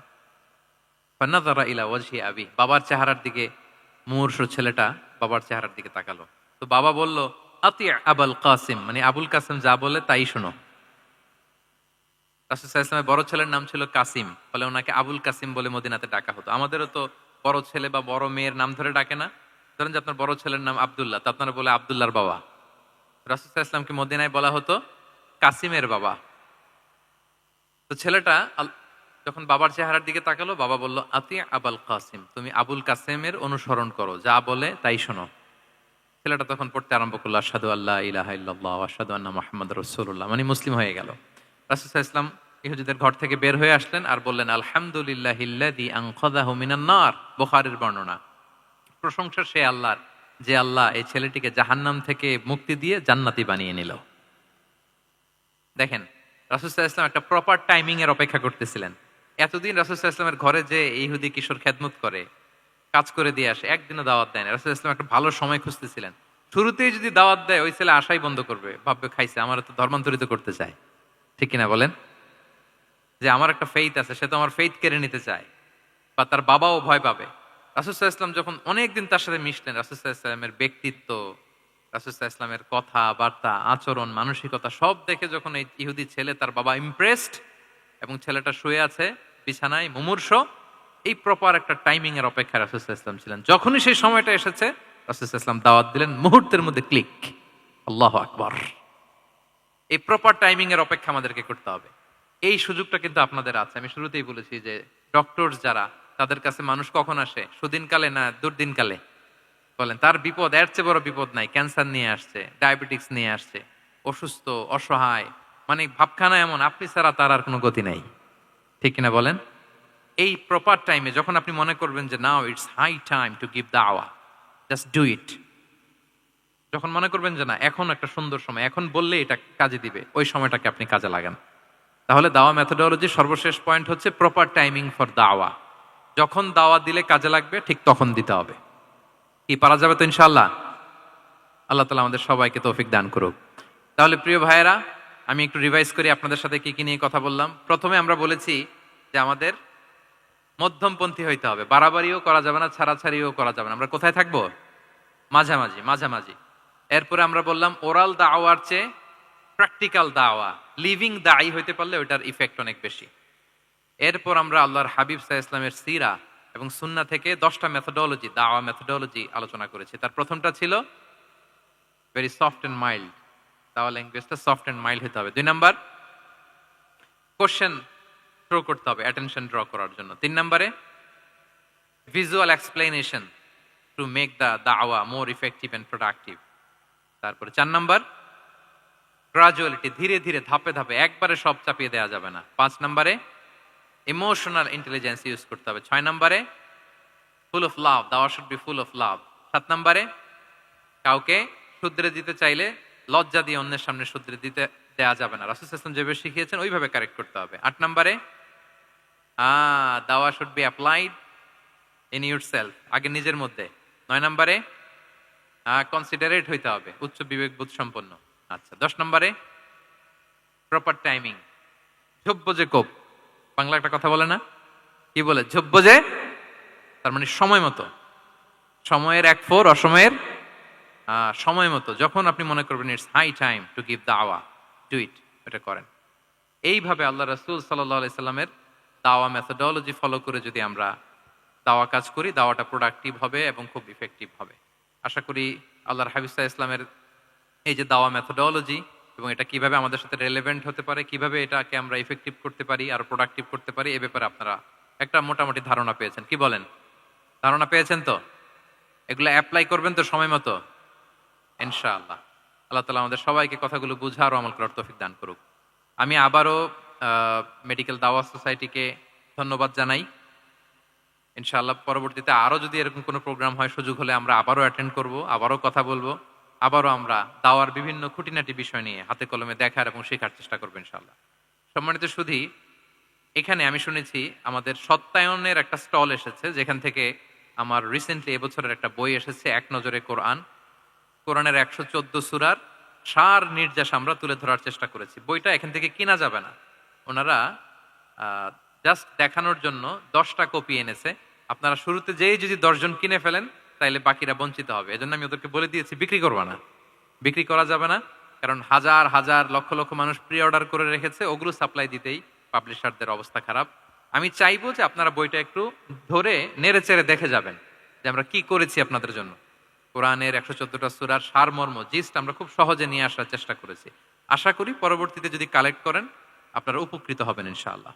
ফানাযারা ইলা ওয়াজহি আবি, বাবার চেহারার দিকে মুমূর্ষু ছেলেটা বাবার চেহারার দিকে তাকালো। তো বাবা বলল, আতি আবুল কাসিম, মানে আবুল কাসিম যা বলে তাই শোনো। রাসূল সাল্লাল্লাহু আলাইহি ওয়াসাল্লামের বড় ছেলের নাম ছিল কাসিম, ফলে ওনাকে আবুল কাসিম বলে মদিনাতে ডাকা হতো। আমাদেরও তো বড় ছেলে বা বড় মেয়ের নাম ধরে ডাকে না? ধরেন যে আপনার বড় ছেলের নাম আব্দুল্লাহ, তা আপনারা বলে আব্দুল্লাহর বাবা। রাসূল সাল্লাল্লাহু আলাইহি ওয়াসাল্লামকে মদিনায় বলা হতো কাসিমের বাবা। তো ছেলেটা যখন বাবার চেহারার দিকে তাকালো, বাবা বলল, আতি আবুল কাসিম, তুমি আবুল কাসিমের অনুসরণ করো, যা বলে তাই শোনো। ছেলেটা তখন পড়তে আরম্ভ করলো, আশহাদু আল্লা ইলাহা ইল্লাল্লাহ ওয়া আশহাদু আন্না মুহাম্মাদুর রাসূলুল্লাহ, মানে মুসলিম হয়ে গেল। রাসূল সাল্লাল্লাহু আলাইহি ওয়াসাল্লাম ইহুদিদের ঘর থেকে বের হয়ে আসলেন আর বললেন, আলহামদুলিল্লাহিল্লাযী আনকাযাহু মিনান নার, বুখারীর বর্ণনা। প্রশংসা সে আল্লাহর, যে আল্লাহ এই ছেলেটিকে জাহান্নাম থেকে মুক্তি দিয়ে জান্নাতি বানিয়ে নিল। দেখেন, রাসূল সাল্লাল্লাহু আলাইহি ওয়াসাল্লাম একটা প্রপার টাইমিং এর অপেক্ষা করতেছিলেন। এতদিন রাসূল সাল্লাল্লাহু আলাইহি ওয়াসাল্লামের ঘরে যে ইহুদি কিশোর খেদমত করে, কাজ করে দিয়ে আসে, একদিনও দাওয়াত দেয় না। রাসূল সাল্লাল্লাহু আলাইহি ওয়াসাল্লাম একটা ভালো সময় খুঁজতেছিলেন। শুরুতেই যদি দাওয়াত দেয়, ওই ছেলে আশাই বন্ধ করবে, ভাববে খাইছে, আমার তো ধর্মান্তরিত করতে চায়। ঠিক কিনা বলেন? যে আমার একটা ফেইথ আছে, সে তো আমার ফেইথ কেড়ে নিতে চায়, বা তার বাবাও ভয় পাবে। রাসূল সাল্লাল্লাহু আলাইহি ওয়াসাল্লাম যখন অনেকদিন তার সাথে মিশলেন, রাসূল সাল্লাল্লাহু আলাইহি ওয়াসাল্লামের ব্যক্তিত্ব, রাসূল সাল্লাল্লাহু আলাইহি ওয়াসাল্লামের কথা বার্তা, আচরণ, মানসিকতা সব দেখে যখন এই ইহুদি ছেলে, তার বাবা ইমপ্রেসড, এবং ছেলেটা শুয়ে আছে বিছানায় মুমূর্ষ, এই প্রপার একটা টাইমিং এর অপেক্ষায় রাসূল সাল্লাল্লাহু আলাইহি ওয়াসাল্লাম ছিলেন। যখনই সেই সময়টা এসেছে, রাসূল সাল্লাল্লাহু আলাইহি ওয়াসাল্লাম দাওয়াত দিলেন, মুহূর্তের মধ্যে ক্লিক। আল্লাহু আকবার। এই প্রপার টাইমিং এর অপেক্ষা আমাদেরকে করতে হবে। এই সুযোগটা কিন্তু আপনাদের আছে। আমি শুরুতেই বলেছি যে ডক্টর যারা, তাদের কাছে মানুষ কখন আসে? সুদিনকালে না দুর্দিনকালে? বলেন, তার বিপদ এর চেয়ে বড় বিপদ নাই। ক্যান্সার নিয়ে আসছে, ডায়াবেটিক্স নিয়ে আসছে, অসুস্থ, অসহায়, মানে ভাবখানা এমন, আপনি ছাড়া তার আর কোনো গতি নাই। ঠিক কিনা বলেন? এই প্রপার টাইমে যখন আপনি মনে করবেন যে now it's high time to give দাওয়া, জাস্ট ডু ইট। যখন মনে করবেন যে না, এখন একটা সুন্দর সময়, এখন বললে এটা কাজে দিবে, ওই সময়টাকে আপনি কাজে লাগান। তাহলে দাওয়া মেথোডোলজির সর্বশেষ পয়েন্ট হচ্ছে প্রপার টাইমিং ফর দাওয়া। যখন দাওয়া দিলে কাজে লাগবে, ঠিক তখন দিতে হবে। কি পারা যাবে তো ইনশাআল্লাহ? আল্লাহ তাআলা আমাদের সবাইকে তৌফিক দান করুক। তাহলে প্রিয় ভাইয়েরা, আমি একটু রিভাইজ করি আপনাদের সাথে কি কি নিয়ে কথা বললাম। প্রথমে আমরা বলেছি যে আমাদের মধ্যমপন্থী হইতে হবে, বাড়াবাড়িও করা যাবে না, ছাড়াছাড়িও করা যাবে না। আমরা কোথায় থাকবো? মাঝামাঝি, মাঝামাঝি। এরপরে আমরা বললাম ওরাল দাওয়ার চেয়ে প্র্যাকটিক্যাল দাওয়া, লিভিং দায়ী হইতে পারলে ওইটার ইফেক্ট অনেক বেশি। এরপর আমরা আল্লাহর হাবিব সাল্লাল্লাহু আলাইহি ওয়াসাল্লামের সিরা এবং সুন্নাহ থেকে 10টা মেথোডোলজি, দাওয়া মেথোডোলজি আলোচনা করেছি। তার প্রথমটা ছিল ভেরি সফট এন্ড মাইল্ড, দাওয়া ল্যাঙ্গুয়েজটা সফট এন্ড মাইল্ড হতে হবে। 2 নাম্বার, কোশ্চেন থ্রো করতে হবে অ্যাটেনশন ড্র করার জন্য। 3 নম্বরে, visual explanation to make the দাওয়া মোর ইফেক্টিভ এন্ড প্রোডাক্টিভ। তারপরে 4 নাম্বার, গ্রাজুয়ালিটি, ধীরে ধীরে, ধাপে ধাপে, একবারে সব চাপিয়ে দেওয়া যাবে না। 5 নম্বরে, ইমোশনাল ইন্টেলিজেন্স ইউজ করতে হবে। 6 নম্বরে, ফুল অফ লাভ, দাওয়া should be full of love. 7 নম্বরে, কাউকে শুধরে দিতে চাইলে লজ্জা দিয়ে অন্যের সামনে শুধরে দিতে দেওয়া যাবে না, রাসূল সাল্লাল্লাহু আলাইহি ওয়াসাল্লাম যেভাবে শিখিয়েছেন ওইভাবে কারেক্ট করতে হবে। 8 নম্বরে, দাওয়া should be applied in yourself, আগে নিজের মধ্যে। 9 নম্বরে, কনসিডারেট হইতে হবে, উচ্চ বিবেকবোধ সম্পন্ন। আচ্ছা, 10 নম্বরে, প্রপার টাইমিং, ঝোপ্প যে কোপ, বাংলা একটা কথা বলে না, কি বলে? ঝোপ্প যে, তার মানে সময় মতো, সময়ের 1/4, অসময়ের সময় মতো। যখন আপনি মনে করবেন it's high time to give দাওয়া, ডু ইট, এটা করেন। এইভাবে আল্লাহ রাসূল সাল্লাল্লাহু আলাইহি সাল্লামের দাওয়া মেথোডোলজি ফলো করে যদি আমরা দাওয়া কাজ করি, দাওয়াটা প্রোডাক্টিভ হবে এবং খুব ইফেক্টিভ হবে। আশা করি আল্লাহর হাবিব সাল্লাল্লাহু আলাইহি ওয়াসাল্লামের এই যে দাওয়া মেথোডোলজি, এবং এটা কিভাবে আমাদের সাথে রেলেভেন্ট হতে পারে, কিভাবে এটাকে আমরা ইফেক্টিভ করতে পারি, আর প্রোডাক্টিভ করতে পারি, এ ব্যাপারে আপনারা একটা মোটামুটি ধারণা পেয়েছেন। কি বলেন? ধারণা পেয়েছেন তো? এগুলো অ্যাপ্লাই করবেন তো সময় মতো ইনশাআল্লাহ। আল্লাহ তাআলা আমাদের সবাইকে কথাগুলো বুঝার ও আমল করার তৌফিক দান করুক। আমি আবারও মেডিকেল দাওয়া সোসাইটিকে ধন্যবাদ জানাই। ইনশাআল্লাহ পরবর্তীতে আরো যদি এরকম কোনো প্রোগ্রাম হয়, সুযোগ হলে আমরা আবারও অ্যাটেন্ড করব, আবারও কথা বলবো। আবারও আমরা দাওয়ার বিভিন্ন খুঁটিনাটি বিষয় নিয়ে হাতে কলমে দেখার এবং শেখার চেষ্টা করবো ইনশাআল্লাহ। সম্মানিত সুধী, এখানে আমি শুনেছি আমাদের সত্যায়নের একটা স্টল এসেছে, যেখান থেকে আমার রিসেন্টলি এবছরের একটা বই এসেছে, এক নজরে কোরআন। কোরআনের 114 সূরার সার নির্যাস আমরা তুলে ধরার চেষ্টা করেছি। বইটা এখান থেকে কিনা যাবে না, ওনারা জাস্ট দেখানোর জন্য 10টা কপি এনেছে। আপনারা শুরুতে যেই যদি 10 জন কিনে ফেলেন তাইলে বাকিরা বঞ্চিত হবে। এজন্য আমি ওদেরকে বলে দিয়েছি বিক্রি করবা না, বিক্রি করা যাবে না, কারণ হাজার হাজার লক্ষ লক্ষ মানুষ প্রি অর্ডার করে রেখেছে, ওগুলো সাপ্লাই দিতেই পাবলিশারদের অবস্থা খারাপ। আমি চাইবো যে আপনারা বইটা একটু ধরে নেড়ে চেড়ে দেখে যাবেন যে আমরা কি করেছি আপনাদের জন্য। কোরআনের 114টা সূরার সারমর্ম জিস্ট আমরা খুব সহজে নিয়ে আসার চেষ্টা করেছি। আশা করি পরবর্তীতে যদি কালেক্ট করেন আপনারা উপকৃত হবেন ইনশাআল্লাহ।